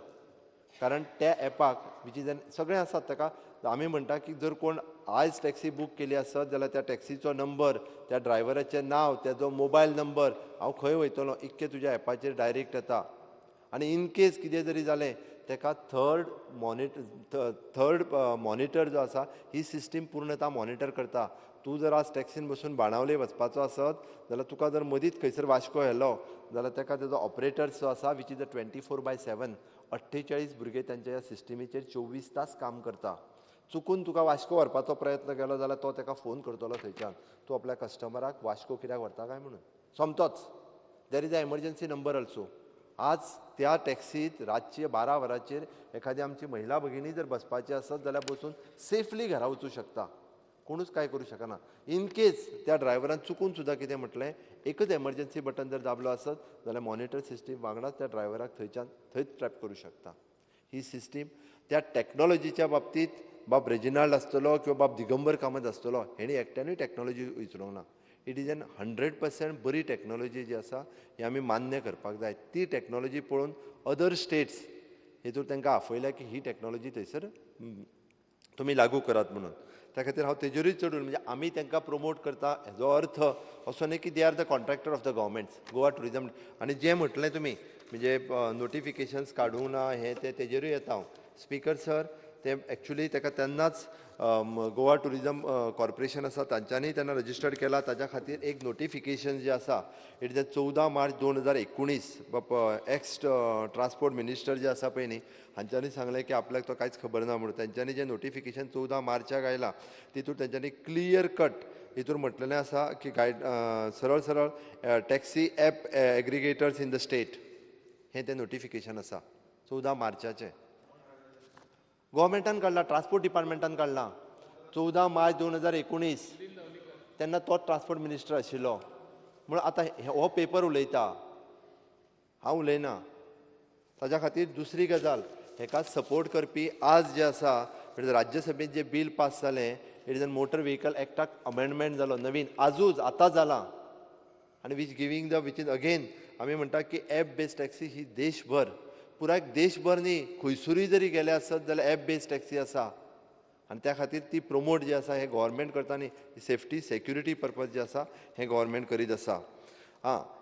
कारण त्या एपाक विच इज सगळें आसात. ताका आमी म्हणटा की जर कोण आयज टॅक्सी बूक केली आसत जाल्यार त्या टॅक्सीचो नंबर, त्या ड्रायव्हराचें नांव, तेजो मोबायल नंबर, हांव खंय वयतलो इतकें तुज्या एपाचेर डायरेक्ट येता. आनी इन केस कितें जरी जालें ताका थर्ड मॉनिटर जो आसा ही सिस्टीम पूर्णता मॉनिटर करता. तूं जर आज टॅक्सीन बसून बाणावले वचपाचो आसत जाल्यार तुका जर मदींच खंयसर वास्को येलो जाल्यार ताका तेजो ऑपरेटर्स जो आसा वीच इज द 24/7 48 भुरगे तांच्या ह्या सिस्टमीचेर 24 तास काम करता. चुकून तुका वास्को व्हरपाचो प्रयत्न केलो जाल्यार तो ताका फोन करतलो थंयच्यान, तूं आपल्या कस्टमराक वास्को कित्याक व्हरता काय म्हणून. सोमतोच there is a emergency number also. आज त्या टॅक्सीत रातचे 12 वरांचेर एखादी आमची महिला भगिनी जर बसपाची आसत जाल्यार बसून सेफली घरा वचूं शकता. कोणूच काय करूं शकना. इन केस त्या ड्रायव्हरान चुकून सुद्दां कितें म्हटलें, एकच एमर्जन्सी बटन जर दाबलो आसत जाल्यार मॉनिटर सिस्टीम वांगडाच त्या ड्रायव्हराक थंयच ट्रॅप करूं शकता. ही सिस्टीम त्या टॅक्नॉलॉजीच्या बाबतींत बाब रेजिनाल्ड आसतलो किंवा बाब दिगंबर कामत आसतलो हेणी एकट्यानूय टॅक्नॉलॉजी विचारूंक ना. इट इज एन 100% बरी टॅक्नॉलॉजी जी आसा ही आमी मान्य करपाक जाय. ती टॅक्नॉलॉजी पळोवन अदर स्टेट्स हेतूर तांकां आफयल्या की ही टॅक्नॉलॉजी थंयसर तुमी लागू करात म्हणून. त्या खातीर हांव तेजेरूय चडून म्हणजे आमी तांकां प्रमोट करता हेजो अर्थ असो न्ही की they are the contractor of the governments. Goa tourism आनी जें म्हटलें तुमी म्हणजे नोटिफिकेशन्स काडूंक ना हें तेजेरूय येता हांव. स्पिकर सर ते एक्चुली ताका तेन्नाच गोवा टुरिजम कॉर्पोरेशन आसा तांच्यांनी तेन्ना रजिस्टर्ड केला. ताच्या खातीर एक नोटिफिकेशन जें आसा it is 14 March 2019 x transport minister जे आसा पळय न्ही हांच्यांनी सांगलें की आपल्याक तो कांयच खबर ना म्हणून. तेंच्यांनी जें नोटिफिकेशन 14 मार्चाक आयलां तितूर तेंच्यांनी क्लियर कट हितूर म्हटलेलें आसा की सरळ सरळ taxi app aggregators in the state हें तें नोटिफिकेशन आसा 14 मार्चाचें. गव्हर्मेंटान काडला, ट्रान्सपोर्ट डिपार्टमेंटान काडला 14 मार्च 2019. तेन्ना तोच ट्रान्सपोर्ट मिनिस्टर आशिल्लो. म्हणून आतां हो पेपर उलयता, हांव उलयना. ताच्या खातीर दुसरी गजाल हेका सपोर्ट करपी आज जे आसा राज्यसभेत जे बील पास जालें it is a motor vehicle एक्टाक अमेंडमेंट जालो नवीन आजूच आतां जाला. आनी which giving the which is again आमी म्हणटा की ॲप बेस्ड टॅक्सी ही देशभर पुराय देशभर न्ही खंयसरूय जरी गेले आसत जाल्यार ॲप बेस्ड टॅक्सी आसा. आनी त्या खातीर ती प्रमोट जी आसा हें गव्हर्मेंट करता न्ही सेफ्टी सेक्युरिटी पर्पज जे आसा हें गव्हर्मेंट करीत आसा.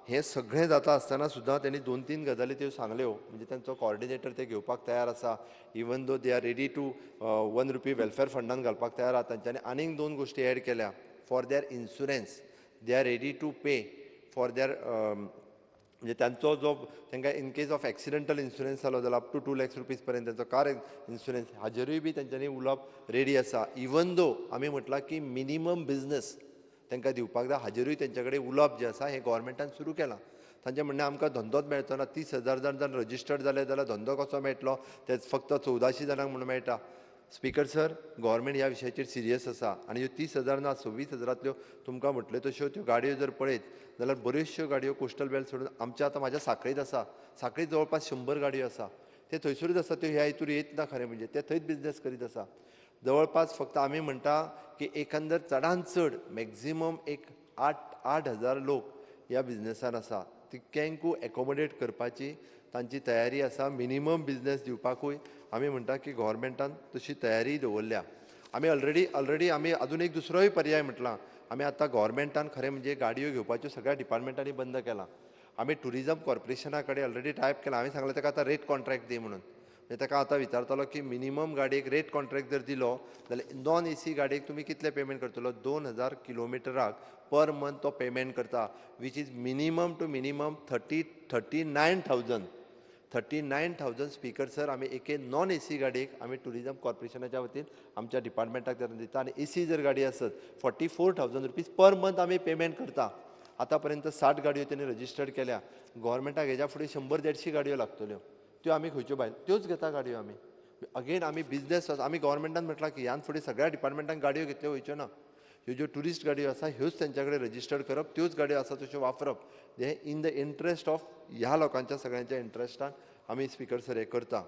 हें सगळें जाता आसतना सुद्दां तेणी 2-3 गजाली त्यो सांगल्यो. म्हणजे तांचो कॉर्डिनेटर ते घेवपाक तयार आसा. Even though they are ready to ₹1 welfare फंडान घालपाक तयार आसा. तांच्यांनी आनीक 2 गोश्टी एड केल्या. For their insurance they are ready to pay for their म्हणजे त्यांचो जो तांकां in case of accidental insurance जालो जाल्यार अप टू 2 लाख रुपीज पर्यंत त्यांचो कार इन्शुरन्स हाजेरूय बी तेंच्यांनी उलोवप रेडी आसा. इवन दो आमी म्हटलां की मिनिमम बिझनेस तांकां दिवपाक जाय हाजेरूय तेंच्या कडेन उलोवप जें आसा हें गोवोरमेंटान सुरू केलां. तांचें म्हणणें आमकां धंदोच मेळचो ना. 30,000 जण रजिस्टर्ड जाले जाल्यार धंदो कसो मेळटलो ते फक्त 1400 जाणांक म्हणून मेळटा. स्पीकर सर, गोवोरमेंट ह्या विशयाचेर सिरियस आसा आनी ह्यो 30,000 ना 26,000तल्यो तुमकां म्हटल्यो तश्यो त्यो गाडयो जर पळयत जाल्यार बऱ्योचश्यो गाडयो कोस्टल बेल्ट सोडून आमच्या आतां म्हाज्या सांखळेत आसा. सांखळेत जवळपास 100 गाडयो आसा. ते थंयसरूच आसा त्यो ह्या हितूर येत ना खरें म्हणजे ते थंयच बिझनेस करीत आसा. जवळपास फक्त आमी म्हणटा की एकंदर चडांत चड मॅक्झिमम एक 8,000 लोक ह्या बिझनेसान आसा. तितक्यांकू एकोमोडेट करपाची तांची तयारी आसा. मिनिमम बिझनेस दिवपाकूय आमी म्हणटा की गोवोरमेंटान तशी तयारी दवरल्या. आमी ऑलरेडी आमी अजून एक दुसरोय पर्याय म्हटला. आमी आतां गोवोरमेंटान खरें म्हणजे गाडयो घेवपाच्यो सगळ्या डिपार्टमेंटांनी बंद केला. आमी टुरिजम कॉर्पोरेशना कडेन ऑलरेडी टायप केला. हांवें सांगलें ताका आतां रेट कॉन्ट्रॅक्ट दी म्हणून. म्हणजे ताका आतां विचारतलो की मिनिमम गाडयेक रेट कॉन्ट्रॅक्ट जर दिलो जाल्यार नॉन एसी गाडयेक तुमी कितले पेमेंट करतलो. 2,000 किलोमिटराक पर मंथ तो पेमेंट करता. Which is minimum to minimum 39,000 speaker sir आमी एके नॉन एसी गाडयेक आमी टुरिजम कॉर्पोरेशनाच्या वतीन आमच्या डिपार्टमेंटाक दिता. आनी एसी जर गाडी आसत 44,000 रुपीज पर मंथ आमी पेमेंट करता. आतां पर्यंत 60 गाडयो तेणी रजिस्टर्ड केल्या. गोवोरमेंटाक हेज्या फुडें 100-150 गाडयो लागतल्यो. त्यो आमी खंयच्यो भायर त्योच घेता गाडयो आमी. अगेन आमी बिझनेस आमी गोवोरमेंटान म्हटलां की ह्यान फुडें सगळ्या डिपार्टमेंटान गाडयो घेतल्यो वयच्यो ना. ह्यो ज्यो ट्युरिस्ट गाडयो आसा ह्योच तेंच्या कडेन रजिस्टर्ड करप. त्योच गाडयो आसा तश्यो वापरप. हे इन द इंट्रस्ट ऑफ ह्या लोकांच्या सगळ्यांच्या इंट्रस्टान आमी स्पीकर सर हें करता.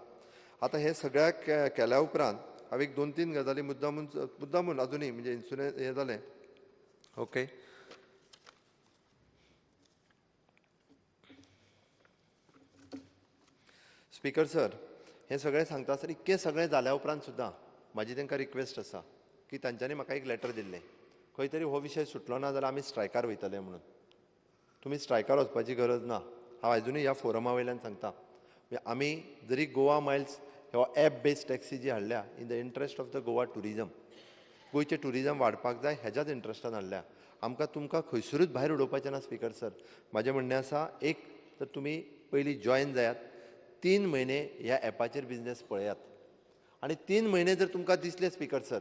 आतां हें सगळ्याक केल्या उपरांत हांवें एक 2-3 गजाली मुद्दामून अजुनूय म्हणजे इन्शुरन्स हें जालें. ओके. स्पीकर सर, हें सगळें सांगता आसतना इतकें सगळें जाल्या उपरांत सुद्दां म्हाजी तांकां रिक्वेस्ट आसा की तांच्यांनी म्हाका एक लेटर दिल्लें. खंय तरी हो विशय सुटलो ना जाल्यार आमी स्ट्रायकार वयतले म्हणून. तुमी स्ट्रायकार वचपाची गरज ना. हांव आजुनूय ह्या फोरमा वयल्यान सांगता. आमी जरी गोवा मायल्स हो एप बेस्ड टॅक्सी जी हाडल्या in the interest of the Goa tourism, गोंयचें टुरिजम वाडपाक जाय हेज्याच इंट्रस्टान हाडल्या. आमकां तुमकां खंयसरूच भायर उडोवपाचें ना स्पीकर सर. म्हाजें म्हणणें आसा एक तर तुमी पयलीं जॉयन जायात. 3 म्हयने ह्या एपाचेर बिझनेस पळयात आनी 3 म्हयने जर तुमकां दिसलें स्पीकर सर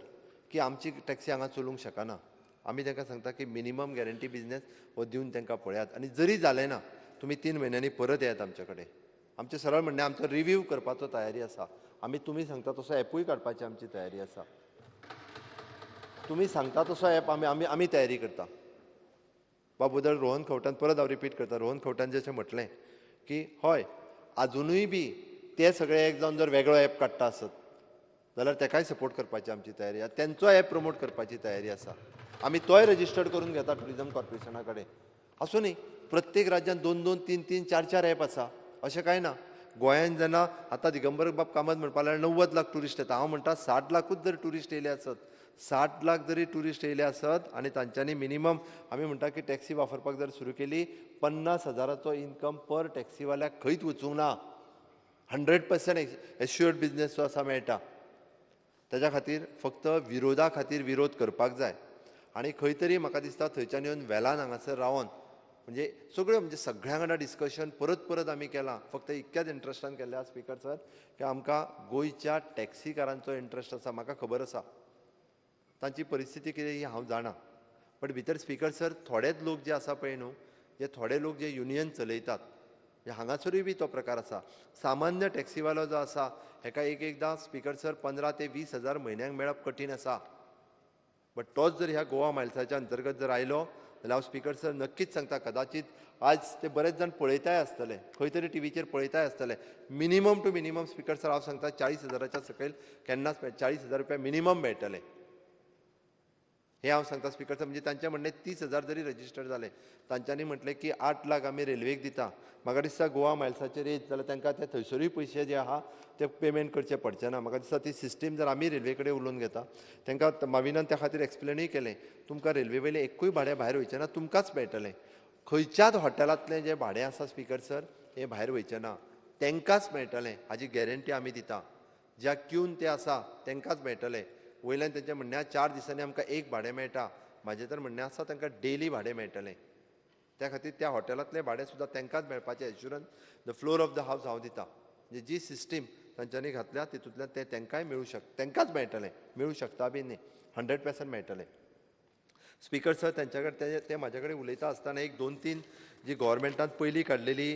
की आमची टॅक्सी हांगा चलूंक शकना, आमी तांकां सांगता की मिनिमम गॅरंटी बिझनेस हो दिवन तांकां पळयात. आनी जरी जालें ना तुमी 3 म्हयन्यांनी परत येयात आमचे कडेन. आमचें सरळ म्हणणें आमचो रिव्यू करपाचो तयारी आसा. आमी तुमी सांगता तसो एपूय काडपाची आमची तयारी आसा. तुमी सांगता तसो एप आमी तयारी करता. बाबूदळ रोहन खंवटान परत हांव रिपीट करता. रोहन खंवटान जशें म्हटलें की हय अजुनूय बी ते सगळे एक जावन जर वेगळो एप काडटा आसत जाल्यार ताकाय सपोर्ट करपाची आमची तयारी आसा. तेंचो एप प्रमोट करपाची तयारी आसा. आमी तोय रजिस्टर्ड करून घेता टुरिजम कॉर्पोरेशना कडेन. आसूं न्ही प्रत्येक राज्यांत 2-2, 3-3, 4-4 एप आसा. अशें कांय ना. गोंयांत जेन्ना आतां दिगंबर बाब कामत म्हणपा लागल्यार 90 लाख टुरिस्ट येता. हांव म्हणटा 60 लाखूच जर टुरिस्ट येयले आसत, 60 लाख जरी टुरिस्ट येयले आसत आनी तांच्यांनी मिनिमम आमी म्हणटा की टॅक्सी वापरपाक जर सुरू केली 50,000चो इन्कम पर टॅक्सीवाल्याक खंयच वचूंक ना. 100% एश्युअर्ड बिझनेस जो आसा मेळटा. ताच्या खातीर फक्त विरोधा खातीर विरोध करपाक जाय. आनी खंय तरी म्हाका दिसता थंयच्यान येवन वेलान हांगासर रावन म्हणजे सगळ्यो म्हणजे सगळ्यां वांगडा डिस्कशन परत आमी केलां. फक्त इतक्याच इंट्रस्टान केल्या स्पीकर सर की आमकां गोंयच्या टॅक्सीकारांचो इंट्रस्ट आसा. म्हाका खबर आसा तांची परिस्थिती कितें ही हांव जाणा. बट भितर स्पीकर सर थोडेच लोक जे आसा पळय न्हू, जे थोडे लोक जे युनियन चलयतात हांगासरूय बी तो प्रकार आसा. सामान्य टॅक्सीवालो जो आसा हेका एकदां स्पीकर सर 15,000 ते 20,000 म्हयन्याक मेळप कठीण आसा. बट तोच जर ह्या गोवा मायल्साच्या अंतर्गत जर आयलो जाल्यार हांव स्पीकर सर नक्कीच सांगता कदाचित आज ते बरेच जाण पळयताय आसतले, खंय तरी टीव्हीचेर पळयताय आसतले. Minimum to minimum speaker sir हांव सांगता 40,000च्या सकयल केन्नाच 40,000 रुपया मिनिमम मेळटले. हे हांव सांगता स्पीकर सर. म्हणजे तांचें म्हणणें 30,000 जरी रजिस्टर जाले तांच्यांनी म्हटलें की 8 लाख आमी रेल्वेक दिता. म्हाका दिसता गोवा मायल्साचेर येत जाल्यार तांकां ते थंयसरूय पयशे जे आहा ते पेमेंट करचे पडचे ना. म्हाका दिसता ती सिस्टीम जर आमी रेल्वे कडेन उलोवन घेता तांकां माविनान त्या खातीर एक्सप्लेनूय केलें. तुमकां रेल्वे वयलें एकूय भाडें भायर वयचें ना, तुमकांच मेळटलें. खंयच्याच हॉटेलांतलें जें भाडें आसा स्पीकर सर हें भायर वयचें ना, तांकांच मेळटलें. हाजी गॅरंटी आमी दिता. ज्या क्यून ते आसा तांकांच मेळटलें. वयल्यान तेंचें म्हणणें 4 दिसांनी आमकां एक भाडें मेळटा. म्हाजें तर म्हणणें आसा तांकां डेली भाडें मेळटलें. त्या खातीर त्या हॉटेलांतलें भाडें सुद्दां तांकांच मेळपाचें assurance the floor of the हावस हांव दितां. म्हणजे जी सिस्टीम तांच्यांनी घातल्या तितूंतल्यान तें तांकांय तांकांच मेळटलें, मेळूं शकता बी न्ही, 100% मेळटलें. स्पीकर सर, त्यांच्या कडेन ते म्हाजे कडेन उलयता आसतना एक 2-3 जी गव्हर्मेंटान पयलीं काडलेली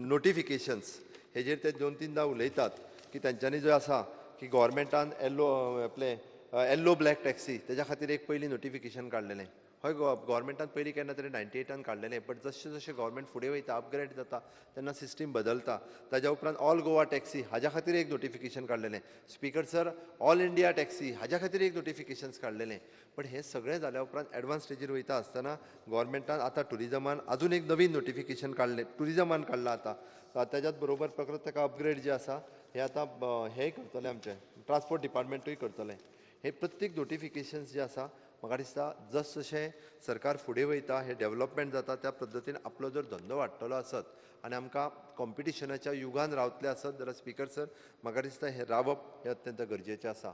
नोटिफिकेशन्स हेजेर ते 2-3दां उलयतात की तांच्यांनी जो आसा की गव्हर्मेंटान येल्लो ब्लॅक टॅक्सी तेज्या खातीर एक पयलीं नोटिफिकेशन काडलेलें. हय, गव्हर्मेंटान पयलीं केन्ना तरी 98 काडलेलें, बट जशें जशें गव्हर्मेंट फुडें वयता, अपग्रेड जाता तेन्ना सिस्टीम बदलता. ताज्या उपरांत ऑल गोवा टॅक्सी हाज्या खातीर एक नोटिफिकेशन काडलेलें. Speaker sir, all India taxi हाज्या खातीर एक नोटिफिकेशन्स काडलेलें. पण हें सगळें जाल्या उपरांत एडवान्स स्टेजीर वयता आसतना गव्हर्मेंटान आतां टुरिजमान आजून एक नवीन नोटिफिकेशन काडलें, टुरिजमान काडलां आतां. ताज्याच बरोबर परत ताका अपग्रेड जे आसा हें आतां हेंय करतलें, आमचें ट्रान्सपोर्ट डिपार्टमेंटूय करतलें. हे प्रत्येक नोटिफिकेशन्स जे आसा म्हाका दिसता जस जशें सरकार फुडें वयता, हे डेव्हलपमेंट जाता, त्या पद्दतीन आपलो जर धंदो वाडटलो आसत आनी आमकां कॉम्पिटिशनाच्या युगान रावतले आसत जाल्यार स्पीकर सर म्हाका दिसता हें रावप हें अत्यंत गरजेचें आसा.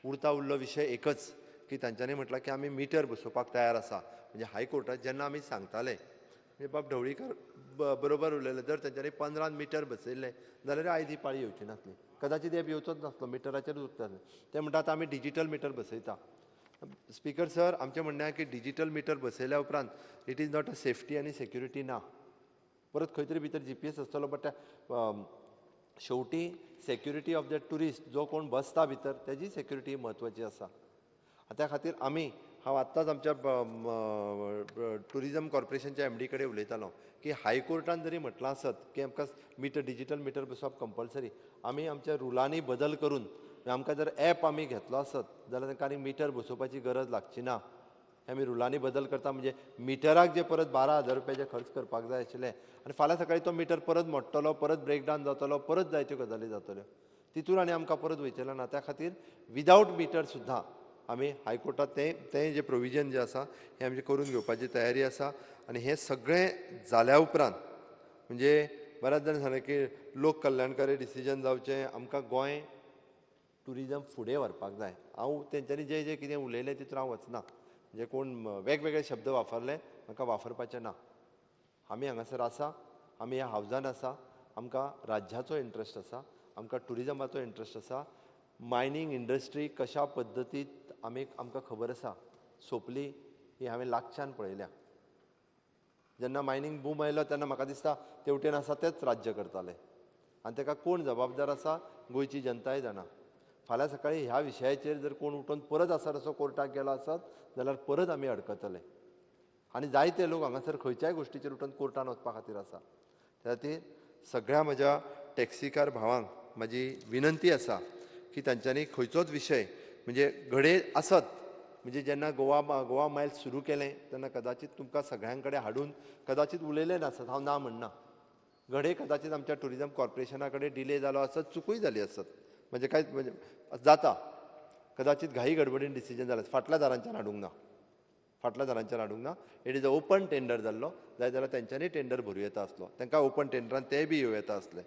उरता उरलो विशय एकच की तांच्यांनी म्हटलां की आमी मिटर बसोवपाक तयार आसा. म्हणजे हायकोर्टात जेन्ना आमी सांगताले म्हणजे बाब ढवळीकर बरोबर उलयले, जर तांच्यांनी 15 मिटर बसयल्ले जाल्यार आयज ही पाळी येवची नासली, कदाचित हे येवचोच नासलो, मिटराचेरूच उरताले. ते म्हणटात आमी डिजिटल मिटर बसयता. स्पीकर सर, आमचें म्हणणें की डिजिटल मिटर बसयल्या उपरांत it is not a safety आनी सेक्युरिटी ना. परत खंय तरी भितर GPS आसतलो, बट शेवटी सेक्युरिटी ऑफ द टुरिस्ट जो कोण बसता भितर तेजी सेक्युरिटी म्हत्वाची आसा. त्या खातीर हांव आत्ताच आमच्या टुरिजम कॉर्पोरेशनच्या MD कडेन उलयतालो की हायकोर्टान जरी म्हटलां आसत की आमकां डिजिटल मिटर बसोवप कंपल्सरी, आमी आमच्या रुलांनी बदल करून आमकां जर ॲप आमी घेतलो आसत जाल्यार तांकां आनी मिटर बसोवपाची गरज लागची ना. आमी रुलांनी बदल करता म्हणजे मिटराक जे परत 12,000 रुपया जे खर्च करपाक जाय आशिल्ले आनी फाल्यां सकाळीं तो मिटर परत मोडटलो, परत ब्रेकडावन जातलो, परत जायत्यो गजाली जातल्यो, तितून आनी आमकां परत वयचेलें ना. त्या खातीर विदावट मिटर सुद्दां आमी हायकोर्टात तें जे प्रोविजन जे आसा हें आमचें करून घेवपाची तयारी आसा. आनी हें सगळें जाल्या उपरांत म्हणजे बऱ्याच जाण सांगलें की लोक कल्याणकारी डिसिजन जावचें, आमकां गोंय टुरिजम फुडें व्हरपाक जाय. हांव तेंच्यांनी जें कितें उलयलें तितून हांव वचना, म्हणजे कोण वेगवेगळे शब्द वापरले म्हाका वापरपाचे ना. आमी हांगासर आसा, आमी ह्या हावजान आसा, आमकां राज्याचो इंट्रस्ट आसा, आमकां टुरिजमाचो इंट्रस्ट आसा. मायनींग इंडस्ट्री कशा पद्दतीत आमकां खबर आसा सोंपली ही हांवें लागच्यान पळयल्या. जेन्ना मायनींग बूम आयलो तेन्ना म्हाका दिसता तेवटेन आसा तेच राज्य करताले आनी ताका कोण जबाबदार आसा गोंयची जनताय जाणा. फाल्यां सकाळीं ह्या विशयाचेर जर कोण उठून परत आसा असो कोर्टाक गेलो आसत जाल्यार परत आमी अडकतले. आनी जायते लोक हांगासर खंयच्याय गोश्टीचेर उठून कोर्टान वचपा खातीर आसा. त्या खातीर सगळ्या म्हज्या टॅक्सीकार भावांक म्हाजी विनंती आसा की तांच्यांनी खंयचोच विशय म्हणजे घडये आसत, म्हणजे जेन्ना गोवा मायल्स सुरू केलें तेन्ना कदाचित तुमकां सगळ्यां कडेन हाडून कदाचित उलयलें नासत, हांव ना म्हणना. घडये कदाचित आमच्या टुरिजम कॉर्पोरेशना कडेन डिले जालो आसत, चुकूय जाली आसत, म्हणजे कांयच म्हणजे जाता, कदाचित घाई गडबडीन डिसिजन जालें, फाटल्या दारांच्यान हाडूंक ना, फाटल्या दारांच्यान हाडूंक ना. It is a open tender जाल्लो, जाय जाल्यार तेंच्यांनी टेंडर भरूं येता आसलो, तांकां ओपन टेंडरान तेय बी येवं येता आसले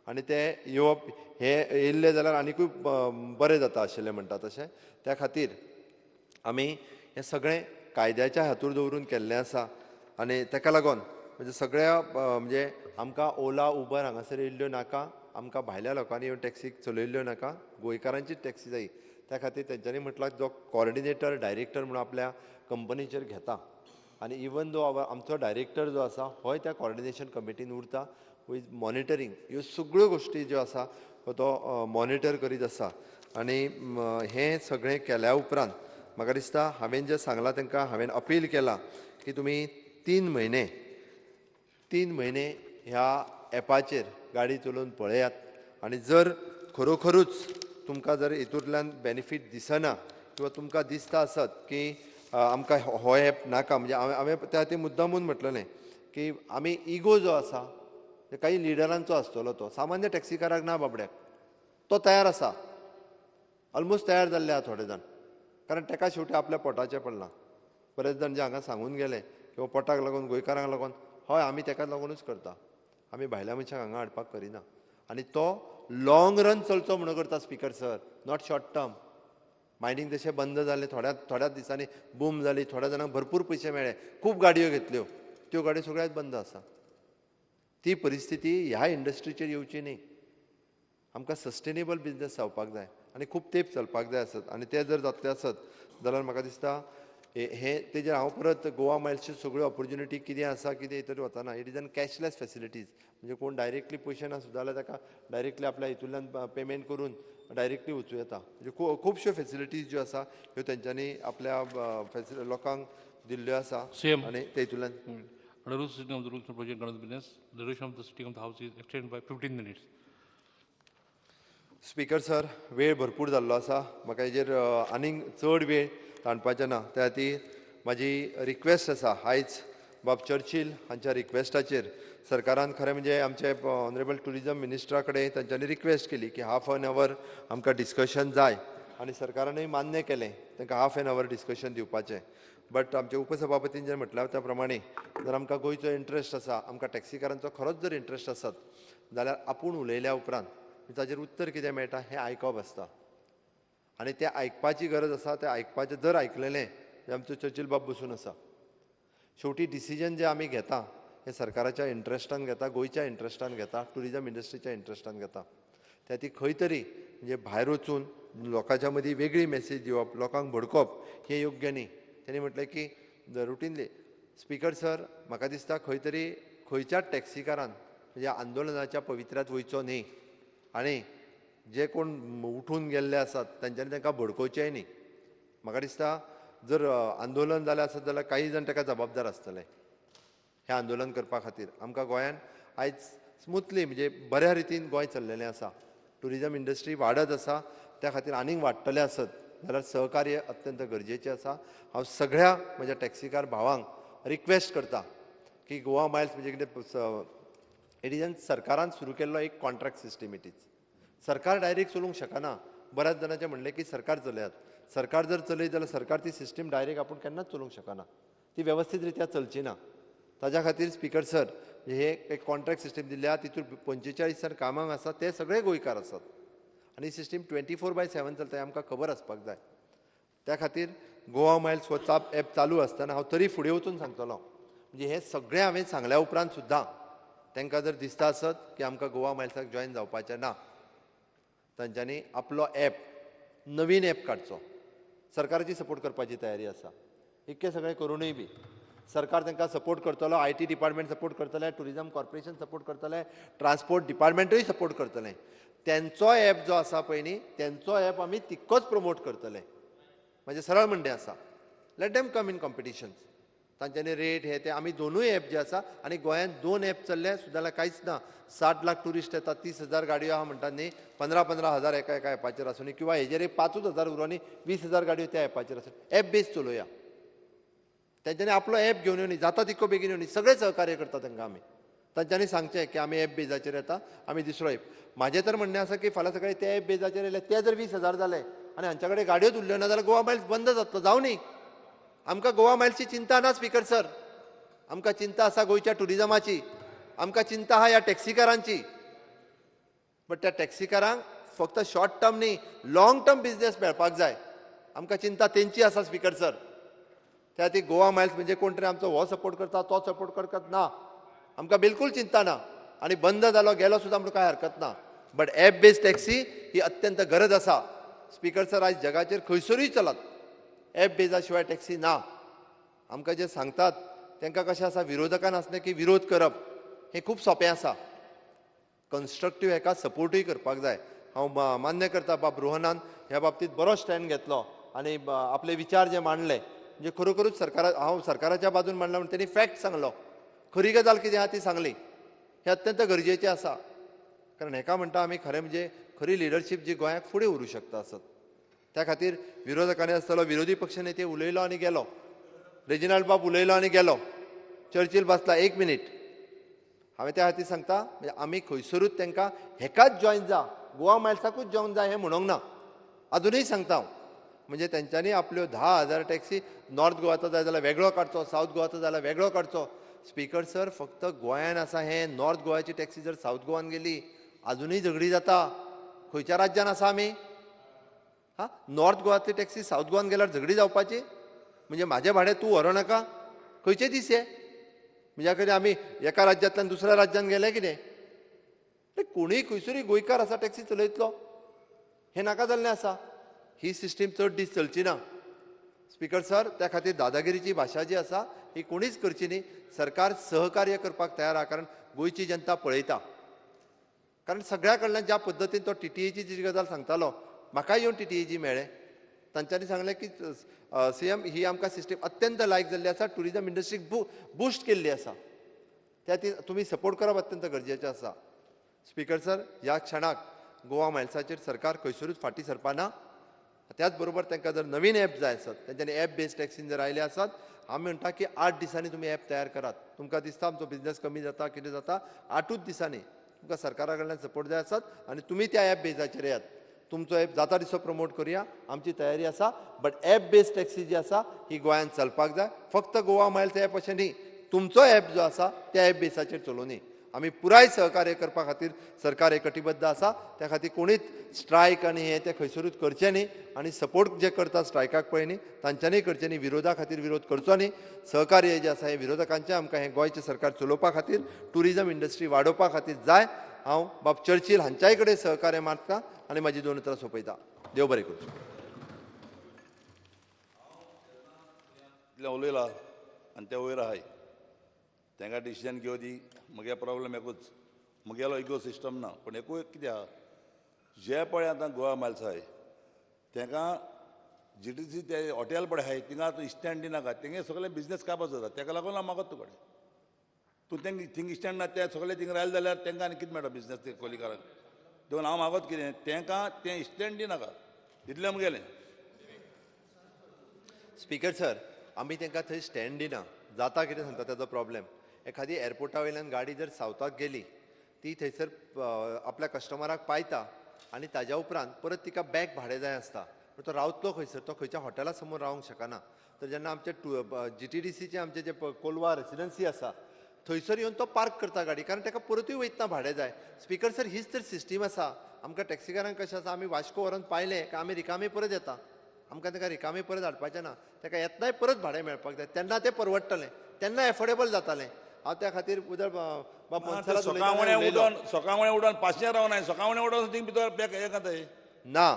आनी ते येवप हे येयल्ले जाल्यार आनिकूय बरें जाता आशिल्लें म्हणटा तशें. त्या खातीर आमी हें सगळें कायद्याच्या हातूर दवरून केल्लें आसा आनी ताका लागून म्हणजे सगळ्या म्हणजे आमकां ओला उबर हांगासर येयल्ल्यो नाका, आमकां भायल्या लोकांनी ह्यो टॅक्सी चलयल्ल्यो नाका, गोंयकारांचीच टॅक्सी जायी. त्या खातीर तेंच्यांनी म्हटलां जो कॉर्डिनेटर डायरेक्टर म्हणून आपल्या कंपनीचेर घेता आनी इवन दो आमचो डायरेक्टर जो आसा होय त्या कॉर्डिनेशन कमिटीन उरता, विथ मॉनिटरींग ह्यो सगळ्यो गोश्टी ज्यो आसा तो मॉनिटर करीत आसा. आनी हें सगळें केल्या उपरांत म्हाका दिसता हांवें जें सांगलां तांकां हांवें अपील केलां की तुमी 3 म्हयने ह्या एपाचेर गाडी चलोवन पळयात आनी जर खरोखरूच तुमकां जर हितूंतल्यान बेनिफीट दिसना किंवा तुमकां दिसता आसत की आमकां हो एप नाका, म्हणजे हांवें त्या खातीर मुद्दामून म्हटलेलें की आमी इगो जो आसा काही लिडरांचो आसतलो, तो सामान्य टॅक्सीकाराक ना बाबड्याक, तो तयार आसा, ऑलमोस्ट तयार जाल्ले आहा थोडे जाण, कारण ताका शेवटी आपल्या पोटाचें पडलां. बरेच जाण जे हांगा सांगून गेले किंवा पोटाक लागून गोंयकारांक लागून, हय आमी ताकाच लागूनच करता, आमी भायल्या मनशाक हांगा हाडपाक करिना. आनी तो लाँग रन चलचो म्हणून करता speaker sir, not short term. Mining जशें बंद जालें थोड्याच दिसांनी बूम जाली, थोड्या जाणांक भरपूर पयशे मेळ्ळे, खूब गाडयो घेतल्यो, त्यो गाडयो सगळ्याच बंद आसा. ती परिस्थिती ह्या इंडस्ट्रीचेर येवची न्ही. आमकां सस्टेनेबल बिझनस जावपाक जाय आनी खूब तेंप चलपाक जाय आसत. आनी ते जर जातले आसत जाल्यार म्हाका दिसता हे तेजेर हांव परत गोवा मायल्सच्यो सगळ्यो ऑपॉर्च्युनिटी कितें आसा कितें हितूर वचना. It is an cashless facilities. म्हणजे कोण डायरेक्टली पयशे ना सुद्दां जाल्यार ताका डायरेक्टली आपल्या हितूंतल्यान पेमेंट करून डायरेक्टली वचूं येता. म्हणजे खुबश्यो फॅसिलिटीज ज्यो आसा ह्यो तेंच्यांनी आपल्या लोकांक दिल्ल्यो आसा आनी ते हितूंतल्यान Under the sitting of the rules of project governance business, the duration of the sitting of the house is extended by 15 minutes. Speaker sir, वेळ भरपूर जाल्लो आसा. म्हाका हेजेर आनीक चड वेळ ताणपाचें ना. त्या खातीर म्हाजी रिक्वेस्ट आसा आयज बाब चर्चिल हांच्या रिक्वेस्टाचेर सरकारान खरें म्हणजे आमचे ऑनरेबल टुरिजम मिनिस्टरा कडेन तांच्यांनी रिक्वेस्ट केली की हाफ एन अवर आमकां डिस्कशन जाय आनी सरकारानूय मान्य केलें तांकां हाफ एन अवर डिस्कशन दिवपाचें. बट आमचे उपसभापतीन जें म्हटल्या त्या प्रमाणे जर आमकां गोंयचो इंट्रस्ट आसा, आमकां टॅक्सीकारांचो खरोच जर इंट्रस्ट आसत जाल्यार आपूण उलयल्या उपरांत ताजेर उत्तर कितें मेळटा हें आयकप आसता. आनी तें आयकपाची गरज आसा. तें आयकपाचें जर आयकलेलें तें आमचो चर्चिल बाब बसून आसा. शेवटी डिसिजन जें आमी घेता हें सरकाराच्या इंट्रस्टान घेता, गोंयच्या इंट्रस्टान घेता, टुरिजम इंडस्ट्रीच्या इंट्रस्टान घेता. त्या ती खंय तरी म्हणजे भायर वचून लोकांच्या मदीं वेगळी मॅसेज दिवप, लोकांक भडकवप हें योग्य न्ही. तेणी म्हटलें की रुटीनली स्पीकर सर म्हाका दिसता खंय तरी खंयच्याच टॅक्सीकारान म्हणजे आंदोलनाच्या पवित्र्यात वयचो न्ही आनी जे कोण उठून गेल्ले आसात तांच्यांनी तांकां भडकोवचेंय न्ही. म्हाका दिसता जर आंदोलन जालें आसत जाल्यार काही जाण ताका जबाबदार आसतले हें आंदोलन करपा खातीर. आमकां गोंयांत आयज स्मुथली म्हणजे बऱ्या रितीन गोंय चल्लेलें आसा. टुरिजम इंडस्ट्री वाडत आसा. त्या खातीर आनीक वाडटलें आसत जाल्यार सहकार्य अत्यंत गरजेचें आसा. हांव सगळ्या म्हज्या टॅक्सीकार भावांक रिक्वेस्ट करता की गोवा मायल्स म्हणजे कितें इट इज एन सरकारान सुरू केल्लो एक कॉन्ट्रॅक्ट सिस्टम. इट इज सरकार डायरेक्ट चलोवंक शकना. बऱ्याच जाणांचें म्हणलें की सरकार चलयात. सरकार जर चलयत जाल्यार सरकार ती सिस्टम डायरेक्ट आपूण केन्नाच चलोवंक शकना. ती वेवस्थीत रित्या चलची ना. ताज्या खातीर स्पीकर सर हे एक कॉन्ट्रॅक्ट सिस्टम दिल्या तितूर 45 जण कामाक आसात ते सगळे गोंयकार आसात आनी सिस्टम 24/7 चलता हें आमकां खबर आसपाक जाय. त्या खातीर गोवा मायल्स हो ॲप चालू आसतना हांव तरी फुडें वचून सांगतलो. म्हणजे हें सगळें हांवें सांगल्या उपरांत सुद्दां तांकां जर दिसता आसत की आमकां गोवा मायल्साक जॉयन जावपाचें ना तांच्यांनी आपलो ॲप नवीन ॲप काडचो. सरकाराची सपोर्ट करपाची तयारी आसा. इतकें सगळें करूनय बी सरकार तांकां सपोर्ट करतलो. IT डिपार्टमेंट सपोर्ट करतलें, टुरिजम कॉर्पोरेशन सपोर्ट करतलें, ट्रान्सपोर्ट डिपार्टमेंटूय सपोर्ट करतलें. त्यांचो ॲप जो आसा पळय न्ही त्यांचो ॲप आमी तितकोच प्रमोट करतले. म्हणजे सरळ म्हणणें आसा let them come in competitions. तांच्यांनी रेट हे ते आमी दोनूय ॲप जे आसा आनी गोंयांत 2 ॲप चल्ले सुद्दां जाल्यार कांयच ना. 60 लाख टुरिस्ट येतात, 30,000 गाडयो आहा म्हणटात न्ही, 15,000 एका ॲपाचेर आसूं किंवा हेजेर 5,000 उरो न्ही 20,000 गाडयो त्या ॲपाचेर आसूं. ॲप बेस चलोवया. तेंच्यांनी आपलो ॲप घेवन येवनी, जाता तितको बेगीन येवनी. सगळे सहकार्य करता तांकां आमी. तांच्यांनी सांगचें की आमी ॲप बेजाचेर येता, आमी दुसरो ॲप. म्हाजें तर म्हणणें आसा की फाल्यां सकाळीं ते ॲप बेजाचेर येयले ते जर 20,000 जाले आनी हांच्या कडेन गाडयोच उरल्यो ना जाल्यार गोवा मायल्स बंद जातलो. जावं न्ही. आमकां गोवा मायल्सची चिंता ना स्पीकर सर. आमकां चिंता आसा गोंयच्या टुरिजमाची. आमकां चिंता आहा ह्या टॅक्सीकारांची. बट त्या टॅक्सीकारांक फक्त शॉर्ट टर्म न्ही लाँग टर्म बिझनेस मेळपाक जाय. आमकां चिंता तेंची आसा स्पीकर सर. त्या खातीर गोवा मायल्स म्हणजे कोण तरी आमचो हो सपोर्ट करता तो सपोर्ट करतात ना. आमकां बिलकूल चिंता ना आनी बंद जालो गेलो सुद्दां म्हणून कांय हरकत ना. बट ॲप बेस्ड टॅक्सी ही अत्यंत गरज आसा. स्पीकर सर आयज जगाचेर खंयसरूय चलात ॲप बेजा शिवाय टॅक्सी ना. आमकां जे सांगतात तांकां कशें आसा विरोधकान आसलें की विरोध करप हें खूब सोंपें आसा. कन्स्ट्रक्टीव हेका सपोर्टूय करपाक जाय. हांव मान्य करता बाब रोहनान ह्या बाबतींत बरो स्टँड घेतलो आनी आपले विचार जे मांडले म्हणजे खरोखरूच हांव सरकाराच्या बाजून मांडला म्हणून तेणी फॅक्ट सांगलो. खरी गजाल कितें आहा ती सांगली. हें अत्यंत गरजेचें आसा. कारण हेका म्हणटा आमी खरें म्हणजे खरी लिडरशीप जी गोंयाक फुडें व्हरूंक शकता आसत. त्या खातीर विरोधकांनी आसतलो विरोधी पक्ष नेते उलयलो आनी गेलो. रेजिनाल्ड बाब उलयलो आनी गेलो. चर्चिल बसला 1 मिनीट. हांवें त्या खातीर सांगता म्हणजे आमी खंयसरूच तांकां हेकाच जॉयन जा गोवा मायल्साकूच जॉयन जा हें म्हणूंक ना. अजुनूय सांगता हांव म्हणजे तेंच्यांनी आपल्यो 10,000 टॅक्सी नॉर्थ गोवाचो जाय जाल्यार वेगळो काडचो, सावथ गोवाचो जाल्यार वेगळो काडचो. स्पीकर सर फक्त गोंयान आसा हें. नॉर्थ गोवाची टॅक्सी जर सावथ गोवान गेली अजुनूय झगडी जाता. खंयच्या राज्यान आसा आमी? हां, नॉर्थ गोवातली टॅक्सी साऊथ गोवान गेल्यार झगडी जावपाची? म्हणजे म्हाजें भाडें तूं व्हरो नाका? खंयचे दीस हे? म्हणजे कडेन आमी एका राज्यांतल्यान दुसऱ्या राज्यांत गेले कितें? कोणूय खंयसरूय गोंयकार आसा टॅक्सी चलयतलो हें नाका जाल्लें आसा. ही सिस्टीम चड दीस चलची ना. स्पीकर सर, त्या खातीर दादागिरीची भाशा जी आसा ही कोणीच करची न्ही. सरकार सहकार्य करपाक तयार आहा, कारण गोंयची जनता पळयता. कारण सगळ्या कडल्यान ज्या पद्दतीन तो TTAची जी गजाल सांगतालो, म्हाकाय येवन TTAची मेळ्ळे. तांच्यांनी सांगलें की CM ही आमकां सिस्टीम अत्यंत लायक जाल्ली आसा, टुरिजम इंडस्ट्रीक बुस्ट केल्ली आसा. त्या तुमी सपोर्ट करप अत्यंत गरजेचें आसा. स्पीकर सर, ह्या क्षणाक गोवा मायल्साचेर सरकार खंयसरूच फाटीं सरपाना. त्याच बरोबर तांकां जर नवीन ॲप जाय आसत, तेंच्यांनी ॲप बेस्ड टॅक्सीन जर आयले आसत, आमी म्हणटा की 8 दिसांनी तुमी ॲप तयार करात. तुमकां दिसता आमचो बिझनस कमी जाता, कितें जाता, 8च दिसांनी तुमकां सरकारा कडल्यान सपोर्ट जाय आसत आनी तुमी त्या ॲप बेजाचेर येयात. तुमचो ॲप जाता दिसो प्रमोट करुया, आमची तयारी आसा. बट ॲप बेस्ड टॅक्सी जी आसा ही गोंयांत चलपाक जाय. फक्त गोवा मायल्स ॲप अशें न्ही, तुमचो ॲप जो आसा त्या ॲप बेसाचेर चलोवनी. आमी पुराय सहकार्य करपा खातीर सरकार हे कटिबद्ध आसा. त्या खातीर कोणीच स्ट्रायक आनी हे ते खंयसरूच करचे न्ही. आनी सपोर्ट जे करता स्ट्रायकाक पळय न्ही, तांच्यांनी करचे न्ही. विरोधा खातीर विरोध करचो न्ही. सहकार्य जे आसा हे विरोधकांचें आमकां हें गोंयचें सरकार चलोवपा खातीर, टुरिजम इंडस्ट्री वाडोवपा खातीर जाय. हांव बाब चर्चिल हांच्याय कडेन सहकार्य मागता आनी म्हाजी 2 उतरां सोंपयता. देव बरें करूं. इतलें उलयलां आनी ते वयर आहाय, तांकां डिसिजन घेवं दी. म्हगे प्रॉब्लेम एकूच, म्हगेलो इगो सिस्टम ना. पूण एकूय कितें आहा, जे पळय आतां गोवा मायल्स आहाय तांकां GTC ते हॉटेल पळय आहाय थिंगा तूं स्टँड दिनाका. तेंगे सगळें बिझनस काबार जाता. ताका लागून हांव मागत तुका तूं तेंगे थिंग स्टँड ना, ते सगळे थिंग रावले जाल्यार तांकां आनी कितें मेळटा बिझनस ते कोलिकारांक. देखून हांव मागत कितें, तांकां तें स्टँड दिनाका. इतलें मुगेलें. स्पीकर सर, आमी तांकां थंय स्टँड दिना. जाता कितें सांगता ताचो प्रॉब्लेम. एखादी एअरपोर्टा वयल्यान गाडी जर सावथाक गेली, ती थंयसर आपल्या कस्टमराक पायता आनी ताज्या उपरांत परत तिका बॅक भाडें जाय आसता. तो रावतलो खंयसर, तो खंयच्या हॉटेला समोर रावंक शकना. तर जेन्ना आमचे GTDCचे आमचे जे कोलवा रेसिडन्सी आसा थंयसर येवन तो पार्क करता गाडी, कारण ताका परतूय वयतना भाडें जाय. स्पीकर सर, हीच तर सिस्टीम आसा. आमकां टॅक्सीकारांक कशें आसा, आमी वास्को व्हरोन पायलें काय आमी रिकामे परत येता. आमकां ताका रिकामे परत हाडपाचें ना. ताका येतनाय परत भाडें मेळपाक जाय. तेन्ना तें परवडटलें, तेन्ना एफोर्डेबल जातालें. हांव त्या खातीर उदळ सकाळी उडोवन पांचशें रावनाय, सकाळी उडोवन थिंग भितर बॅक हें घाताय ना.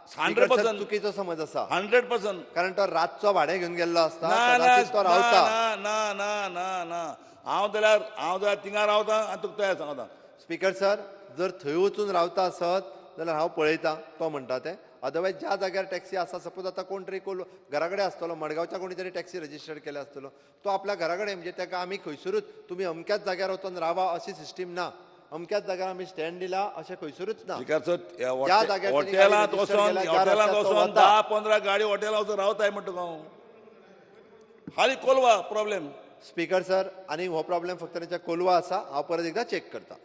100% चुकीचो समज आसा. 100%. कारण तो रातचो भाडें घेवन गेल्लो आसता, ना कदाचित तो रावता. ना ना ना ना हांव जाल्यार थिंगा रावता आनी तुका तयार सांगता. स्पीकर सर, जर थंय वचून रावता आसत जाल्यार हांव पळयतां तो म्हणटा तें. अदरवायज ज्या जाग्यार टॅक्सी आसा, सपोज आतां कोण तरी घरा कडेन आसतलो, मडगांवच्या कोणी तरी टॅक्सी रजिस्टर केले आसतलो, तो आपल्या घरा कडेन, म्हणजे ताका आमी खंयसरूच तुमी अमक्याच जाग्यार वचून रावा अशी सिस्टीम ना. अमक्याच जाग्यार आमी स्टँड दिला अशें खंयसरूच ना. हॉटेलांत वचोन 10-15 गाडी हॉटेलांत वचून रावताय म्हणटा हांव. हाली कोलवा प्रॉब्लेम. स्पीकर सर, आनी हो प्रॉब्लेम फक्त तांच्या कोलवा आसा. हांव परत एकदां चॅक करता.